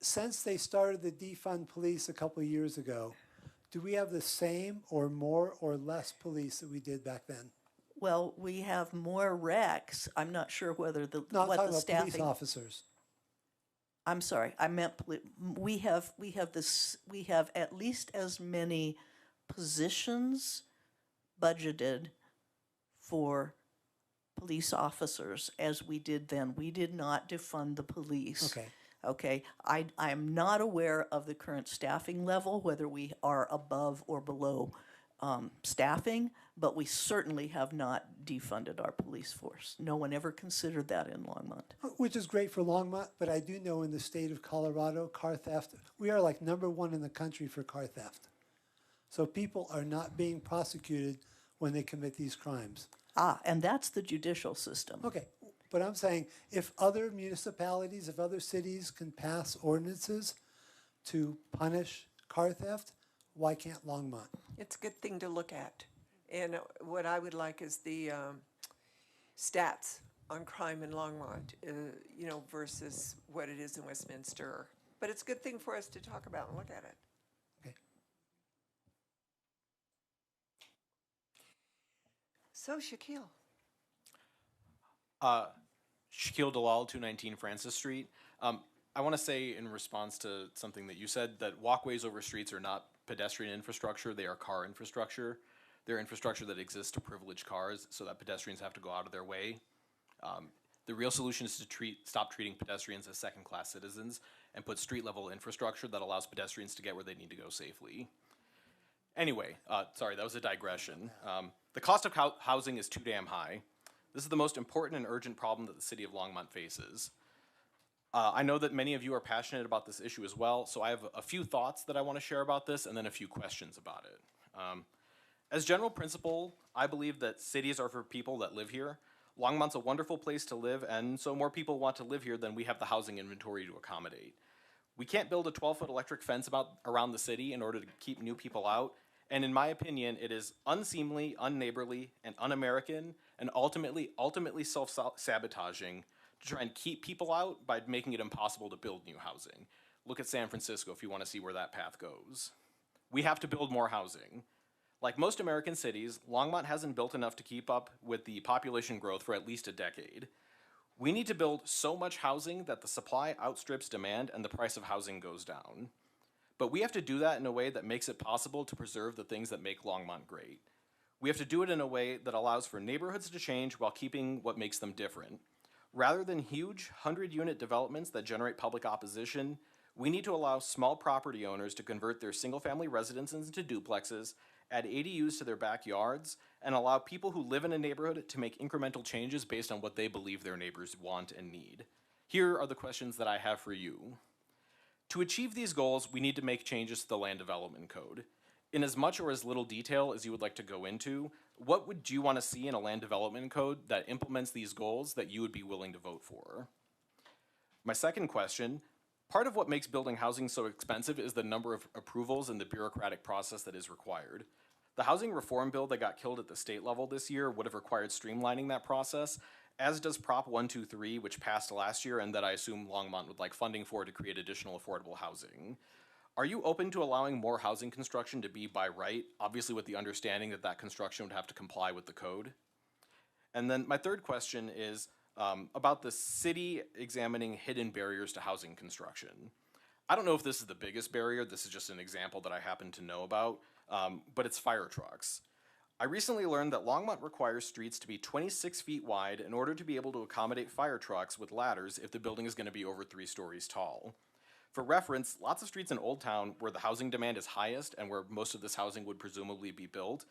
Since they started the defund police a couple of years ago, do we have the same or more or less police that we did back then? Well, we have more wrecks. I'm not sure whether the No, I'm what talking the about staffing. police officers. I'm sorry, I meant we have at least as many positions budgeted for police officers as we did then. We did not defund the police. Okay. Okay, I am not aware of the current staffing level, whether we are above or below staffing, but we certainly have not defunded our police force. No one ever considered that in Longmont. Which is great for Longmont, but I do know in the state of Colorado, car theft, we are like #1 in the country for car theft. So people are not being prosecuted when they commit these crimes. And that's the judicial system. Okay, but I'm saying if other municipalities, if other cities can pass ordinances to punish car theft, why can't Longmont? It's a good thing to look at. And what I would like is the stats on crime in Longmont, versus what it is in Westminster. But it's a good thing for us to talk about and look at it. Okay. So, Shaquille. Shaquille Dalal, 219 Francis Street. I want to say in response to something that you said, that walkways over streets are not pedestrian infrastructure, they are car infrastructure. They're infrastructure that exists to privilege cars so that pedestrians have to go out of their way. The real solution is to stop treating pedestrians as second-class citizens and put street-level infrastructure that allows pedestrians to get where they need to go safely. Anyway, sorry, that was a digression. The cost of housing is too damn high. This is the most important and urgent problem that the city of Longmont faces. I know that many of you are passionate about this issue as well, so I have a few thoughts that I want to share about this and then a few questions about it. As general principle, I believe that cities are for people that live here. Longmont's a wonderful place to live, and so more people want to live here than we have the housing inventory to accommodate. We can't build a 12-foot electric fence around the city in order to keep new people out, and in my opinion, it is unseemly, unneighborly, and un-American, and ultimately self-sabotaging to try and keep people out by making it impossible to build new housing. Look at San Francisco if you want to see where that path goes. We have to build more housing. Like most American cities, Longmont hasn't built enough to keep up with the population growth for at least a decade. We need to build so much housing that the supply outstrips demand and the price of housing goes down. But we have to do that in a way that makes it possible to preserve the things that make Longmont great. We have to do it in a way that allows for neighborhoods to change while keeping what makes them different. Rather than huge 100-unit developments that generate public opposition, we need to allow small property owners to convert their single-family residences into duplexes, add ADUs to their backyards, and allow people who live in a neighborhood to make incremental changes based on what they believe their neighbors want and need. Here are the questions that I have for you. To achieve these goals, we need to make changes to the Land Development Code. In as much or as little detail as you would like to go into, what would you want to see in a land development code that implements these goals that you would be willing to vote for? My second question, part of what makes building housing so expensive is the number of approvals and the bureaucratic process that is required. The housing reform bill that got killed at the state level this year would have required streamlining that process, as does Prop 123, which passed last year and that I assume Longmont would like funding for to create additional affordable housing. Are you open to allowing more housing construction to be by right, obviously with the understanding that that construction would have to comply with the code? And then my third question is about the city examining hidden barriers to housing construction. I don't know if this is the biggest barrier, this is just an example that I happen to know about, but it's fire trucks. I recently learned that Longmont requires streets to be 26 feet wide in order to be able to accommodate fire trucks with ladders if the building is going to be over 3 stories tall. For reference, lots of streets in Old Town where the housing demand is highest and where most of this housing would presumably be built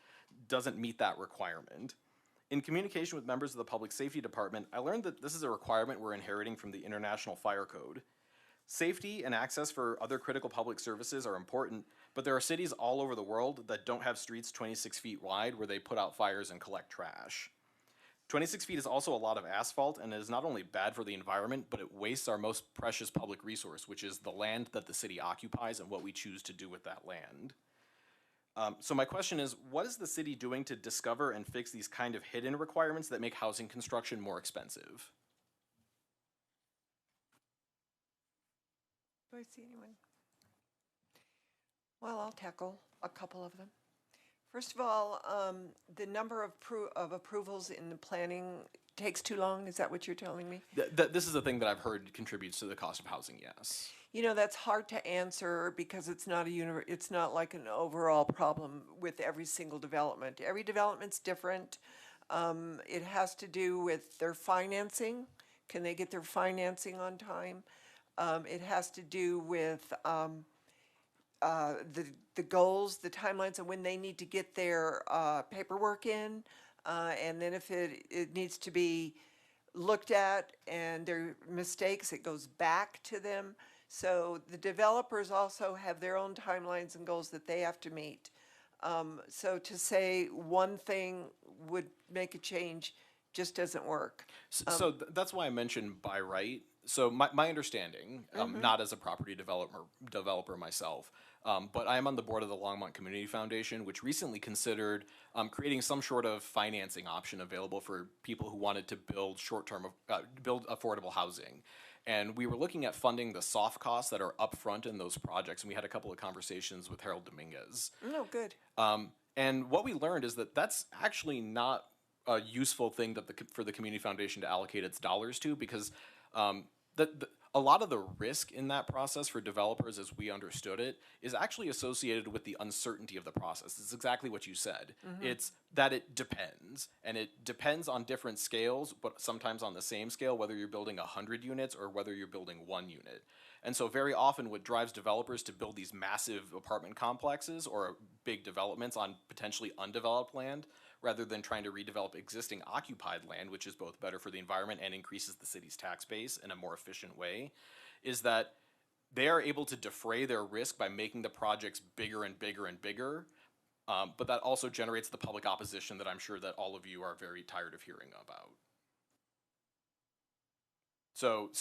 doesn't meet that requirement. In communication with members of the Public Safety Department, I learned that this is a requirement we're inheriting from the International Fire Code. Safety and access for other critical public services are important, but there are cities all over the world that don't have streets 26 feet wide where they put out fires and collect trash. 26 feet is also a lot of asphalt and is not only bad for the environment, but it wastes our most precious public resource, which is the land that the city occupies and what we choose to do with that land. So my question is, what is the city doing to discover and fix these kind of hidden requirements that make housing construction more expensive? Do I see anyone? Well, I'll tackle a couple of them. First of all, the number of approvals in the planning takes too long. Is that what you're telling me? This is a thing that I've heard contributes to the cost of housing, yes. You know, that's hard to answer because it's not it's not like an overall problem with every single development. Every development's different. It has to do with their financing. Can they get their financing on time? It has to do with the goals, the timelines, and when they need to get their paperwork in, and then if it needs to be looked at and there are mistakes, it goes back to them. So the developers also have their own timelines and goals that they have to meet. So to say one thing would make a change just doesn't work. So that's why I mentioned by right. So my understanding, not as a property developer myself, but I am on the board of the Longmont Community Foundation, which recently considered creating some sort of financing option available for people who wanted to build build affordable housing. And we were looking at funding the soft costs that are upfront in those projects, and we had a couple of conversations with Harold Dominguez. Oh, good. And what we learned is that that's actually not a useful thing that for the community foundation to allocate its dollars to, because a lot of the risk in that process for developers, as we understood it, is actually associated with the uncertainty of the process. It's exactly what you said. It's that it depends, and it depends on different scales, but sometimes on the same scale, whether you're building 100 units or whether you're building 1 unit. And so very often what drives developers to build these massive apartment complexes or big developments on potentially undeveloped land, rather than trying to redevelop existing occupied land, which is both better for the environment and increases the city's tax base in a more efficient way, is that they are able to defray their risk by making the projects bigger and bigger and bigger, but that also generates the public opposition that I'm sure that all of you are very tired of hearing about. So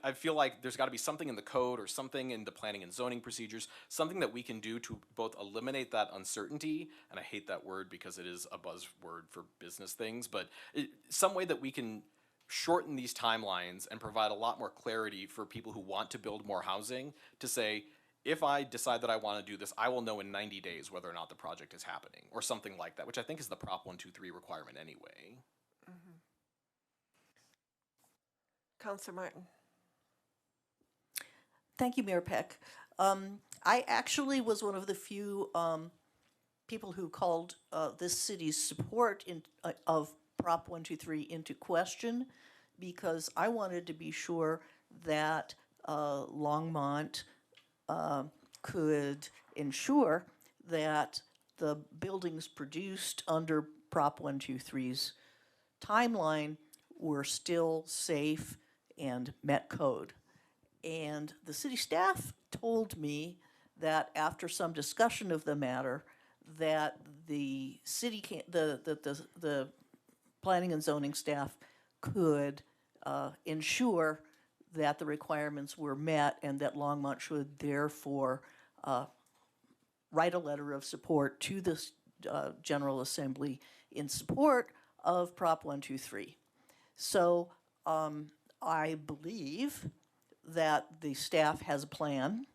I feel like there's got to be something in the code or something in the planning and zoning procedures, something that we can do to both eliminate that uncertainty, and I hate that word because it is a buzzword for business things, but some way that we can shorten these timelines and provide a lot more clarity for people who want to build more housing to say, if I decide that I want to do this, I will know in 90 days whether or not the project is happening, or something like that, which I think is the Prop 123 requirement anyway. Counselor Martin. Thank you, Mayor Peck. I actually was one of the few people who called this city's support of Prop 123 into question, because I wanted to be sure that Longmont could ensure that the buildings produced under Prop 123's timeline were still safe and met code. And the city staff told me that after some discussion of the matter, that the city the planning and zoning staff could ensure that the requirements were met, and that Longmont should therefore write a letter of support to the General Assembly in support of Prop 123. So I believe that the staff has a plan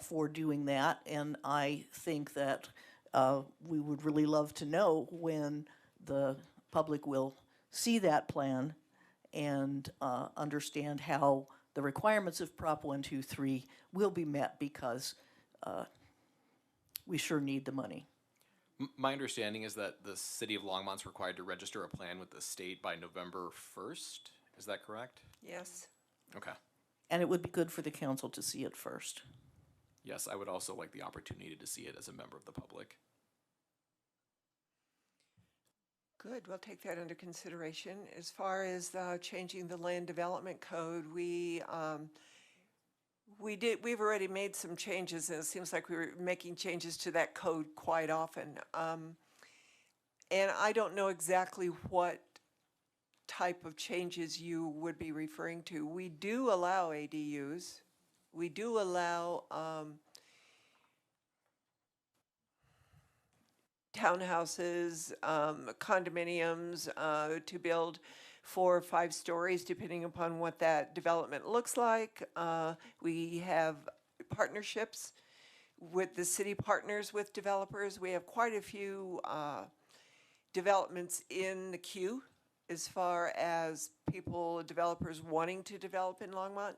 for doing that, and I think that we would really love to know when the public will see that plan and understand how the requirements of Prop 123 will be met, because we sure need the money. My understanding is that the city of Longmont's required to register a plan with the state by November 1st. Is that correct? Yes. Okay. And it would be good for the council to see it first. Yes, I would also like the opportunity to see it as a member of the public. Good, we'll take that under consideration. As far as changing the land development code, we've already made some changes, and it seems like we were making changes to that code quite often. And I don't know exactly what type of changes you would be referring to. We do allow ADUs. We do allow townhouses, condominiums to build 4 or 5 stories, depending upon what that development looks like. We have partnerships with the city, partners with developers. We have quite a few developments in the queue as far as developers wanting to develop in Longmont.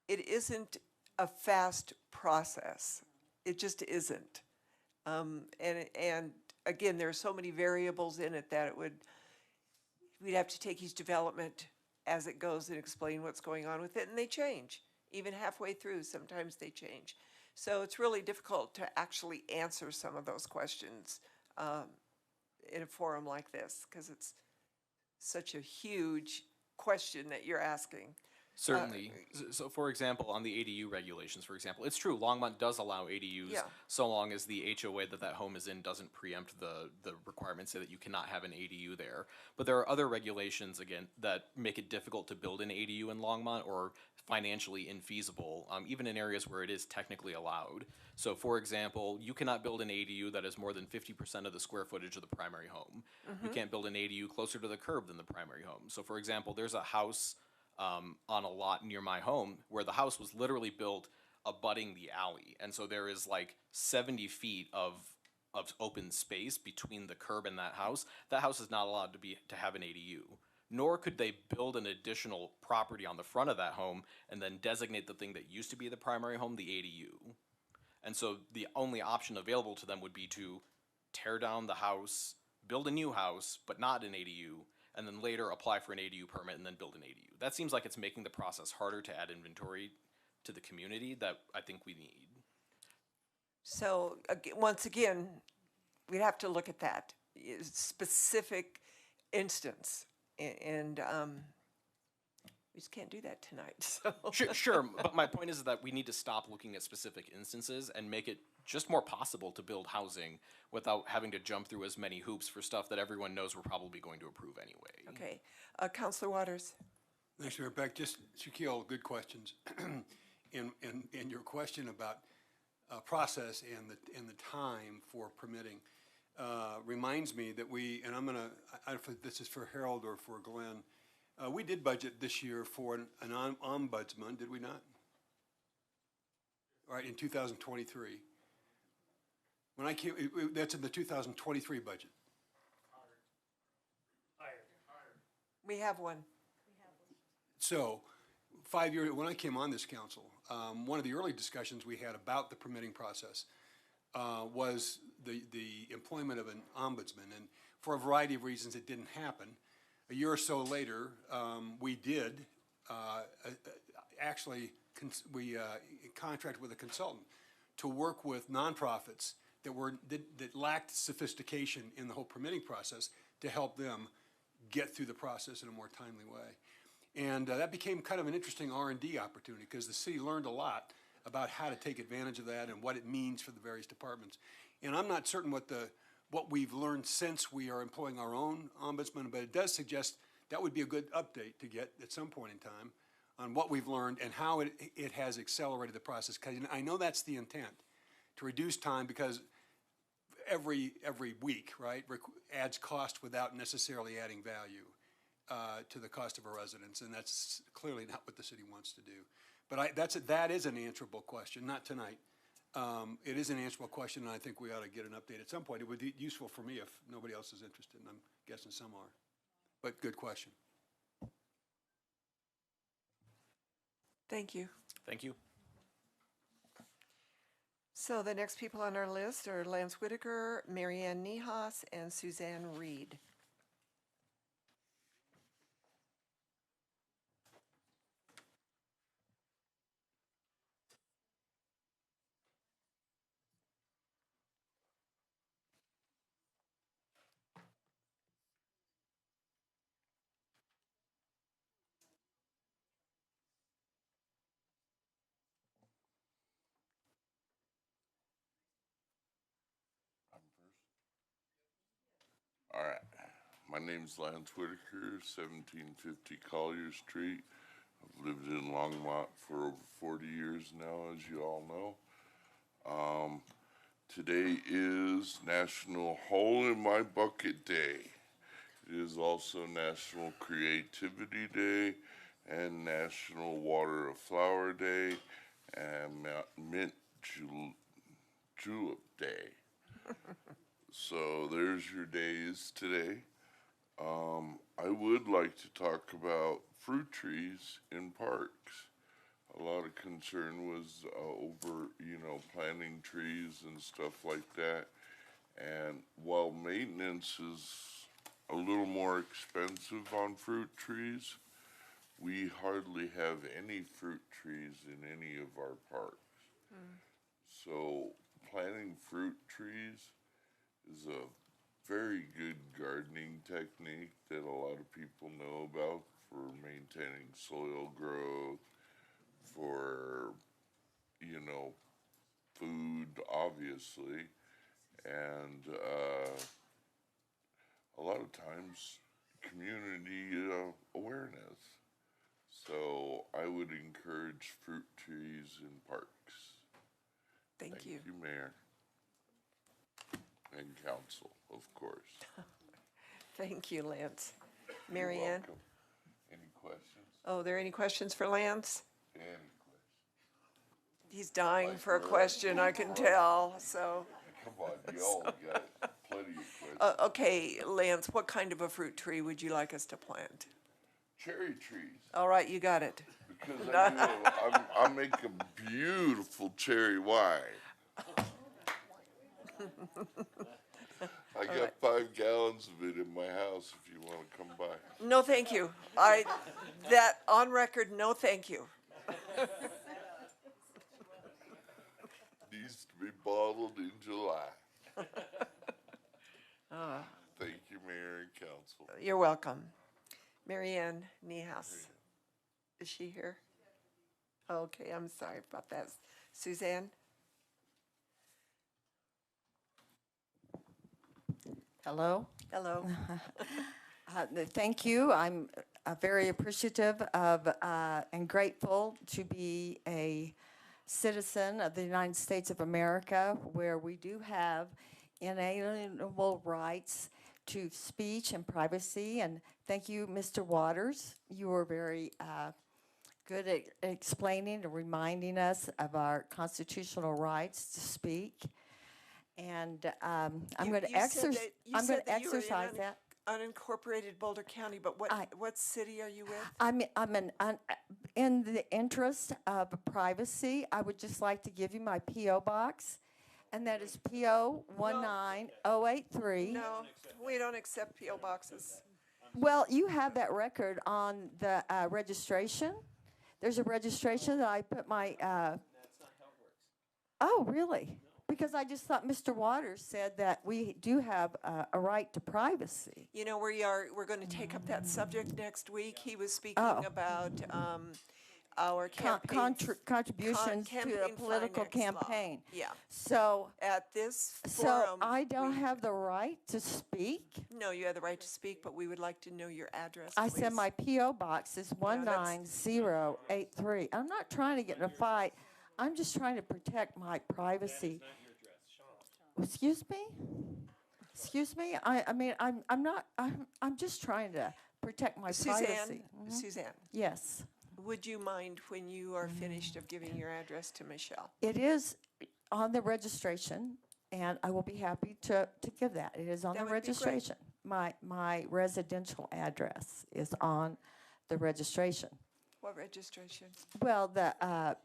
It isn't a fast process. It just isn't. And again, there are so many variables in it that we'd have to take each development as it goes and explain what's going on with it, and they change. Even halfway through, sometimes they change. So it's really difficult to actually answer some of those questions in a forum like this, because it's such a huge question that you're asking. Certainly. So for example, on the ADU regulations, for example, it's true, Longmont does allow ADUs Yeah. so long as the HOA that home is in doesn't preempt the requirements so that you cannot have an ADU there. But there are other regulations, again, that make it difficult to build an ADU in Longmont, or financially infeasible, even in areas where it is technically allowed. So for example, you cannot build an ADU that is more than 50% of the square footage of the primary home. You can't build an ADU closer to the curb than the primary home. So for example, there's a house on a lot near my home where the house was literally built abutting the alley, and so there is like 70 feet of open space between the curb and that house. That house is not allowed to have an ADU, nor could they build an additional property on the front of that home and then designate the thing that used to be the primary home the ADU. And so the only option available to them would be to tear down the house, build a new house, but not an ADU, and then later apply for an ADU permit and then build an ADU. That seems like it's making the process harder to add inventory to the community that I think we need. So once again, we'd have to look at that specific instance, and we just can't do that tonight. So. Sure, but my point is that we need to stop looking at specific instances and make it just more possible to build housing without having to jump through as many hoops for stuff that everyone knows we're probably going to approve anyway. Okay, Councilor Waters. Thanks, Mayor Beck. Just, Shaquille, good questions. and your question about process and the time for permitting reminds me that and I'm gonna, this is for Harold or for Glenn, we did budget this year for an ombudsman, did we not? All right, in 2023. When I came, that's in the 2023 budget. We have one. So, 5 years, when I came on this council, one of the early discussions we had about the permitting process was the employment of an ombudsman. And for a variety of reasons, it didn't happen. A year or so later, we did actually contracted with a consultant to work with nonprofits that lacked sophistication in the whole permitting process to help them get through the process in a more timely way. And that became kind of an interesting R&D opportunity because the city learned a lot about how to take advantage of that and what it means for the various departments. And I'm not certain what we've learned since we are employing our own ombudsman, but it does suggest that would be a good update to get at some point in time on what we've learned and how it has accelerated the process. Because I know that's the intent, to reduce time, because every week, right, adds cost without necessarily adding value to the cost of a residence, and that's clearly not what the city wants to do. But that is an answerable question, not tonight. It is an answerable question, and I think we ought to get an update at some point. It would be useful for me if nobody else is interested, and I'm guessing some are. But good question. Thank you. Thank you. So the next people on our list are Lance Whitaker, Marianne Nihas, and Suzanne Reed. All right. My name's Lance Whitaker, 1750 Collier Street. I've lived in Longmont for over 40 years now, as you all know. Today is National Hole in My Bucket Day. It is also National Creativity Day and National Water a Flower Day and Mint Julep Day. So there's your days today. I would like to talk about fruit trees in parks. A lot of concern was over, planting trees and stuff like that. And while maintenance is a little more expensive on fruit trees, we hardly have any fruit trees in any of our parks. So planting fruit trees is a very good gardening technique that a lot of people know about for maintaining soil growth, for, food, obviously, and a lot of times community awareness. So I would encourage fruit trees in parks. Thank you. Thank you, Mayor. And council, of course. Thank you, Lance. You're Marianne? welcome. Any questions? Oh, are there any questions for Lance? Any questions? He's dying for a question, I can tell, so. Come on, you all got plenty of questions. Okay, Lance, what kind of a fruit tree would you like us to plant? Cherry trees. All right, you got it. Because I make a beautiful cherry wine. I got 5 gallons of it in my house if you want to come by. No, thank you. On record, no, thank you. Needs to be bottled in July. Thank you, Mayor and Council. You're welcome. Marianne Niehaus. Is she here? Okay, I'm sorry about that. Suzanne? Hello. Hello. Thank you. I'm very appreciative of and grateful to be a citizen of the United States of America, where we do have inalienable rights to speech and privacy. And thank you, Mr. Waters. You were very good at explaining and reminding us of our constitutional rights to speak. And I'm going to exercise that. Unincorporated Boulder County, but what city are you with? In the interest of privacy, I would just like to give you my P.O. box, and that is P.O. 19083. No, we don't accept P.O. boxes. Well, you have that record on the registration. There's a registration that I put my. Oh, really? Because I just thought Mr. Waters said that we do have a right to privacy. You know, we're going to take up that subject next week. He was speaking about our contributions to a political campaign. Yeah. So at this so forum, I don't have the right to speak. No, you have the right to speak, but we would like to know your address. I please. said my P.O. box is 19083. I'm not trying to get in a fight. I'm just trying to protect my privacy. Excuse me? Excuse me? I'm just trying to protect my privacy. Suzanne. Yes. Would you mind when you are finished of giving your address to Michelle? It is on the registration, and I will be happy to give that. It is on the registration. My residential address is on the registration. What registration? Well, the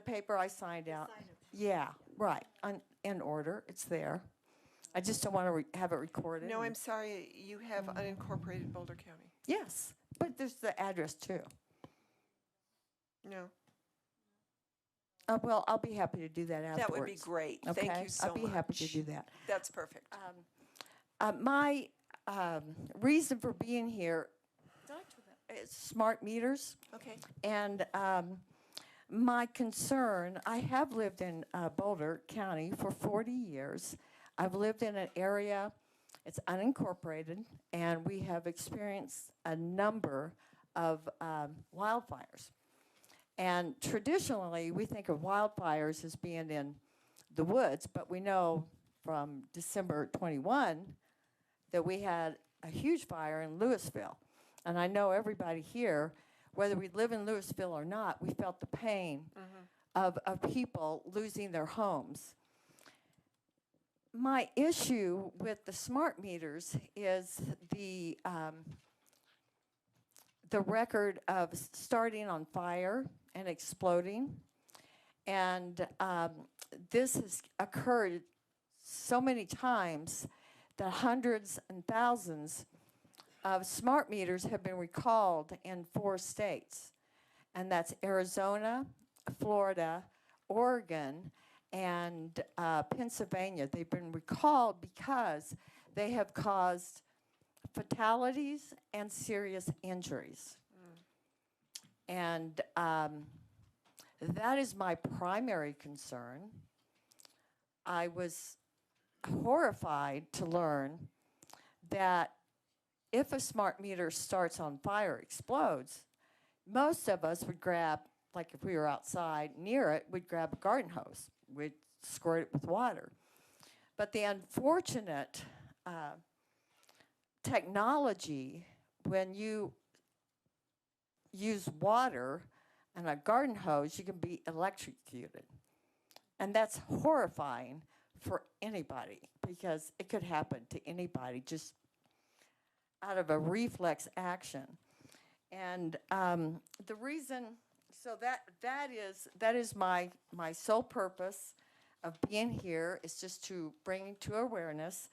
paper I signed out. Yeah, right. In order, it's there. I just don't want to have it recorded. No, I'm sorry. You have unincorporated Boulder County. Yes, but there's the address too. No. Well, I'll be happy to do that afterwards. That would be great. Okay? Thank you so much. I'll be happy to do that. That's perfect. My reason for being here is smart meters. Okay. And my concern, I have lived in Boulder County for 40 years. I've lived in an area, it's unincorporated, and we have experienced a number of wildfires. And traditionally, we think of wildfires as being in the woods, but we know from December 21 that we had a huge fire in Louisville. And I know everybody here, whether we live in Louisville or not, we felt the pain of people losing their homes. My issue with the smart meters is the record of starting on fire and exploding. And this has occurred so many times that hundreds and thousands of smart meters have been recalled in 4 states, and that's Arizona, Florida, Oregon, and Pennsylvania. They've been recalled because they have caused fatalities and serious injuries. And that is my primary concern. I was horrified to learn that if a smart meter starts on fire, explodes, most of us would grab, like if we were outside near it, we'd grab a garden hose. We'd squirt it with water. But the unfortunate technology, when you use water and a garden hose, you can be electrocuted. And that's horrifying for anybody because it could happen to anybody just out of a reflex action. And the reason, so that is my sole purpose of being here, is just to bring to awareness.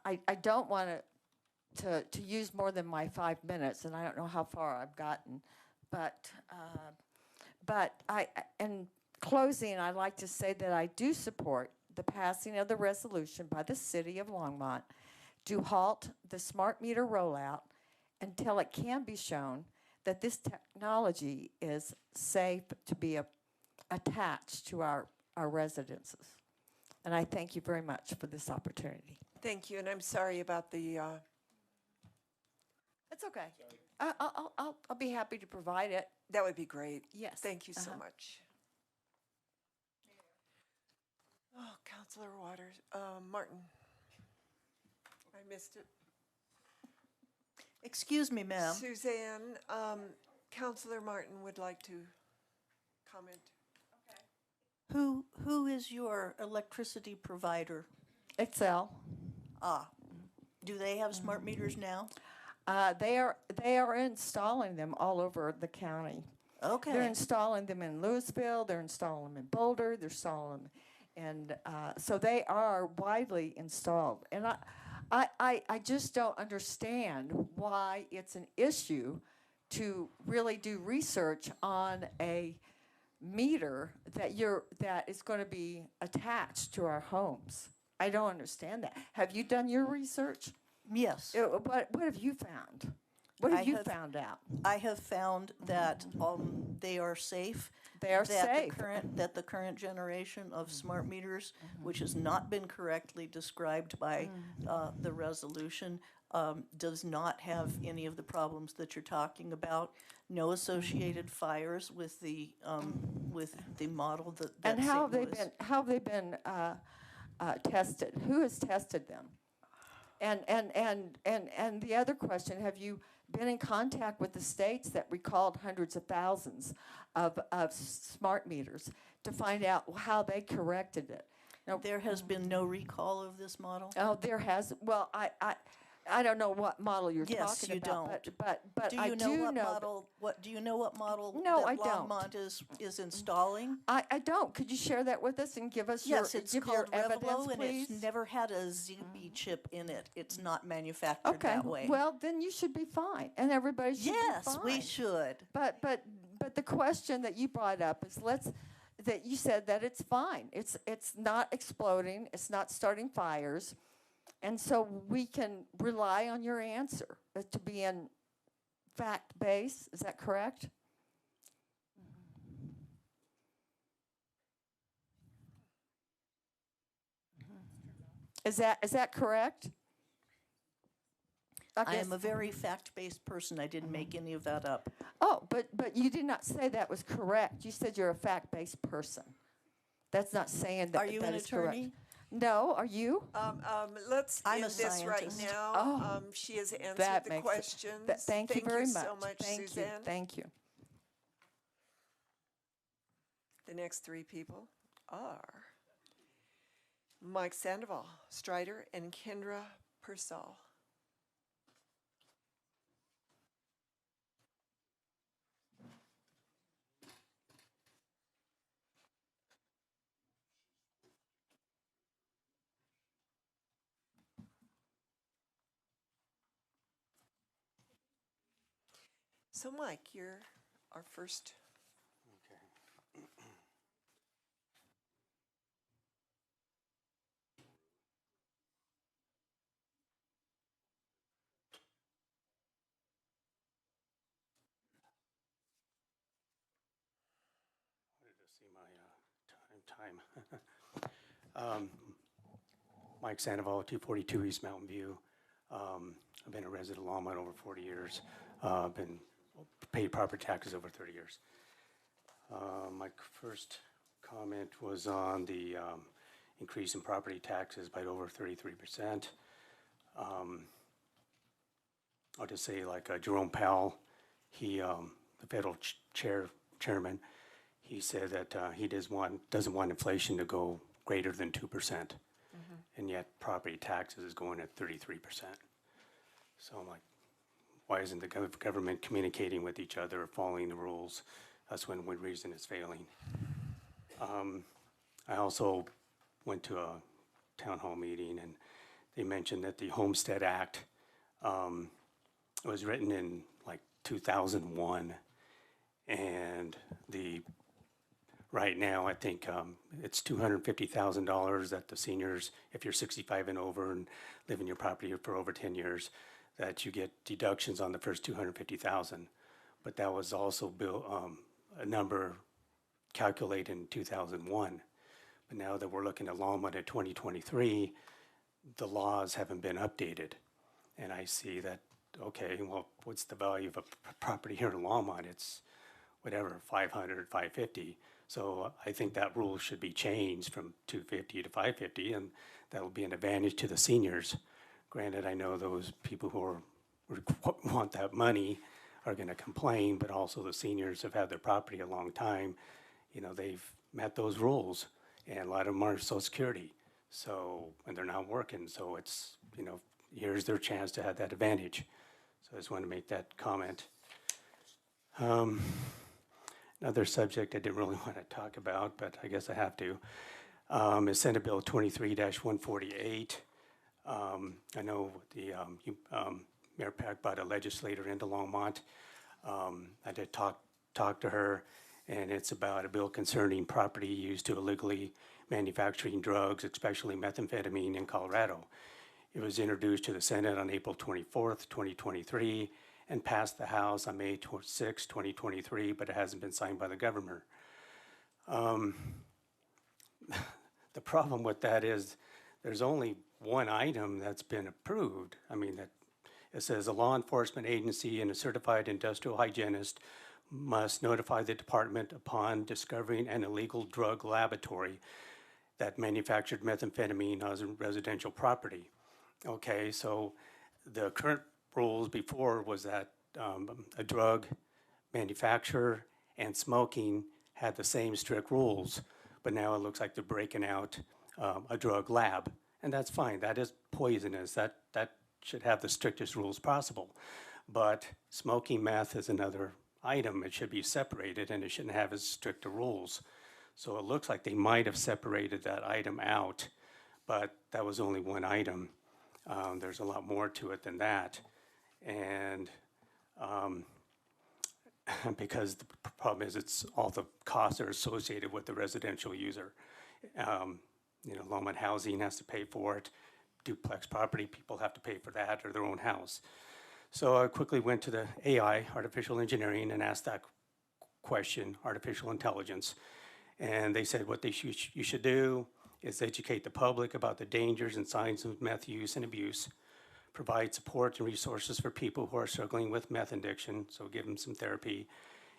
I don't want to use more than my 5 minutes, and I don't know how far I've gotten, but in closing, I'd like to say that I do support the passing of the resolution by the city of Longmont to halt the smart meter rollout until it can be shown that this technology is safe to be attached to our residences. And I thank you very much for this opportunity. Thank you, and I'm sorry about the. It's okay. I'll be happy to provide it. That would be great. Yes. Thank you so much. Oh, Councilor Waters, Martin. I missed it. Excuse me, ma'am. Suzanne, Councilor Martin would like to comment. Who is your electricity provider? Excel. Ah, Do they have smart meters now? They are installing them all over the county. Okay. They're installing them in Louisville. They're installing them in Boulder. They're installing them, and so they are widely installed. And I just don't understand why it's an issue to really do research on a meter that is going to be attached to our homes. I don't understand that. Have you done your research? Yes. What have you found? What have you found out? I have found that they are safe. They are that safe. That the current generation of smart meters, which has not been correctly described by the resolution, does not have any of the problems that you're talking about. No associated fires with the model that. And how have they been tested? Who has tested them? And the other question: have you been in contact with the states that recalled hundreds of thousands of smart meters to find out how they corrected it? Now, there has been no recall of this model. Oh, there has. Well, I don't know what model you're Yes, talking you about. don't. But do I you know do what know model? What do you know? What model? No, that I don't. Longmont is installing. I don't. Could you share that with us and give us Yes, it's your called evidence, Revelo, and please? it's never had a ZB chip in it. It's not manufactured Okay. that way. Well, then you should be fine, and everybody should be fine. Yes, we should. But the question that you brought up is that you said that it's fine. It's not exploding. It's not starting fires, and so we can rely on your answer to be in fact based. Is that correct? Is that correct? I am a very fact-based person. I didn't make any of that up. Oh, but you did not say that was correct. You said you're a fact-based person. That's not saying that. Are you that an is attorney? Correct. No, are you? Let's I'm end a this right scientist. Oh, now. She has answered that the makes it- questions. Thank you very much. so much, Thank Suzanne. you. Thank you. The next three people are Mike Sandoval, Strider, and Kendra Pearsall. So Mike, you're our first. See my time. Mike Sandoval, 242 East Mountain View. I've been a resident of Longmont over 40 years. Been paid property taxes over 30 years. My first comment was on the increase in property taxes by over 33%. I'll just say, like Jerome Powell, he, the federal chairman, he said that he doesn't want inflation to go greater than 2%, and yet property taxes is going at 33%. So I'm like, why isn't the government communicating with each other or following the rules? That's one reason it's failing. I also went to a town hall meeting, and they mentioned that the Homestead Act was written in like 2001, and right now I think it's $250,000 that the seniors, if you're 65 and over and live in your property for over 10 years, that you get deductions on the first $250,000. But that was also a number calculated in 2001. But now that we're looking at Longmont at 2023, the laws haven't been updated. And I see that, okay, well, what's the value of a property here in Longmont? It's whatever, 500, 550. So I think that rule should be changed from 250 to 550, and that'll be an advantage to the seniors. Granted, I know those people who want that money are going to complain, but also the seniors have had their property a long time. You know, they've met those rules, and a lot of them are Social Security. So, and they're not working, so it's, you know, here's their chance to have that advantage. So I just want to make that comment. Another subject I didn't really want to talk about, but I guess I have to, is Senate Bill 23-148. I know Mayor Pack brought a legislator into Longmont. I did talk to her, and it's about a bill concerning property used to illegally manufacturing drugs, especially methamphetamine in Colorado. It was introduced to the Senate on April 24th, 2023, and passed the House on May 6, 2023, but it hasn't been signed by the governor. The problem with that is there's only one item that's been approved. I mean, that it says a law enforcement agency and a certified industrial hygienist must notify the department upon discovering an illegal drug laboratory that manufactured methamphetamine on residential property. Okay, so the current rules before was that a drug manufacturer and smoking had the same strict rules, but now it looks like they're breaking out a drug lab, and that's fine. That is poisonous. That should have the strictest rules possible. But smoking meth is another item. It should be separated, and it shouldn't have as strict rules. So it looks like they might have separated that item out, but that was only one item. There's a lot more to it than that. And because the problem is it's all the costs are associated with the residential user. Longmont Housing has to pay for it. Duplex property, people have to pay for that or their own house. So I quickly went to the AI, artificial engineering, and asked that question, artificial intelligence. And they said what you should do is educate the public about the dangers and signs of meth use and abuse, provide support and resources for people who are struggling with meth addiction, so give them some therapy,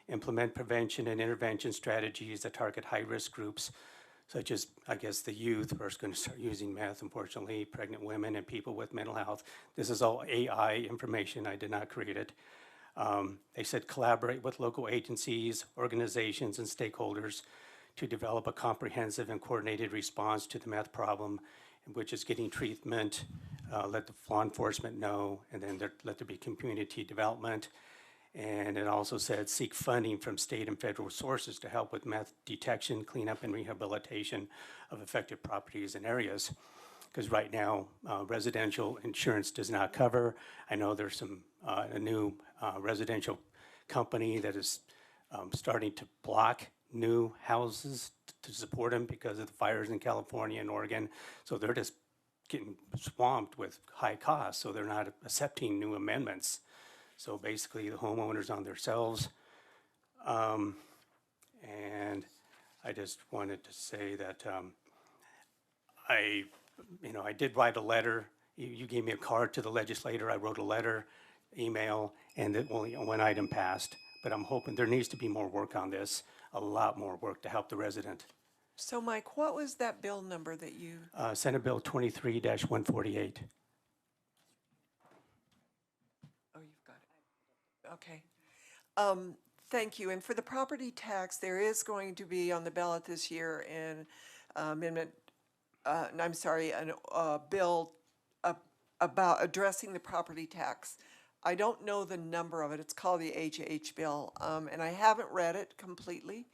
implement prevention and intervention strategies that target high-risk groups, such as, I guess, the youth who are going to start using meth, unfortunately, pregnant women and people with mental health. This is all AI information. I did not create it. They said collaborate with local agencies, organizations, and stakeholders to develop a comprehensive and coordinated response to the meth problem, which is getting treatment, let the law enforcement know, and then let there be community development. And it also said seek funding from state and federal sources to help with meth detection, cleanup, and rehabilitation of affected properties and areas. Because right now, residential insurance does not cover. I know there's a new residential company that is starting to block new houses to support them because of the fires in California and Oregon. So they're just getting swamped with high costs, so they're not accepting new amendments. So basically, the homeowners on themselves. And I just wanted to say that I did write a letter. You gave me a card to the legislator. I wrote a letter, email, and only one item passed. But I'm hoping there needs to be more work on this, a lot more work to help the resident. So Mike, what was that bill number that you? Senate Bill 23-148. Oh, you've got it. Okay. Thank you. And for the property tax, there is going to be on the ballot this year an amendment, a bill about addressing the property tax. I don't know the number of it. It's called the HH bill. And I haven't read it completely,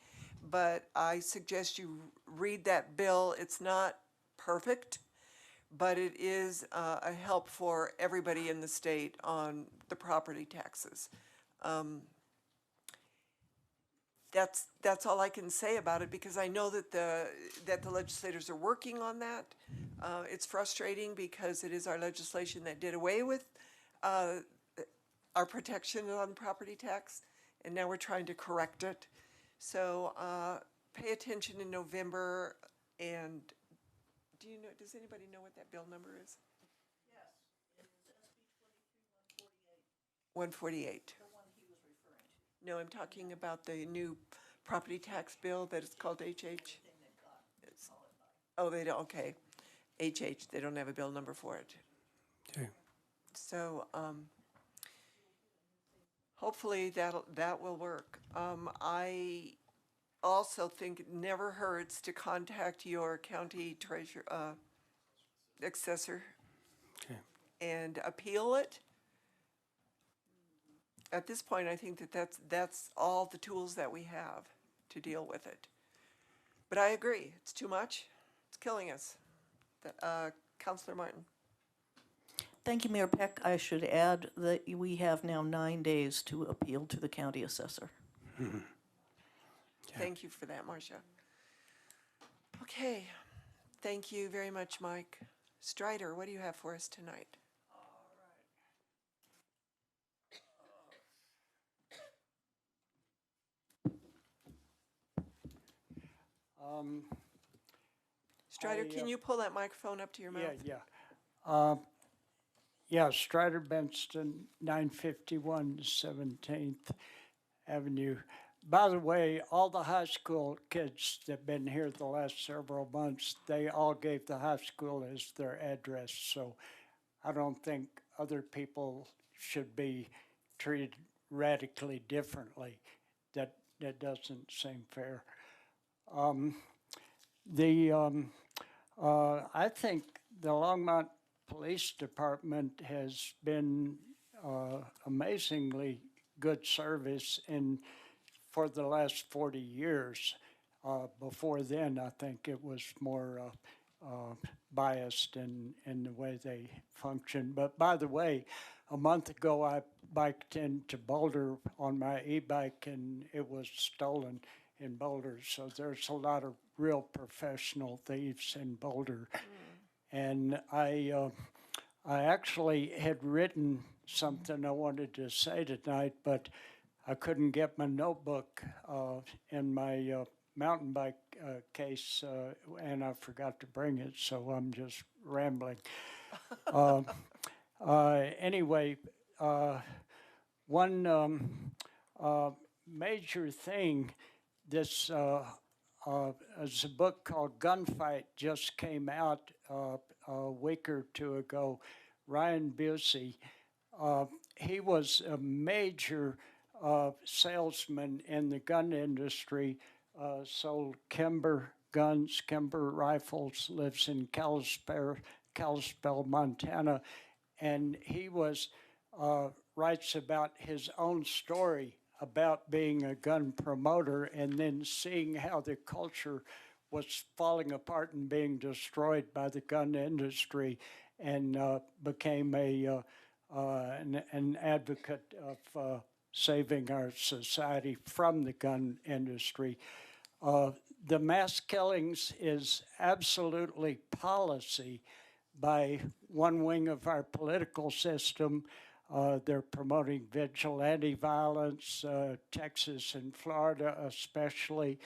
but I suggest you read that bill. It's not perfect, but it is a help for everybody in the state on the property taxes. That's all I can say about it, because I know that the legislators are working on that. It's frustrating because it is our legislation that did away with our protection on property tax, and now we're trying to correct it. So pay attention in November. And does anybody know what that bill number is? Yes, it is SB 22-148. 148. The one he was referring to. No, I'm talking about the new property tax bill that is called HH. Oh, they don't, okay. HH, they don't have a bill number for it. Okay. So hopefully that will work. I also think it never hurts to contact your county treasurer, assessor. Okay. and appeal it. At this point, I think that that's all the tools that we have to deal with it. But I agree, it's too much. It's killing us. Councilor Martin. Thank you, Mayor Peck. I should add that we have now 9 days to appeal to the county assessor. Thank you for that, Marcia. Okay, thank you very much, Mike. Strider, what do you have for us tonight? Strider, can you pull that microphone up to your mouth? Yeah, Strider Benston, 951 17th Avenue. By the way, all the high school kids that have been here the last several months, they all gave the high school as their address. So I don't think other people should be treated radically differently. That doesn't seem fair. I think the Longmont Police Department has been amazingly good service for the last 40 years. Before then, I think it was more biased in the way they function. But by the way, a month ago, I biked into Boulder on my e-bike, and it was stolen in Boulder. So there's a lot of real professional thieves in Boulder. And I actually had written something I wanted to say tonight, but I couldn't get my notebook in my mountain bike case, and I forgot to bring it, so I'm just rambling. Anyway, one major thing, this is a book called Gunfight, just came out a week or two ago. Ryan Busey, he was a major salesman in the gun industry, sold Kimber guns, Kimber rifles, lives in Kalispell, Montana, and he writes about his own story about being a gun promoter and then seeing how the culture was falling apart and being destroyed by the gun industry, and became an advocate of saving our society from the gun industry. The mass killings is absolutely policy by one wing of our political system. They're promoting vigilante violence, Texas and Florida especially,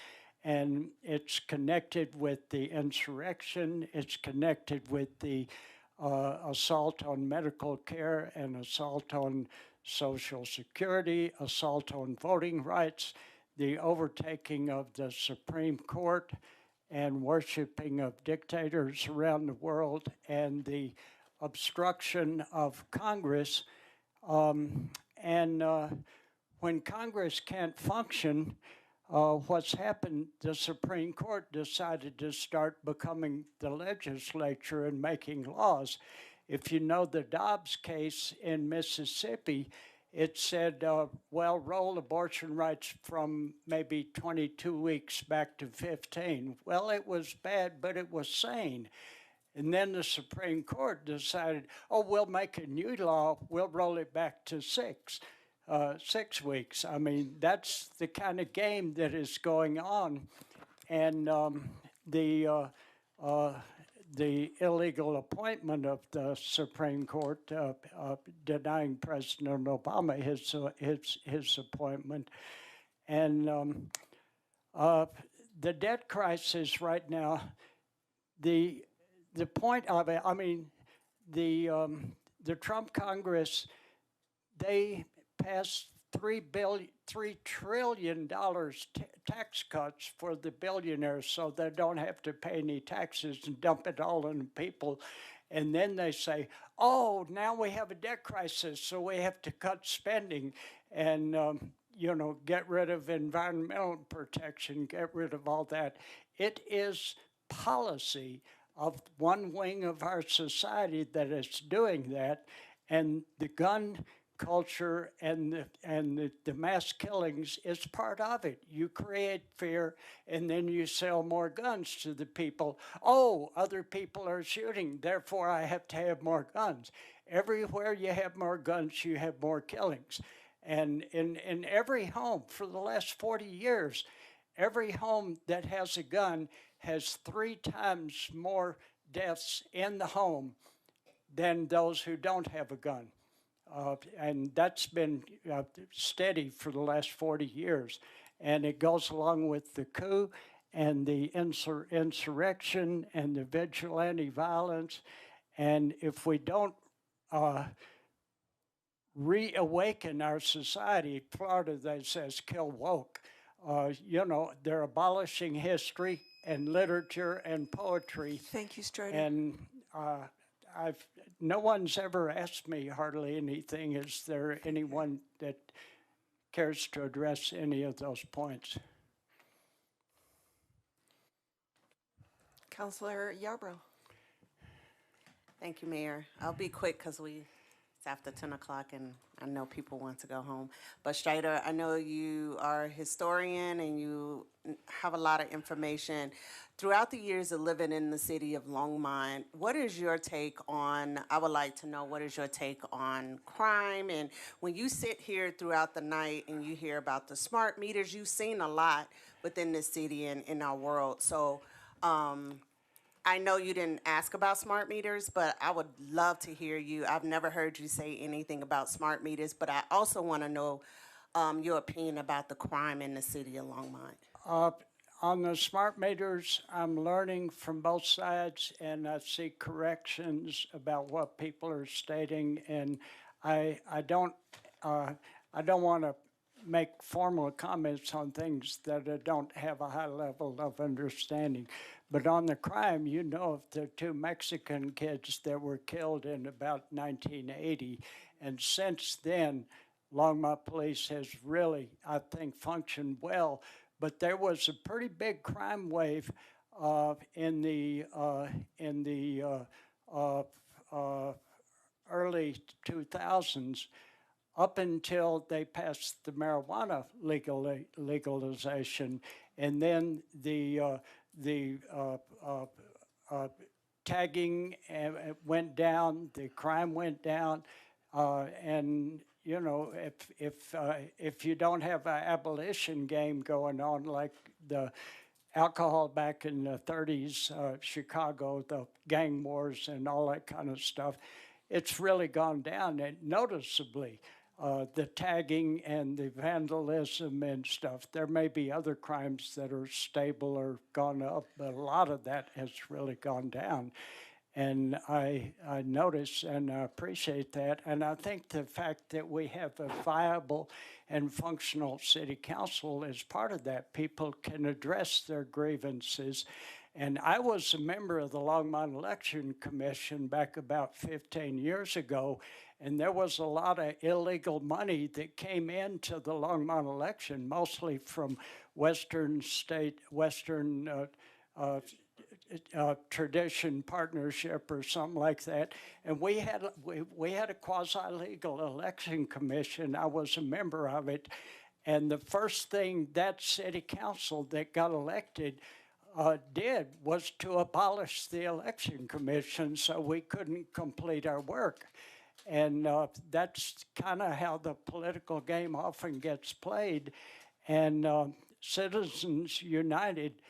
and it's connected with the insurrection, it's connected with the assault on medical care and assault on Social Security, assault on voting rights, the overtaking of the Supreme Court and worshiping of dictators around the world, and the obstruction of Congress. When Congress can't function, what's happened, the Supreme Court decided to start becoming the legislature and making laws. If you know the Dobbs case in Mississippi, it said, well, roll abortion rights from maybe 22 weeks back to 15. Well, it was bad, but it was sane. And then the Supreme Court decided, oh, we'll make a new law, we'll roll it back to 6 weeks. I mean, that's the kind of game that is going on. And the illegal appointment of the Supreme Court, denying President Obama his appointment. And the debt crisis right now, the point of it, I mean, the Trump Congress, they passed $3 trillion tax cuts for the billionaires, so they don't have to pay any taxes and dump it all on people. And then they say, oh, now we have a debt crisis, so we have to cut spending and, get rid of environmental protection, get rid of all that. It is policy of one wing of our society that is doing that, and the gun culture and the mass killings is part of it. You create fear, and then you sell more guns to the people. Oh, other people are shooting, therefore I have to have more guns. Everywhere you have more guns, you have more killings. And in every home for the last 40 years, every home that has a gun has 3 times more deaths in the home than those who don't have a gun. And that's been steady for the last 40 years. And it goes along with the coup and the insurrection and the vigilante violence. And if we don't reawaken our society, Florida that says kill woke, you know, they're abolishing history and literature and poetry. Thank you, Strider. And no one's ever asked me hardly anything. Is there anyone that cares to address any of those points? Councilor Yarbrough. Thank you, Mayor. I'll be quick because it's after 10 o'clock and I know people want to go home. But Strider, I know you are a historian and you have a lot of information. Throughout the years of living in the city of Longmont, what is your take on, I would like to know, what is your take on crime? And when you sit here throughout the night and you hear about the smart meters, you've seen a lot within the city and in our world. So I know you didn't ask about smart meters, but I would love to hear you. I've never heard you say anything about smart meters, but I also want to know your opinion about the crime in the city of Longmont. On the smart meters, I'm learning from both sides, and I see corrections about what people are stating, and I don't want to make formal comments on things that I don't have a high level of understanding. But on the crime, you know of the 2 Mexican kids that were killed in about 1980, and since then, Longmont Police has really, I think, functioned well. But there was a pretty big crime wave in the early 2000s, up until they passed the marijuana legalization, and then the tagging went down, the crime went down, and you know, if you don't have an abolition game going on like the alcohol back in the 30s, Chicago, the gang wars and all that kind of stuff, it's really gone down and noticeably. The tagging and the vandalism and stuff. There may be other crimes that are stable or gone up, but a lot of that has really gone down. And I notice and I appreciate that. And I think the fact that we have a viable and functional city council is part of that. People can address their grievances. And I was a member of the Longmont Election Commission back about 15 years ago, and there was a lot of illegal money that came into the Longmont election, mostly from Western Tradition Partnership or something like that. And we had a quasi-legal election commission. I was a member of it. And the first thing that city council that got elected did was to abolish the election commission so we couldn't complete our work. And that's kind of how the political game often gets played. And Citizens United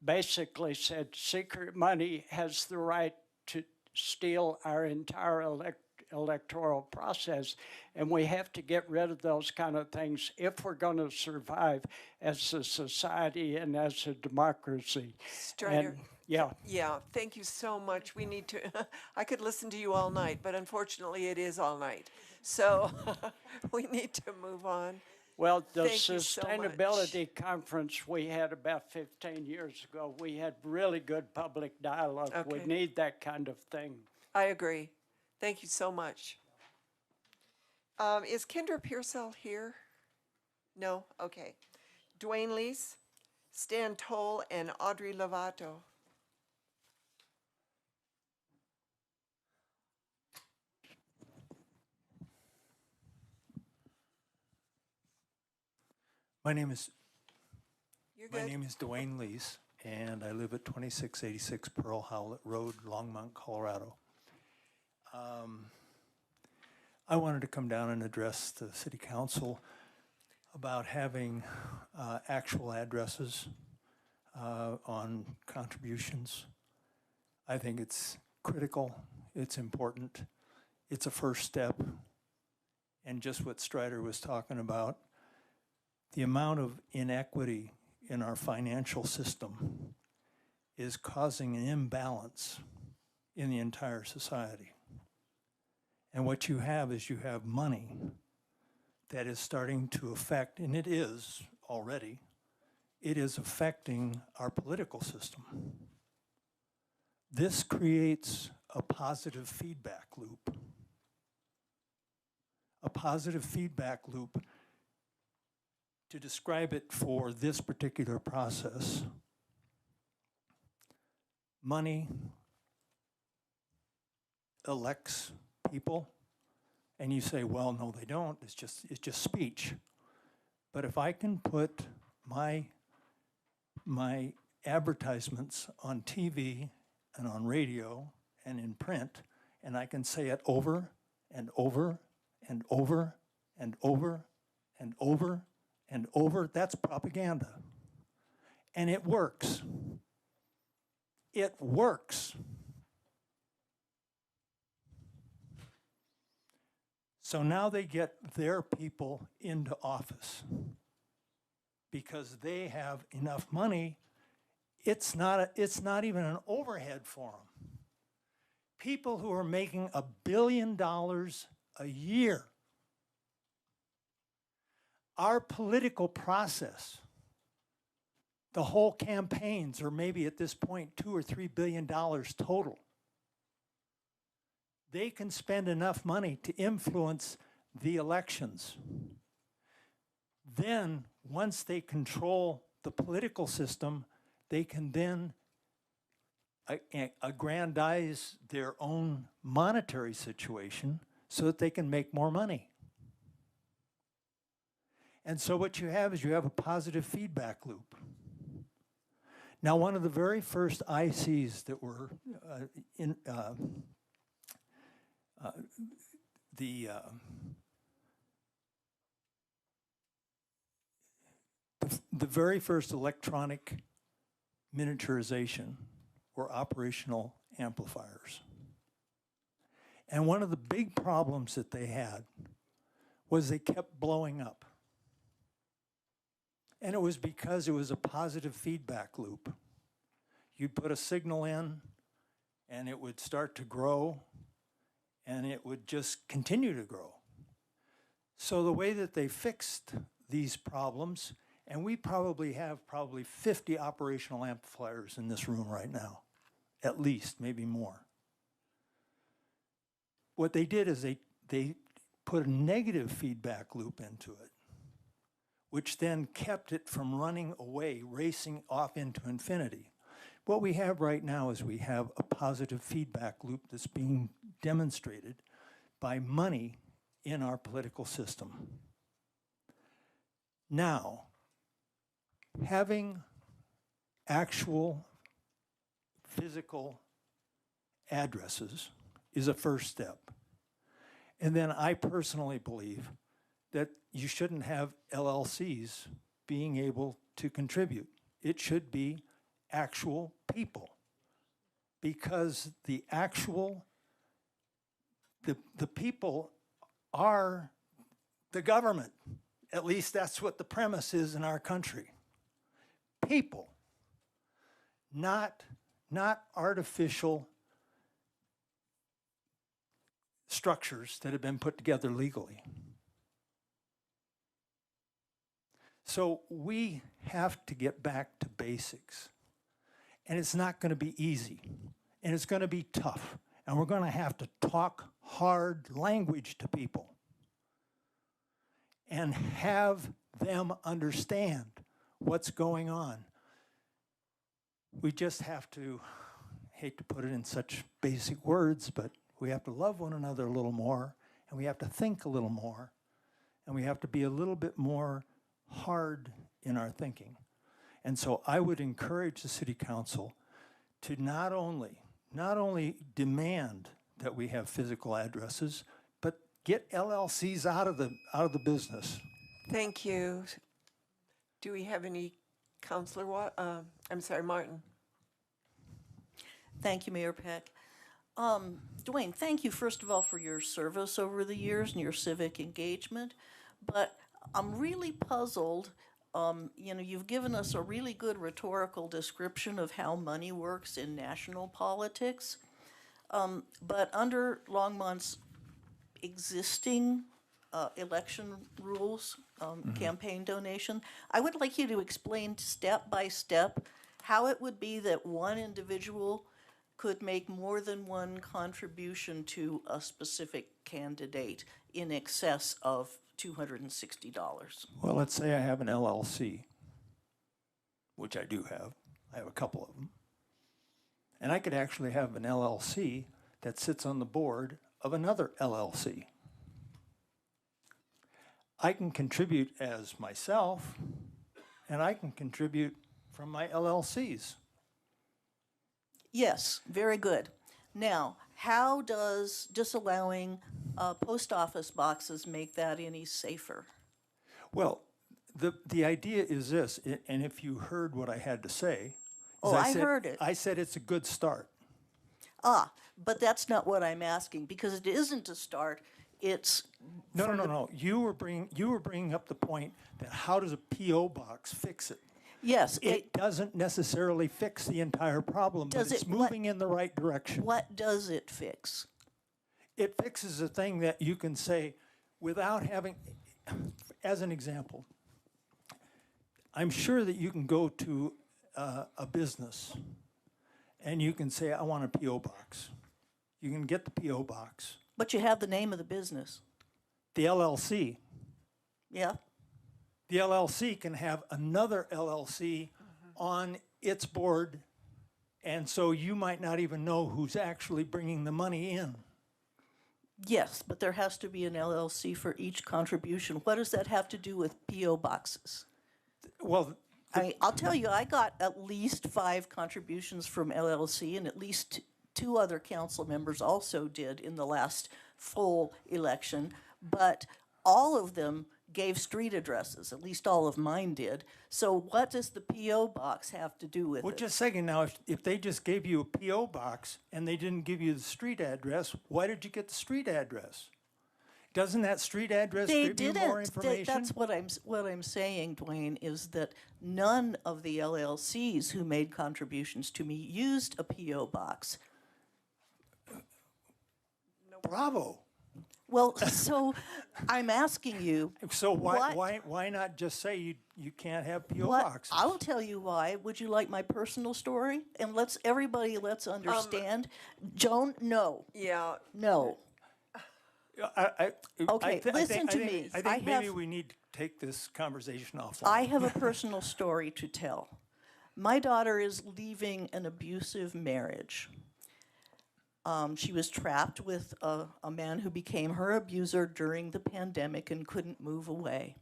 basically said secret money has the right to steal our entire electoral process, and we have to get rid of those kind of things if we're going to survive as a society and as a democracy. Strider. Yeah. Yeah, thank you so much. We need to, I could listen to you all night, but unfortunately it is all night. So we need to move on. Well, the Thank you so sustainability conference we had about 15 years ago, we had really good public dialogue. We Okay. need that kind of thing. I agree. Thank you so much. Is Kendra Pearsall here? No? Okay. Dwayne Lees, Stan Toll, and Audrey Lovato. My name is You're My good. name is Dwayne Lease, and I live at 2686 Pearl Howlett Road, Longmont, Colorado. I wanted to come down and address the city council about having actual addresses on contributions. I think it's critical, it's important, it's a first step. And just what Strider was talking about, the amount of inequity in our financial system is causing an imbalance in the entire society. And what you have is you have money that is starting to affect, and it is already, it is affecting our political system. This creates a positive feedback loop. A positive feedback loop, to describe it for this particular process. Money elects people, and you say, well, no, they don't. It's just speech. But if I can put my advertisements on TV and on radio and in print, and I can say it over and over and over and over and over and over, that's propaganda. And it works. It works. So now they get their people into office because they have enough money. It's not even an overhead for them. People who are making $1 billion a year. Our political process, the whole campaigns are maybe at this point $2 or $3 billion total. They can spend enough money to influence the elections. Then, once they control the political system, they can then aggrandize their own monetary situation so that they can make more money. And so what you have is you have a positive feedback loop. Now, one of the very first ICs that were the very first electronic miniaturization were operational amplifiers. And one of the big problems that they had was they kept blowing up. And it was because it was a positive feedback loop. You'd put a signal in, and it would start to grow, and it would just continue to grow. So the way that they fixed these problems, and we probably have 50 operational amplifiers in this room right now, at least, maybe more. What they did is they put a negative feedback loop into it, which then kept it from running away, racing off into infinity. What we have right now is we have a positive feedback loop that's being demonstrated by money in our political system. Now, having actual physical addresses is a first step. And then I personally believe that you shouldn't have LLCs being able to contribute. It should be actual people, because the people are the government. At least that's what the premise is in our country. People, not artificial structures that have been put together legally. So we have to get back to basics. And it's not going to be easy. And it's going to be tough. And we're going to have to talk hard language to people and have them understand what's going on. We just have to, hate to put it in such basic words, but we have to love one another a little more, and we have to think a little more, and we have to be a little bit more hard in our thinking. And so I would encourage the city council to not only demand that we have physical addresses, but get LLCs out of the business. Thank you. Do we have any Counselor Martin? Thank you, Mayor Peck. Dwayne, thank you, first of all, for your service over the years and your civic engagement. But I'm really puzzled. You've given us a really good rhetorical description of how money works in national politics. But under Longmont's existing election rules, campaign donation, I would like you to explain step by step how it would be that one individual could make more than one contribution to a specific candidate in excess of $260. Well, let's say I have an LLC, which I do have. I have a couple of them. And I could actually have an LLC that sits on the board of another LLC. I can contribute as myself, and I can contribute from my LLCs. Yes, very good. Now, how does disallowing post office boxes make that any safer? Well, the idea is this, and if you heard what I had to say, Oh, I heard it. I said it's a good start. But that's not what I'm asking, because it isn't a start. It's No. You were bringing up the point that how does a PO box fix it? Yes, It doesn't necessarily fix the entire problem, but it's moving in the right direction. What does it fix? It fixes a thing that you can say without having, as an example, I'm sure that you can go to a business and you can say, I want a PO box. You can get the PO box. But you have the name of the business. The LLC. Yeah. The LLC can have another LLC on its board, and so you might not even know who's actually bringing the money in. Yes, but there has to be an LLC for each contribution. What does that have to do with PO boxes? Well, I'll tell you, I got at least 5 contributions from LLC, and at least 2 other council members also did in the last full election, but all of them gave street addresses, at least all of mine did. So what does the P.O. box have to do with Well, it? just a second now, if they just gave you a P.O. box and they didn't give you the street address, why did you get the street address? Doesn't that street address give you more information? That's what I'm saying, Dwayne, is that none of the LLCs who made contributions to me used a P.O. box. Bravo. Well, so I'm asking you. So why not just say you can't have P.O. What? boxes? I will tell you why. Would you like my personal story? And let's understand. Joan, no. Yeah. No. Okay, listen to me. I think maybe we need to take this conversation offline. I have a personal story to tell. My daughter is leaving an abusive marriage. She was trapped with a man who became her abuser during the pandemic and couldn't move away.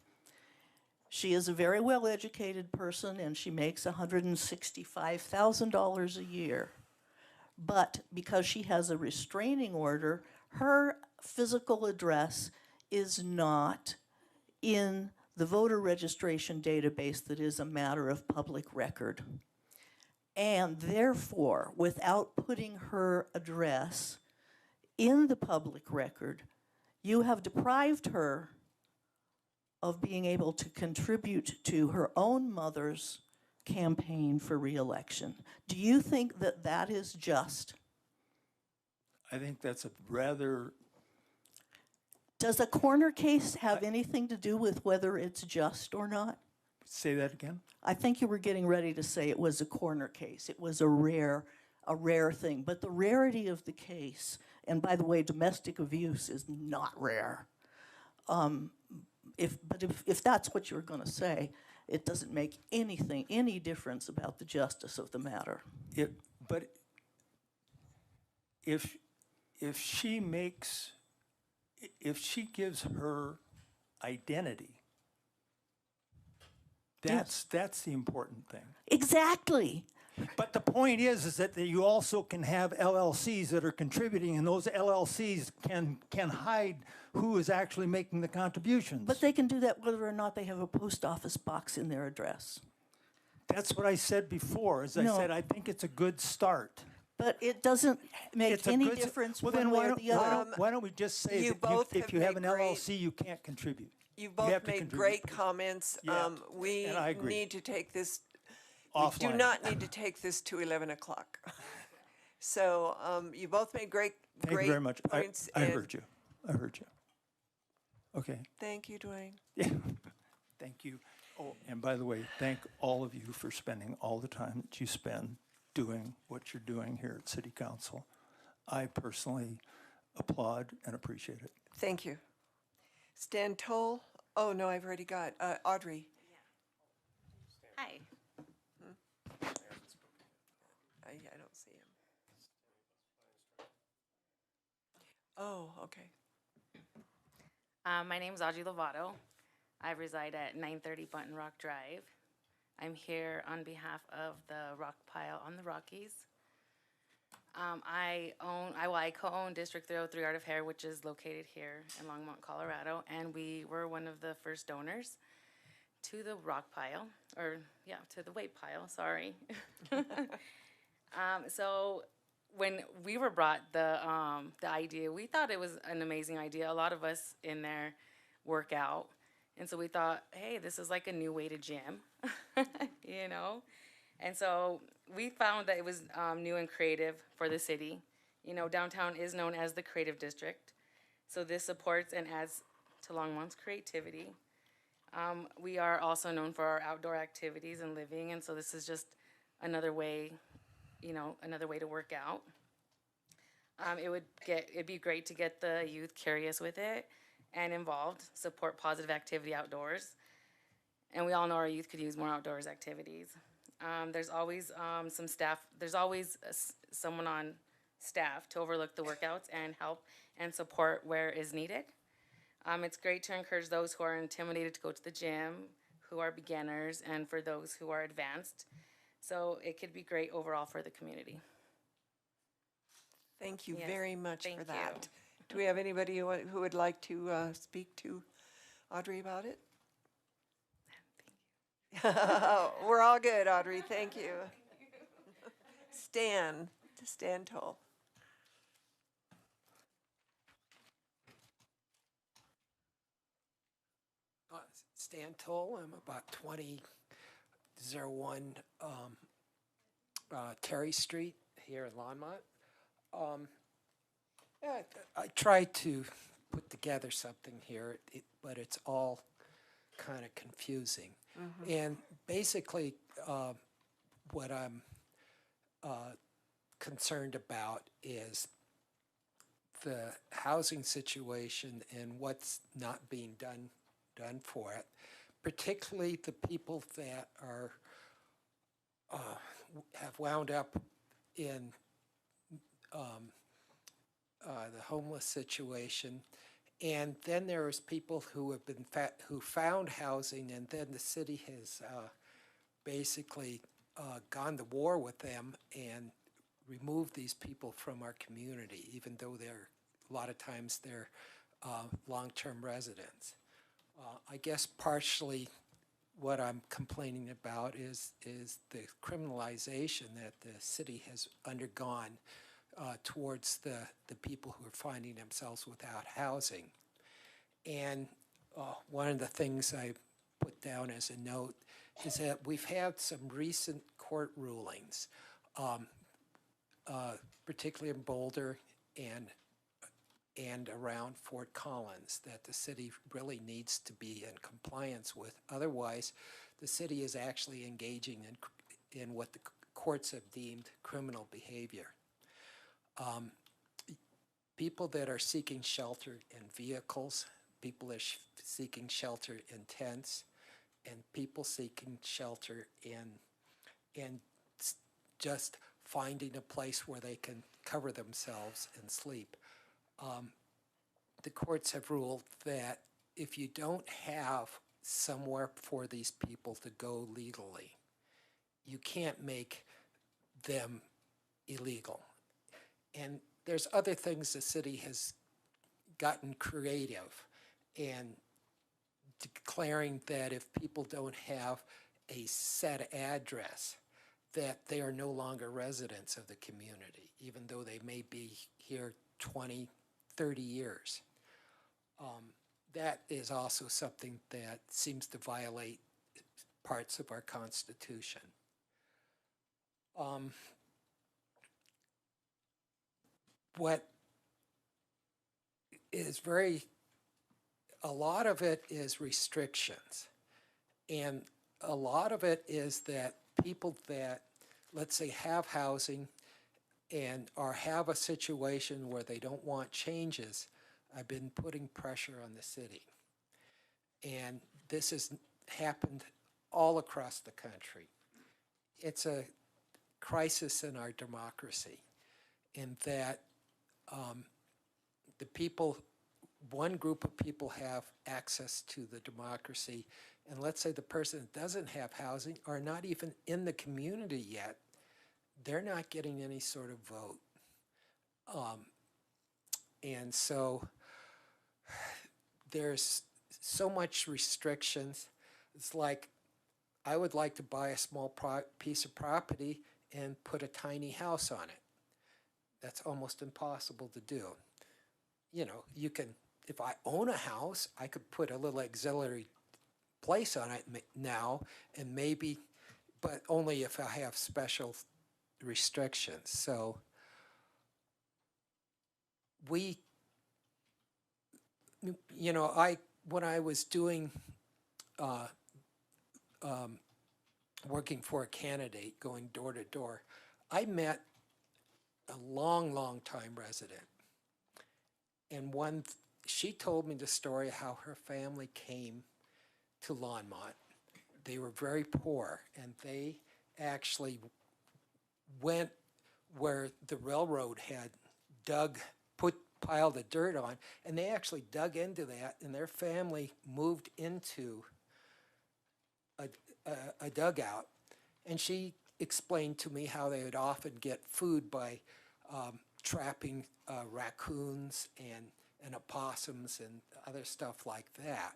She is a very well-educated person, and she makes $165,000 a year. But because she has a restraining order, her physical address is not in the voter registration database that is a matter of public record. And therefore, without putting her address in the public record, you have deprived her of being able to contribute to her own mother's campaign for re-election. Do you think that that is just? I think that's a rather... Does a corner case have anything to do with whether it's just or not? Say that again? I think you were getting ready to say it was a corner case. It was a rare thing. But the rarity of the case, and by the way, domestic abuse is not rare. If that's what you're going to say, it doesn't make any difference about the justice of the matter. But if she gives her identity That's the important thing. Exactly. But the point is that you also can have LLCs that are contributing, and those LLCs can hide who is actually making the contributions. But they can do that whether or not they have a post office box in their address. That's what I said before. As I No. said, I think it's a good start. But it doesn't make It's a any good difference well, one then way why or don't, the other. why don't we just say You that both if have you have an made great- LLC, you can't contribute. You You both have to made contribute. great comments. Yeah, We and I agree. need to take this, we do Offline. not need to take this to 11 o'clock. So you both made great Thank you very much. points. I and heard you. I heard you. Okay. Thank you, Dwayne. Yeah. Thank you. Oh, and by the way, thank all of you for spending all the time that you spend doing what you're doing here at City Council. I personally applaud and appreciate it. Thank you. Stan Toll. Oh, no, I've already got Audrey. Hi. I don't see him. Oh, okay. My name is Audrey Lovato. I reside at 930 Button Rock Drive. I'm here on behalf of the Rock Pile on the Rockies. I co-own District 303 Art of Hair, which is located here in Longmont, Colorado, and we were one of the first donors to the rock pile, to the weight pile, sorry. So when we were brought the idea, we thought it was an amazing idea. A lot of us in there work out, and so we thought, hey, this is like a new way to gym, you know? And so we found that it was new and creative for the city. You know, downtown is known as the creative district, so this supports and adds to Longmont's creativity. We are also known for our outdoor activities and living, and so this is just another way, another way to work out. It'd be great to get the youth curious with it and involved, support positive activity outdoors. And we all know our youth could use more outdoors activities. There's always someone on staff to overlook the workouts and help and support where is needed. It's great to encourage those who are intimidated to go to the gym, who are beginners, and for those who are advanced. So it could be great overall for the community. Thank you Yes, very much thank for you. that. Do we have anybody who would like to speak to Audrey about it? We're all good, Audrey. Thank you. Stan Toll. Stan Toll. I'm about 2001 Terry Street here in Longmont. I tried to put together something here, but it's all kind of confusing. And basically, what I'm concerned about is the housing situation and what's not being done for it, particularly the people that are have wound up in the homeless situation, and then there's people who have been who found housing, and then the city has basically gone to war with them and removed these people from our community, even though a lot of times they're long-term residents. I guess partially what I'm complaining about is the criminalization that the city has undergone towards the people who are finding themselves without housing. And one of the things I put down as a note is that we've had some recent court rulings, particularly in Boulder and around Fort Collins, that the city really needs to be in compliance with. Otherwise, the city is actually engaging in what the courts have deemed criminal behavior. People that are seeking shelter in vehicles, people that are seeking shelter in tents, and people seeking shelter in just finding a place where they can cover themselves and sleep. The courts have ruled that if you don't have somewhere for these people to go legally. You can't make them illegal. And there's other things the city has gotten creative and declaring that if people don't have a set address, that they are no longer residents of the community, even though they may be here 20, 30 years. That is also something that seems to violate parts of our Constitution. What is a lot of it is restrictions. And a lot of it is that people that, let's say, have housing and have a situation where they don't want changes, I've been putting pressure on the city. And this has happened all across the country. It's a crisis in our democracy in that the people, one group of people have access to the democracy, and let's say the person that doesn't have housing or not even in the community yet, they're not getting any sort of vote. And so there's so much restrictions. It's like I would like to buy a small piece of property and put a tiny house on it. That's almost impossible to do. You know, you can, if I own a house, I could put a little auxiliary place on it now, and maybe, but only if I have special restrictions. So we, you know, when I was doing, working for a candidate, going door to door, I met a long time resident. And she told me the story of how her family came to Longmont. They were very poor, and they actually went where the railroad had piled the dirt on, and they actually dug into that, and their family moved into a dugout. And she explained to me how they would often get food by trapping raccoons and opossums and other stuff like that.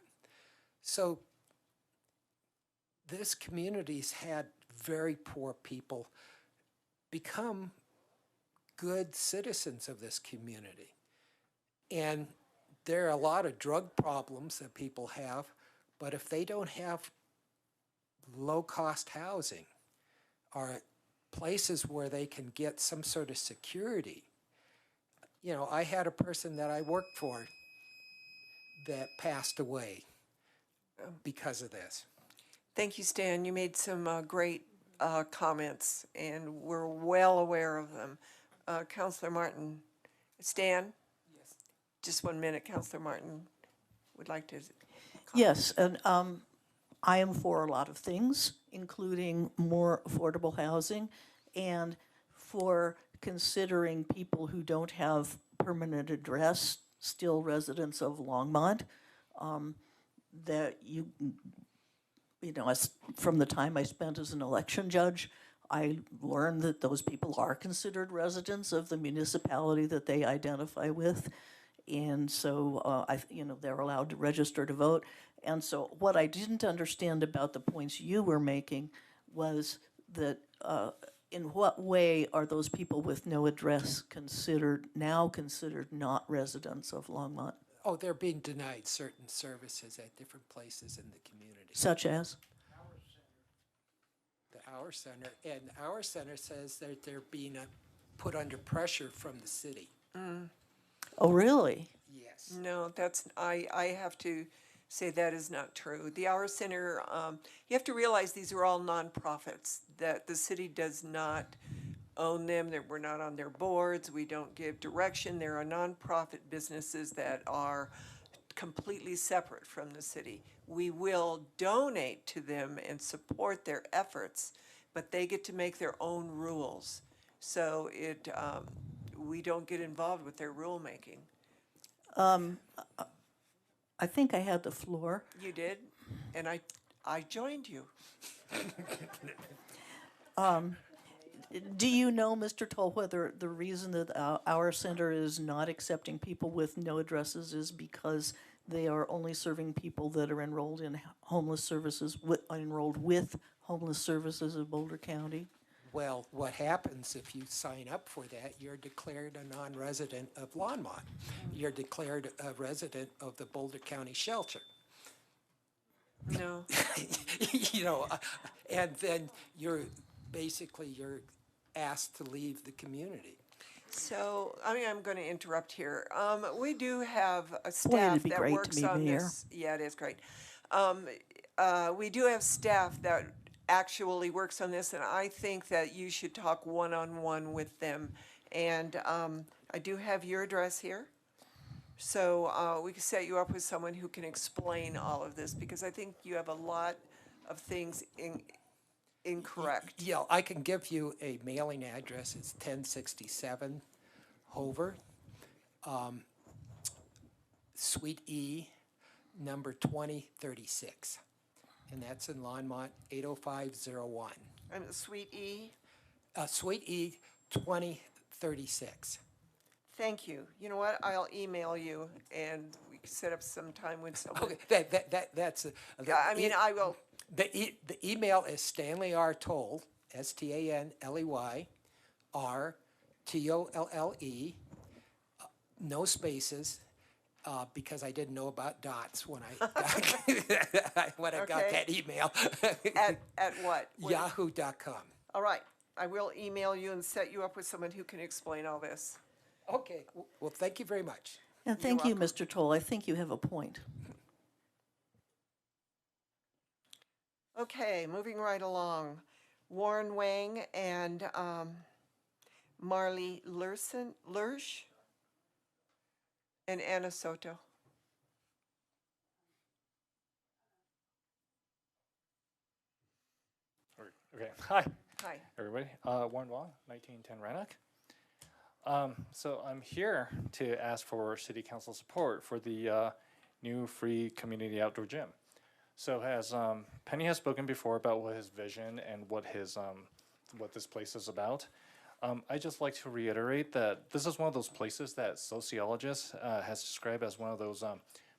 So this community's had very poor people become good citizens of this community. And there are a lot of drug problems that people have, but if they don't have low-cost housing or places where they can get some sort of security. You know, I had a person that I worked for that passed away because of this. Thank you, Stan. You made some great comments, and we're well aware of them. Councilor Martin. Stan? Yes. Just 1 minute, Councilor Martin would like to comment. Yes, and I am for a lot of things, including more affordable housing and for considering people who don't have permanent address, still residents of Longmont, that you know, from the time I spent as an election judge, I learned that those people are considered residents of the municipality that they identify with. And so, you know, they're allowed to register to vote. And so what I didn't understand about the points you were making was that in what way are those people with no address now considered not residents of Longmont? Oh, they're being denied certain services at different places in the community. Such as? The Our Center. And Our Center says that they're being put under pressure from the city. Oh, really? Yes. No, I have to say that is not true. The Our Center, you have to realize these are all nonprofits, that the city does not own them, that we're not on their boards, we don't give direction. There are nonprofit businesses that are completely separate from the city. We will donate to them and support their efforts, but they get to make their own rules. So we don't get involved with their rulemaking. I think I had the floor. You did? and I joined you. Do you know, Mr. Toll, whether the reason that our center is not accepting people with no addresses is because they are only serving people that are enrolled in homeless services, enrolled with homeless services of Boulder County? Well, what happens if you sign up for that, you're declared a non-resident of Longmont. You're declared a resident of the Boulder County shelter. No. You know, and then you're asked to leave the community. So, I mean, I'm going to interrupt here. We do have a Boy, it'd staff be that great to works be on mayor. this. Yeah, it is great. We do have staff that actually works on this, and I think that you should talk one-on-one with them. And I do have your address here. So we can set you up with someone who can explain all of this, because I think you have a lot of things incorrect. Yeah, I can give you a mailing address. It's 1067 Hover, Suite E, number 2036. And that's in Longmont, 80501. And Suite E? Suite E, 2036. Thank you. You know what? I'll email you, and we can set up some time when someone. Okay, that's. I mean, I will. The email is Stanley R. Toll, STANLEY R TOLLE, no spaces, because I didn't know about dots when I got that email. At what? Yahoo.com. All right. I will email you and set you up with someone who can explain all this. Okay. Well, thank you very much. And thank you, Mr. Toll. I think you have a point. Okay, moving right along. Warren Wang and Marley Lurch and Anna Soto. Okay, hi. Hi. Everybody. Warren Wong, 1910 Rannoch. So I'm here to ask for City Council support for the new free community outdoor gym. So as Penny has spoken before about what his vision and what his what this place is about, I'd just like to reiterate that this is one of those places that sociologists has described as one of those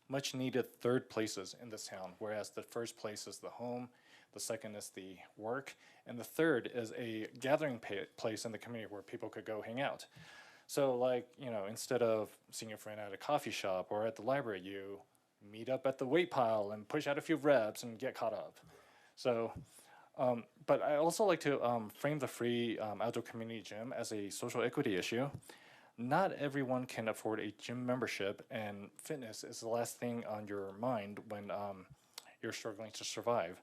much needed third places in this town, whereas the first place is the home, the second is the work, and the third is a gathering place in the community where people could go hang out. So like, you know, instead of seeing your friend at a coffee shop or at the library, you meet up at the weight pile and push out a few reps and get caught up. So, but I also like to frame the free outdoor community gym as a social equity issue. Not everyone can afford a gym membership, and fitness is the last thing on your mind when you're struggling to survive.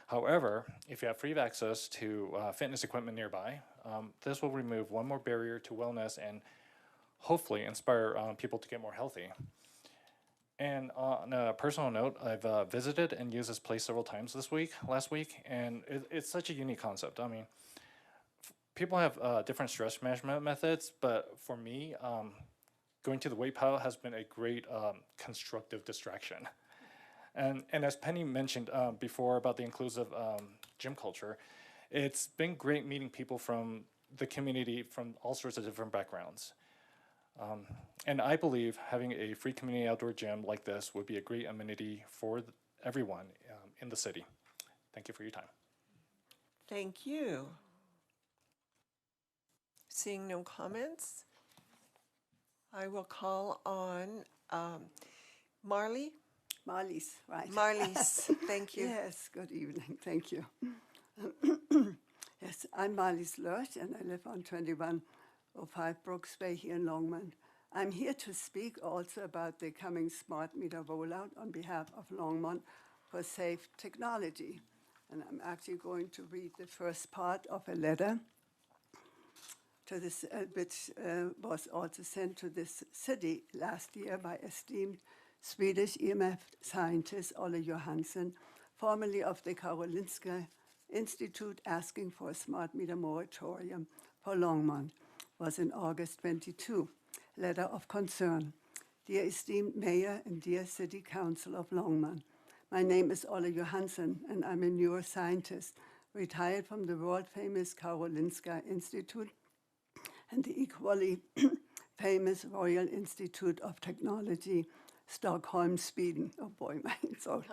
However, if you have free access to fitness equipment nearby, this will remove one more barrier to wellness and hopefully inspire people to get more healthy. And on a personal note, I've visited and used this place several times last week, and it's such a unique concept. I mean, people have different stress management methods, but for me, going to the weight pile has been a great constructive distraction. And as Penny mentioned before about the inclusive gym culture, it's been great meeting people from the community from all sorts of different backgrounds. And I believe having a free community outdoor gym like this would be a great amenity for everyone in the city. Thank you for your time. Thank you. Seeing no comments, I will call on Marley. Marlies, right. Marlies, thank you. Yes, good evening, thank you. Yes, I'm Marlies Lurch, and I live on 2105 Brooks Way here in Longmont. I'm here to speak also about the coming smart meter rollout on behalf of Longmont for safe technology. And I'm actually going to read the first part of a letter to this, which was also sent to this city last year by esteemed Swedish EMF scientist Olle Johansson, formerly of the Karolinska Institute, asking for a smart meter moratorium for Longmont, was in August 22. Letter of concern. Dear esteemed Mayor and dear City Council of Longmont, My name is Olle Johansson, and I'm a neuroscientist, retired from the world-famous Karolinska Institute and the equally famous Royal Institute of Technology, Stockholm, Sweden. Oh boy, so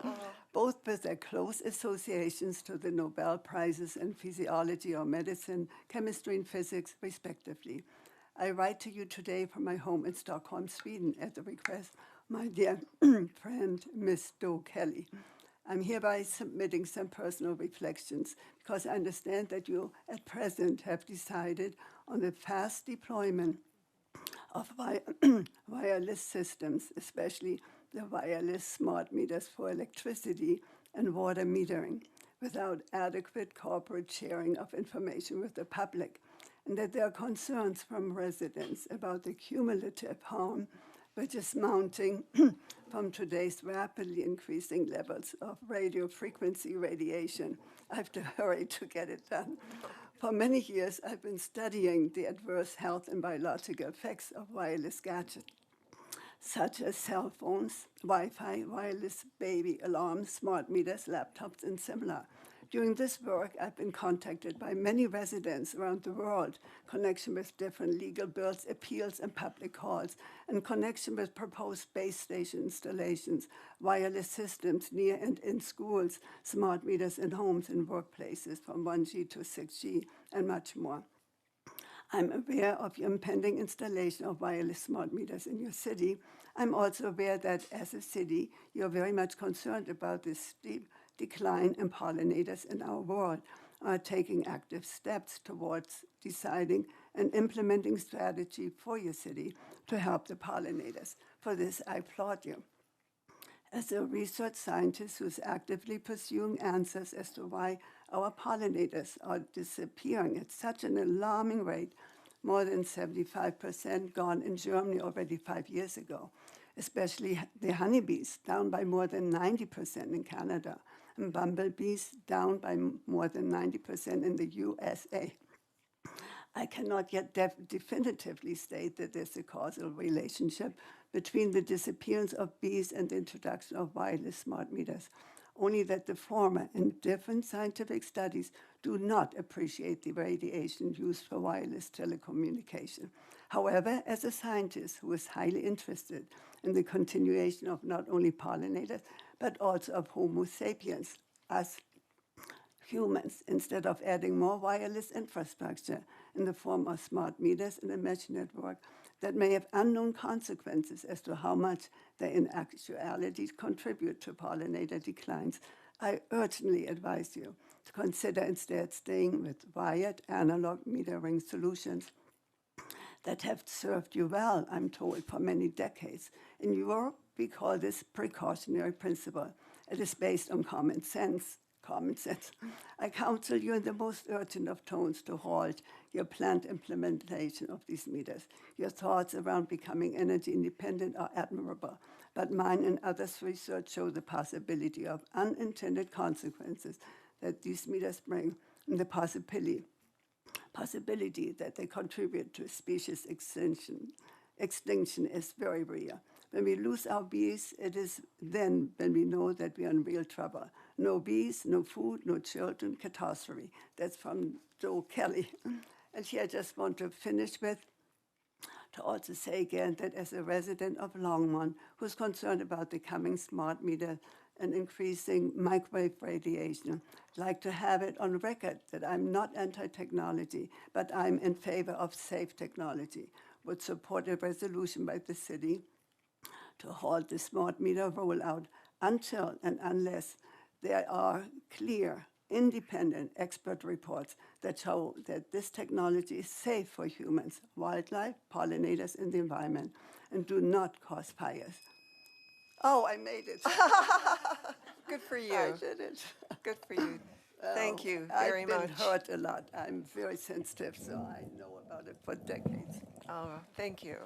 both with their close associations to the Nobel Prizes in physiology or medicine, chemistry and physics, respectively. I write to you today from my home in Stockholm, Sweden, at the request of my dear friend, Miss Do Kelly. I'm hereby submitting some personal reflections because I understand that you at present have decided on the fast deployment of wireless systems, especially the wireless smart meters for electricity and water metering, without adequate corporate sharing of information with the public, and that there are concerns from residents about the cumulative harm which is mounting from today's rapidly increasing levels of radio frequency radiation. I have to hurry to get it done. For many years, I've been studying the adverse health and biological effects of wireless gadgets, such as cell phones, Wi-Fi, wireless baby alarms, smart meters, laptops, and similar. During this work, I've been contacted by many residents around the world, in connection with different legal bills, appeals, and public calls, in connection with proposed base station installations, wireless systems near and in schools, smart meters in homes and workplaces from 1G to 6G, and much more. I'm aware of your impending installation of wireless smart meters in your city. I'm also aware that as a city, you're very much concerned about this steep decline in pollinators in our world, are taking active steps towards deciding and implementing strategy for your city to help the pollinators. For this, I applaud you. As a research scientist who's actively pursuing answers as to why our pollinators are disappearing at such an alarming rate, more than 75% gone in Germany already 5 years ago, especially the honeybees, down by more than 90% in Canada, and bumblebees down by more than 90% in the USA. I cannot yet definitively state that there's a causal relationship between the disappearance of bees and the introduction of wireless smart meters, only that the former, in different scientific studies, do not appreciate the radiation used for wireless telecommunication. However, as a scientist who is highly interested in the continuation of not only pollinators, but also of Homo sapiens, us humans, instead of adding more wireless infrastructure in the form of smart meters and a mesh network that may have unknown consequences as to how much they in actuality contribute to pollinator declines, I urgently advise you to consider instead staying with wired analog metering solutions that have served you well, I'm told, for many decades. In Europe, we call this precautionary principle. It is based on common sense. I counsel you in the most urgent of tones to halt your planned implementation of these meters. Your thoughts around becoming energy independent are admirable, but mine and others' research show the possibility of unintended consequences that these meters bring, and the possibility that they contribute to species extinction is very real. When we lose our bees, it is then when we know that we are in real trouble. No bees, no food, no children, catastrophe. That's from Joe Kelly. And here I just want to finish with, to also say again that as a resident of Longmont, who's concerned about the coming smart meter and increasing microwave radiation, I'd like to have it on record that I'm not anti-technology, but I'm in favor of safe technology. Would support a resolution by the city to halt the smart meter rollout until and unless there are clear, independent expert reports that show that this technology is safe for humans, wildlife, pollinators, and the environment, and do not cause fires. Oh, I made it. Good for you. I did it. Good for you. Thank you very much. I've been hurt a lot. I'm very sensitive, so I know about it for decades. Oh, thank you.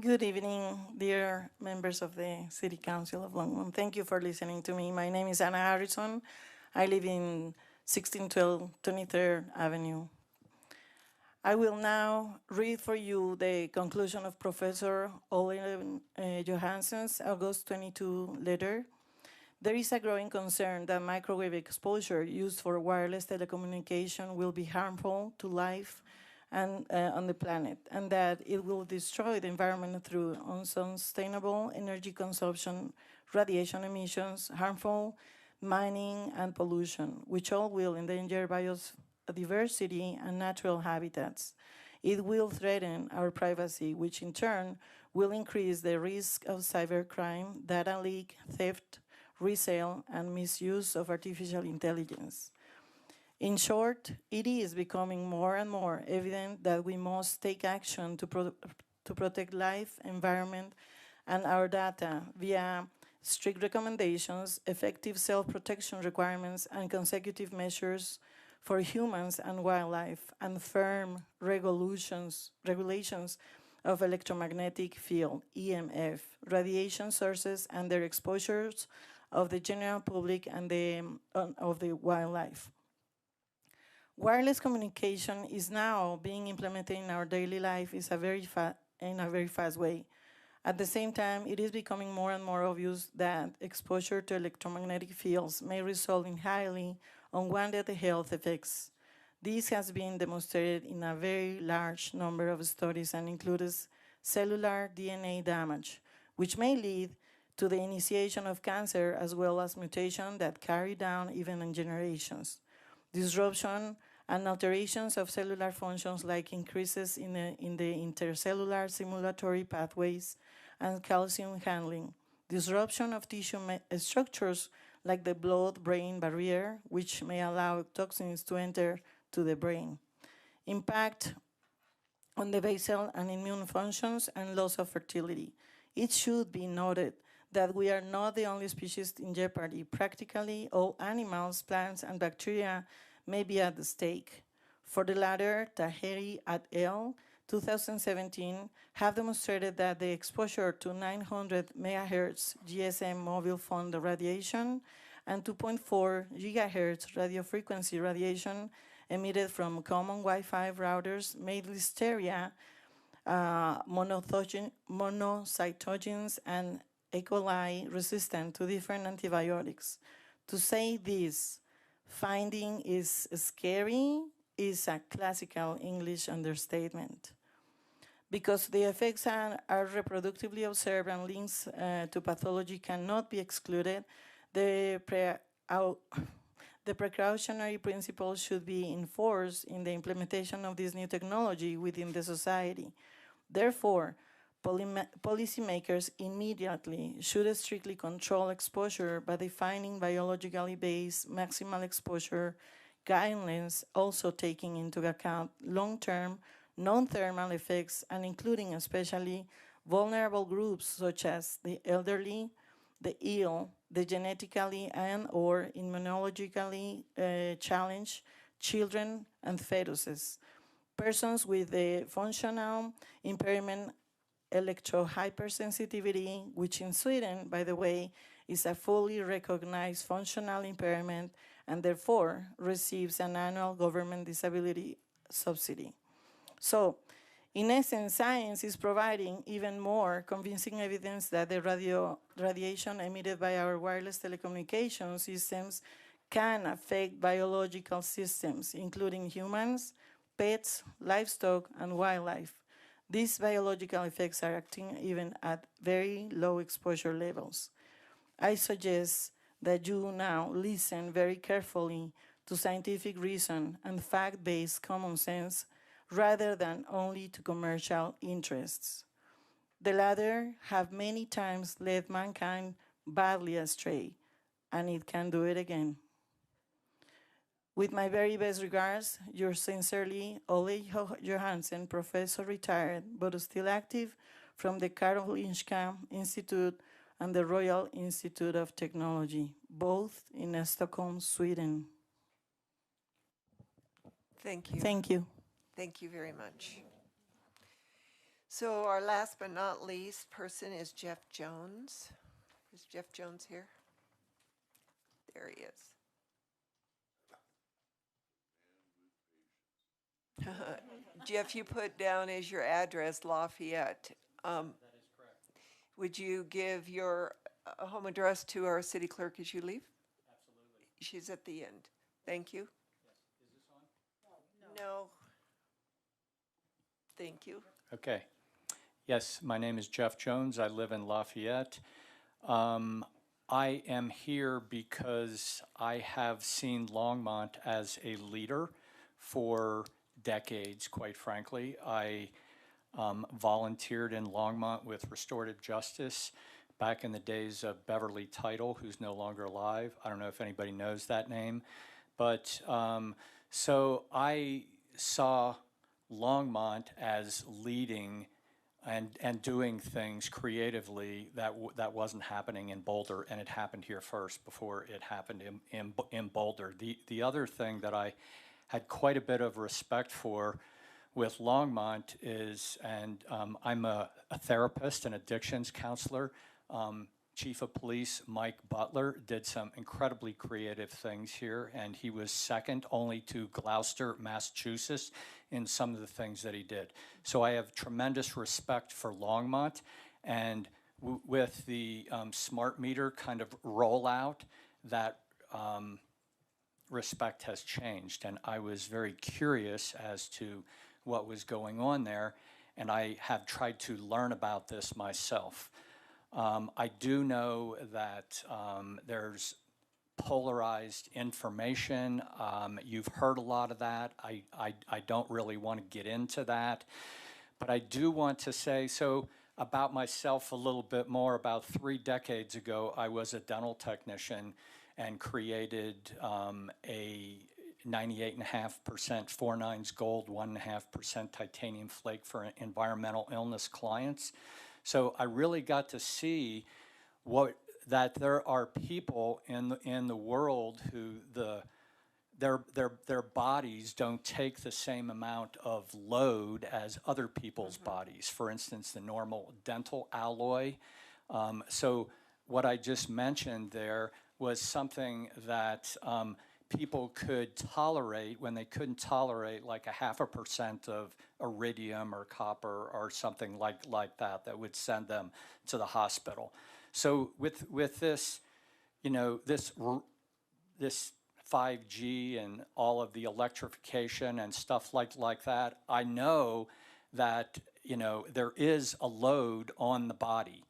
Good evening, dear members of the City Council of Longmont. Thank you for listening to me. My name is Anna Harrison. I live in 1612 23rd Avenue. I will now read for you the conclusion of Professor Ole Johansen's August 22 letter. There is a growing concern that microwave exposure used for wireless telecommunication will be harmful to life and on the planet, and that it will destroy the environment through unsustainable energy consumption, radiation emissions, harmful mining, and pollution, which all will endanger biodiversity and natural habitats. It will threaten our privacy, which in turn will increase the risk of cybercrime, data leak, theft, resale, and misuse of artificial intelligence. In short, it is becoming more and more evident that we must take action to protect life, environment, and our data via strict recommendations, effective self-protection requirements, and consecutive measures for humans and wildlife, and firm regulations of electromagnetic field, EMF, radiation sources, and their exposures of the general public and of the wildlife. Wireless communication is now being implemented in our daily life in a very fast way. At the same time, it is becoming more and more obvious that exposure to electromagnetic fields may result in highly unwanted health effects. This has been demonstrated in a very large number of studies and includes cellular DNA damage, which may lead to the initiation of cancer as well as mutation that carry down even in generations. Disruption and alterations of cellular functions like increases in the intercellular stimulatory pathways and calcium handling. Disruption of tissue structures like the blood-brain barrier, which may allow toxins to enter to the brain. Impact on the basal and immune functions and loss of fertility. It should be noted that we are not the only species in jeopardy. Practically all animals, plants, and bacteria may be at stake. For the latter, Taheri et al. 2017 have demonstrated that the exposure to 900 MHz GSM mobile phone radiation and 2.4 GHz radio frequency radiation emitted from common Wi-Fi routers made Listeria, monocytogenes, and E. coli resistant to different antibiotics. To say this finding is scary is a classical English understatement. Because the effects are reproductively observed and links to pathology cannot be excluded, the precautionary principles should be enforced in the implementation of this new technology within the society. Therefore, policymakers immediately should strictly control exposure by defining biologically based maximal exposure guidelines, also taking into account long-term non-thermal effects and including especially vulnerable groups such as the elderly, the ill, the genetically and/or immunologically challenged, children and fetuses, persons with a functional impairment, electrohypersensitivity, which in Sweden, by the way, is a fully recognized functional impairment and therefore receives an annual government disability subsidy. So, in essence, science is providing even more convincing evidence that the radiation emitted by our wireless telecommunication systems can affect biological systems, including humans, pets, livestock, and wildlife. These biological effects are acting even at very low exposure levels. I suggest that you now listen very carefully to scientific reason and fact-based common sense rather than only to commercial interests. The latter have many times led mankind badly astray, and it can do it again. With my very best regards, yours sincerely, Ole Johansen, professor retired, but still active from the Karolinska Institute and the Royal Institute of Technology, both in Stockholm, Sweden. Thank you. Thank you. Thank you very much. So our last but not least person is Jeff Jones. Is Jeff Jones here? There he is. Jeff, you put down as your address Lafayette. That is correct. Would you give your home address to our city clerk as you leave? Absolutely. She's at the end. Thank you. Yes. Is this on? No. Thank you. Okay. Yes, my name is Jeff Jones. I live in Lafayette. I am here because I have seen Longmont as a leader for decades, quite frankly. I volunteered in Longmont with restorative justice back in the days of Beverly Title, who's no longer alive. I don't know if anybody knows that name. But so I saw Longmont as leading and doing things creatively that wasn't happening in Boulder, and it happened here first before it happened in Boulder. The other thing that I had quite a bit of respect for with Longmont is, and I'm a therapist and addictions counselor. Chief of Police Mike Butler did some incredibly creative things here, and he was second only to Gloucester, Massachusetts, in some of the things that he did. So I have tremendous respect for Longmont, and with the smart meter kind of rollout, that respect has changed, and I was very curious as to what was going on there, and I have tried to learn about this myself. I do know that there's polarized information. You've heard a lot of that. I don't really want to get into that. But I do want to say, so about myself a little bit more. About 3 decades ago, I was a dental technician and created a 98.5% 4 nines gold, 1.5% titanium flake for environmental illness clients. So I really got to see that there are people in the world who their bodies don't take the same amount of load as other people's bodies. For instance, the normal dental alloy. So what I just mentioned there was something that people could tolerate when they couldn't tolerate like 0.5% of iridium or copper or something like that would send them to the hospital. So with this, you know, this 5G and all of the electrification and stuff like that, I know that, you know, there is a load on the body,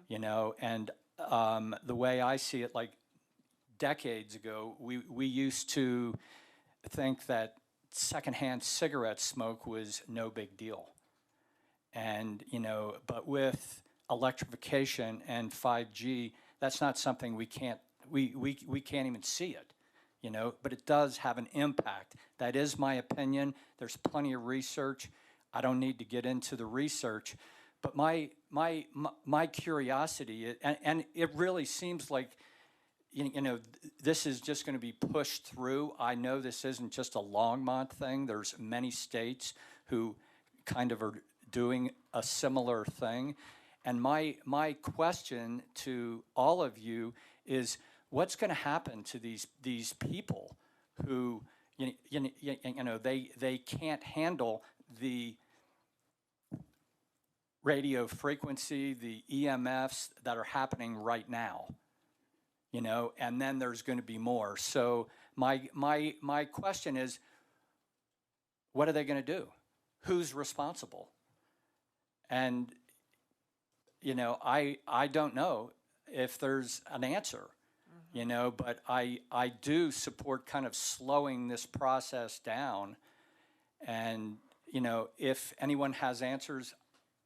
you know, and the way I see it, like decades ago, we used to think that secondhand cigarette smoke was no big deal. And, you know, but with electrification and 5G, that's not something we can't even see it, you know, but it does have an impact. That is my opinion. There's plenty of research. I don't need to get into the research, but my curiosity, and it really seems like, you know, this is just going to be pushed through. I know this isn't just a Longmont thing. There's many states who kind of are doing a similar thing. And my question to all of you is, what's going to happen to these people who, you know, they can't handle the radio frequency, the EMFs that are happening right now? You know, and then there's going to be more. So my question is, what are they going to do? Who's responsible? And, you know, I don't know if there's an answer, you know, but I do support kind of slowing this process down. And, you know, if anyone has answers,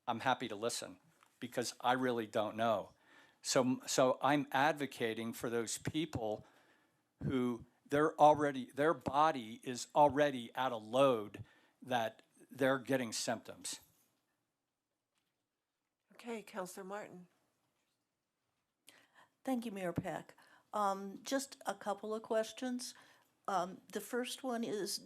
I'm happy to listen, because I really don't know. So I'm advocating for those people who their body is already at a load that they're getting symptoms. Okay, Councilor Martin. Thank you, Mayor Peck. Just a couple of questions. The first one is,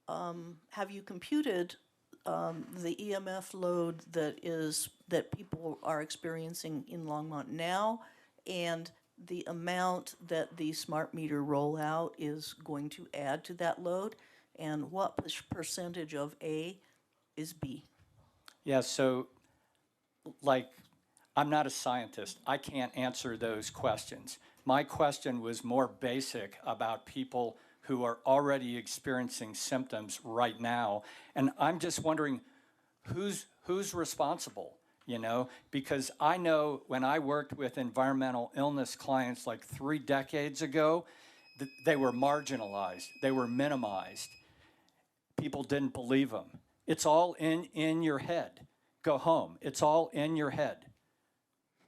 have you computed the EMF load that people are experiencing in Longmont now, and the amount that the smart meter rollout is going to add to that load? and what percentage of A is B? Yeah, so like, I'm not a scientist. I can't answer those questions. My question was more basic about people who are already experiencing symptoms right now. And I'm just wondering who's responsible, you know? Because I know when I worked with environmental illness clients like 3 decades ago, they were marginalized, they were minimized. People didn't believe them. It's all in your head. Go home. It's all in your head,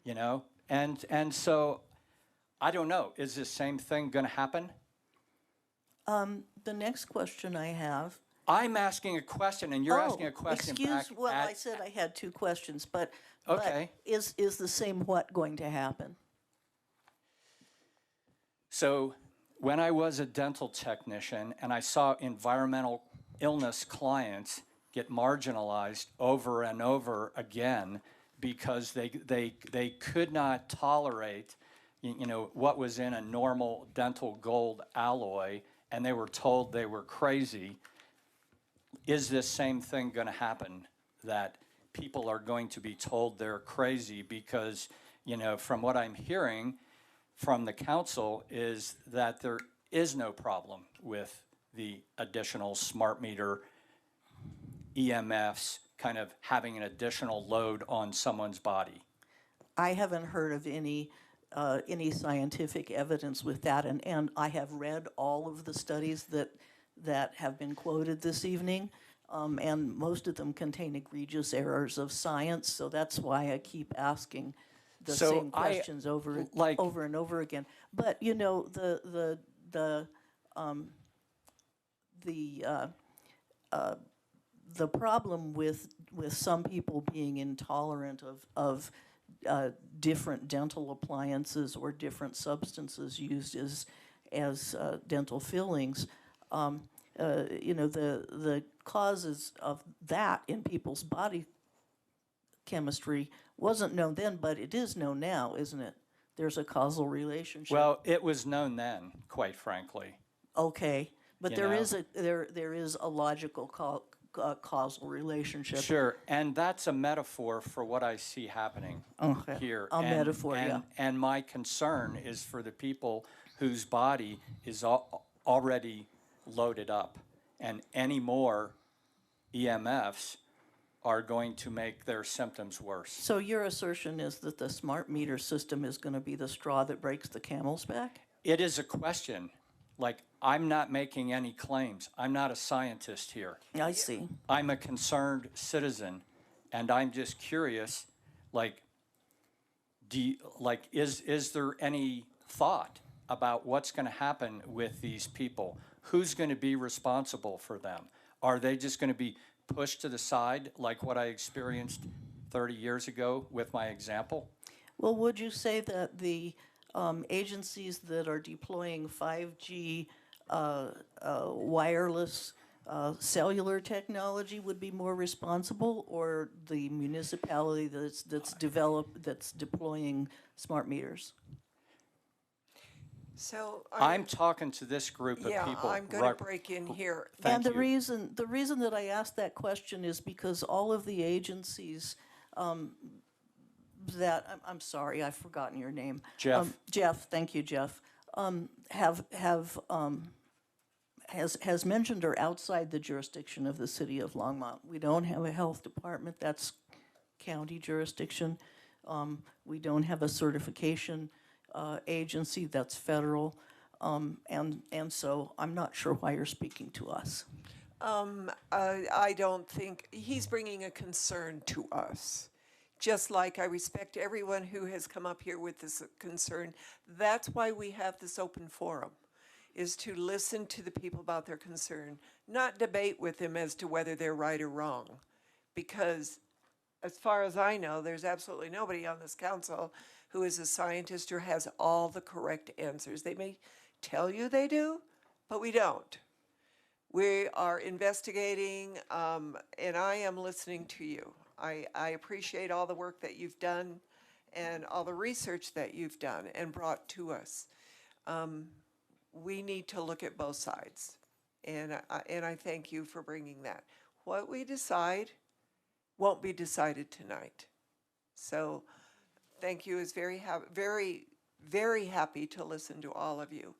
you know? And so I don't know, is the same thing gonna happen? The next question I have. I'm asking a question and you're asking a question back. Well, I said I had 2 questions, but, Okay. but is the same what going to happen? So when I was a dental technician and I saw environmental illness clients get marginalized over and over again because they could not tolerate, you know, what was in a normal dental gold alloy, and they were told they were crazy. Is this same thing going to happen, that people are going to be told they're crazy? Because, you know, from what I'm hearing from the council is that there is no problem with the additional smart meter EMFs kind of having an additional load on someone's body. I haven't heard of any scientific evidence with that, and I have read all of the studies that have been quoted this evening, and most of them contain egregious errors of science. So that's why I keep asking the same questions over and over again. But you know, the problem with some people being intolerant of different dental appliances or different substances used as dental fillings, you know, the causes of that in people's body chemistry wasn't known then, but it is known now, isn't it? There's a causal relationship. Well, it was known then, quite frankly. Okay, but You there know? is a logical causal relationship. Sure, and that's a metaphor for what I see happening here. A metaphor, and, yeah. And my concern is for the people whose body is already loaded up, and any more EMFs are going to make their symptoms worse. So your assertion is that the smart meter system is going to be the straw that breaks the camel's back? It is a question. Like, I'm not making any claims. I'm not a scientist here. I see. I'm a concerned citizen, and I'm just curious, like, is there any thought about what's going to happen with these people? Who's going to be responsible for them? Are they just going to be pushed to the side like what I experienced 30 years ago with my example? Well, would you say that the agencies that are deploying 5G wireless cellular technology would be more responsible, or the municipality that's deploying smart meters? So I'm talking to this group of people. Yeah, I'm going to break in here. And the reason that I asked that question is because all of the agencies that I'm sorry, I've forgotten your name. Jeff. Jeff, thank you, Jeff. Has mentioned are outside the jurisdiction of the city of Longmont. We don't have a health department, that's county jurisdiction. We don't have a certification agency, that's federal. And so I'm not sure why you're speaking to us. I don't think, he's bringing a concern to us. Just like I respect everyone who has come up here with this concern. That's why we have this open forum, is to listen to the people about their concern, not debate with them as to whether they're right or wrong. Because as far as I know, there's absolutely nobody on this council who is a scientist or has all the correct answers. They may tell you they do, but we don't. We are investigating, and I am listening to you. I appreciate all the work that you've done and all the research that you've done and brought to us. We need to look at both sides. and I thank you for bringing that. What we decide won't be decided tonight. So thank you. Is very happy to listen to all of you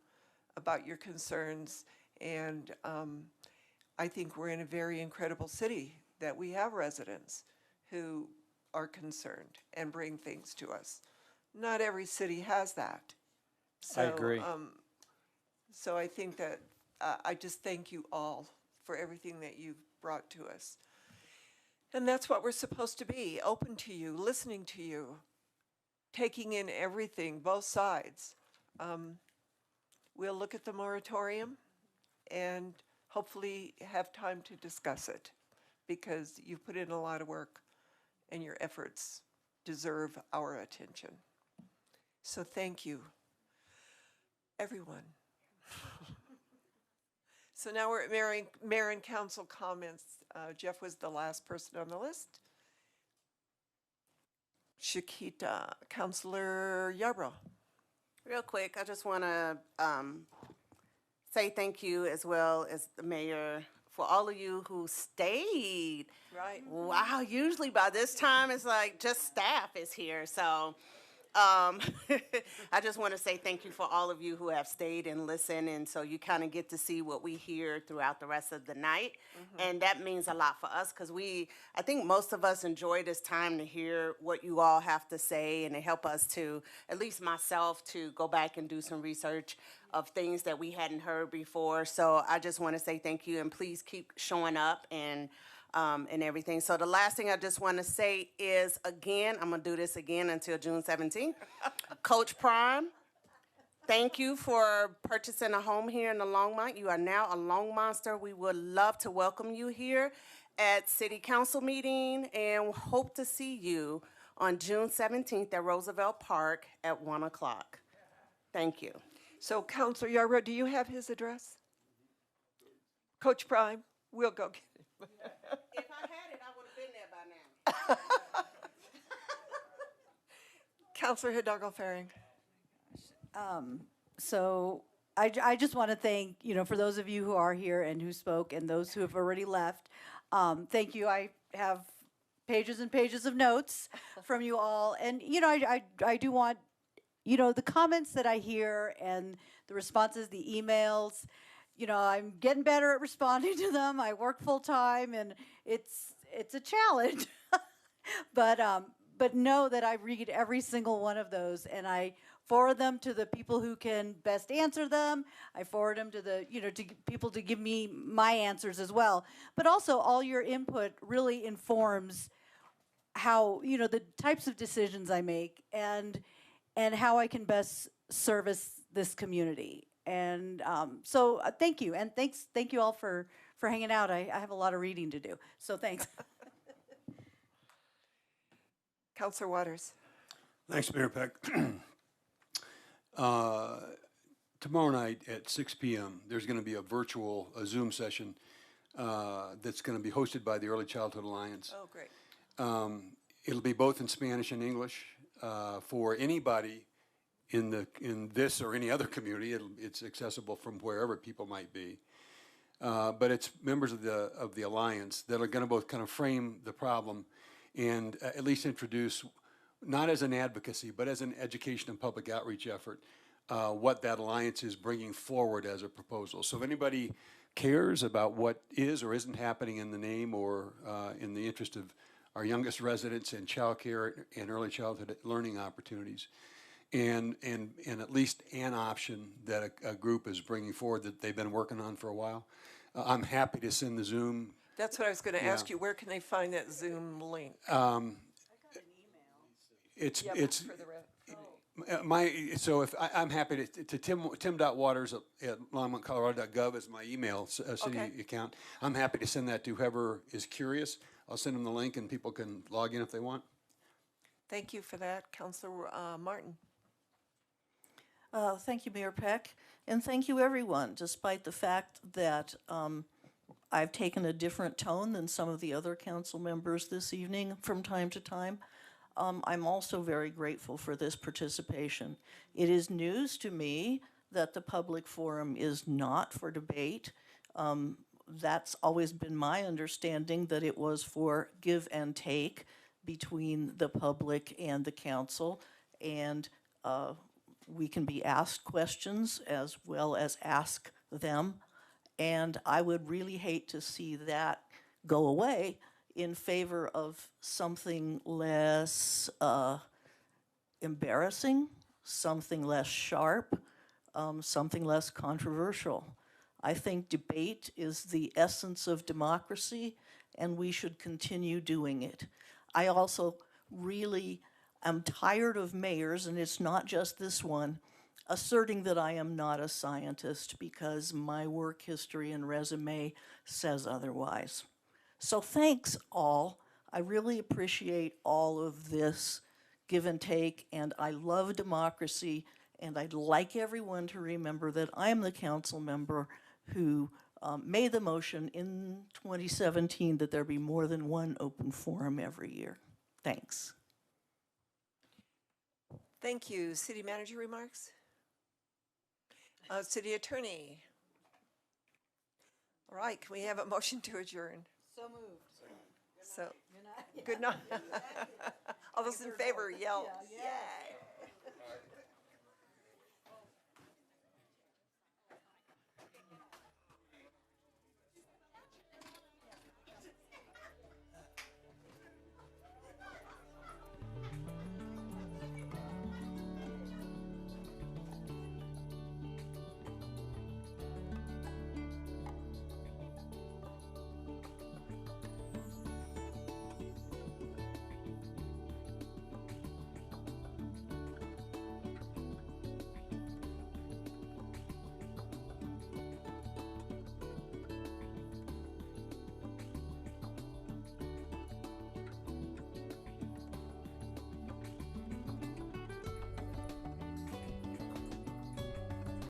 about your concerns. And I think we're in a very incredible city that we have residents who are concerned and bring things to us. Not every city has that. So, I agree. So I think that I just thank you all for everything that you've brought to us. And that's what we're supposed to be, open to you, listening to you, taking in everything, both sides. We'll look at the moratorium and hopefully have time to discuss it, because you've put in a lot of work and your efforts deserve our attention. So thank you, everyone. So now we're at mayor and council comments. Jeff was the last person on the list. Chiquita, Councilor Yarbrough. Real quick, I just want to say thank you, as well as the mayor, for all of you who stayed. Right. Wow, usually by this time it's like just staff is here. So I just want to say thank you for all of you who have stayed and listened, and so you kind of get to see what we hear throughout the rest of the night. And that means a lot for us, because I think most of us enjoy this time to hear what you all have to say, and to help us to, at least myself, to go back and do some research of things that we hadn't heard before. So I just want to say thank you, and please keep showing up and everything. So the last thing I just want to say is, again, I'm going to do this again until June 17th. Coach Prime, thank you for purchasing a home here in the Longmont. You are now a Longmonster. We would love to welcome you here at City Council meeting, and hope to see you on June 17th at Roosevelt Park at 1 o'clock. Thank you. So Councilor Yarbrough, do you have his address? Coach Prime, we'll go get it. If I had it, I would have been there by now. Councilor Hidalgo Faring. So I just want to thank, for those of you who are here and who spoke, and those who have already left. Thank you. I have pages and pages of notes from you all. And, I do want, the comments that I hear and the responses, the emails, I'm getting better at responding to them. I work full time, and it's a challenge. But know that I read every single one of those, and I forward them to the people who can best answer them. I forward them to to people to give me my answers as well. But also, all your input really informs how, the types of decisions I make, and how I can best service this community. And so thank you, and thank you all for hanging out. I have a lot of reading to do, so thanks. Councilor Waters. Thanks, Mayor Peck. Tomorrow night at 6 p.m., there's going to be a Zoom session that's going to be hosted by the Early Childhood Alliance. Oh, great. It'll be both in Spanish and English for anybody in this or any other community. It's accessible from wherever people might be. But it's members of the Alliance that are going to both kind of frame the problem and at least introduce, not as an advocacy, but as an education and public outreach effort, what that Alliance is bringing forward as a proposal. So if anybody cares about what is or isn't happening in the name or in the interest of our youngest residents and child care and early childhood learning opportunities, and at least an option that a group is bringing forward that they've been working on for a while, I'm happy to send the Zoom. That's what I was going to ask you. Where can they find that Zoom link? It's Yeah, it's for the so if I'm happy to tim.waters at longmontcolorado.gov is my email city Okay. account. I'm happy to send that to whoever is curious. I'll send them the link and people can log in if they want. Thank you for that, Councilor Martin. Thank you, Mayor Peck, and thank you, everyone, despite the fact that I've taken a different tone than some of the other council members this evening from time to time. I'm also very grateful for this participation. It is news to me that the public forum is not for debate. That's always been my understanding, that it was for give and take between the public and the council. And we can be asked questions as well as ask them. And I would really hate to see that go away in favor of something less embarrassing, something less sharp, something less controversial. I think debate is the essence of democracy, and we should continue doing it. I also really am tired of mayors, and it's not just this one, asserting that I am not a scientist because my work history and resume says otherwise. So thanks all. I really appreciate all of this give and take, and I love democracy, and I'd like everyone to remember that I am the council member who made the motion in 2017 that there be more than one open forum every year. Thanks. Thank you. City manager remarks? City attorney? All right, can we have a motion to adjourn? So moved. So, good night. All those in favor, yell. Yay.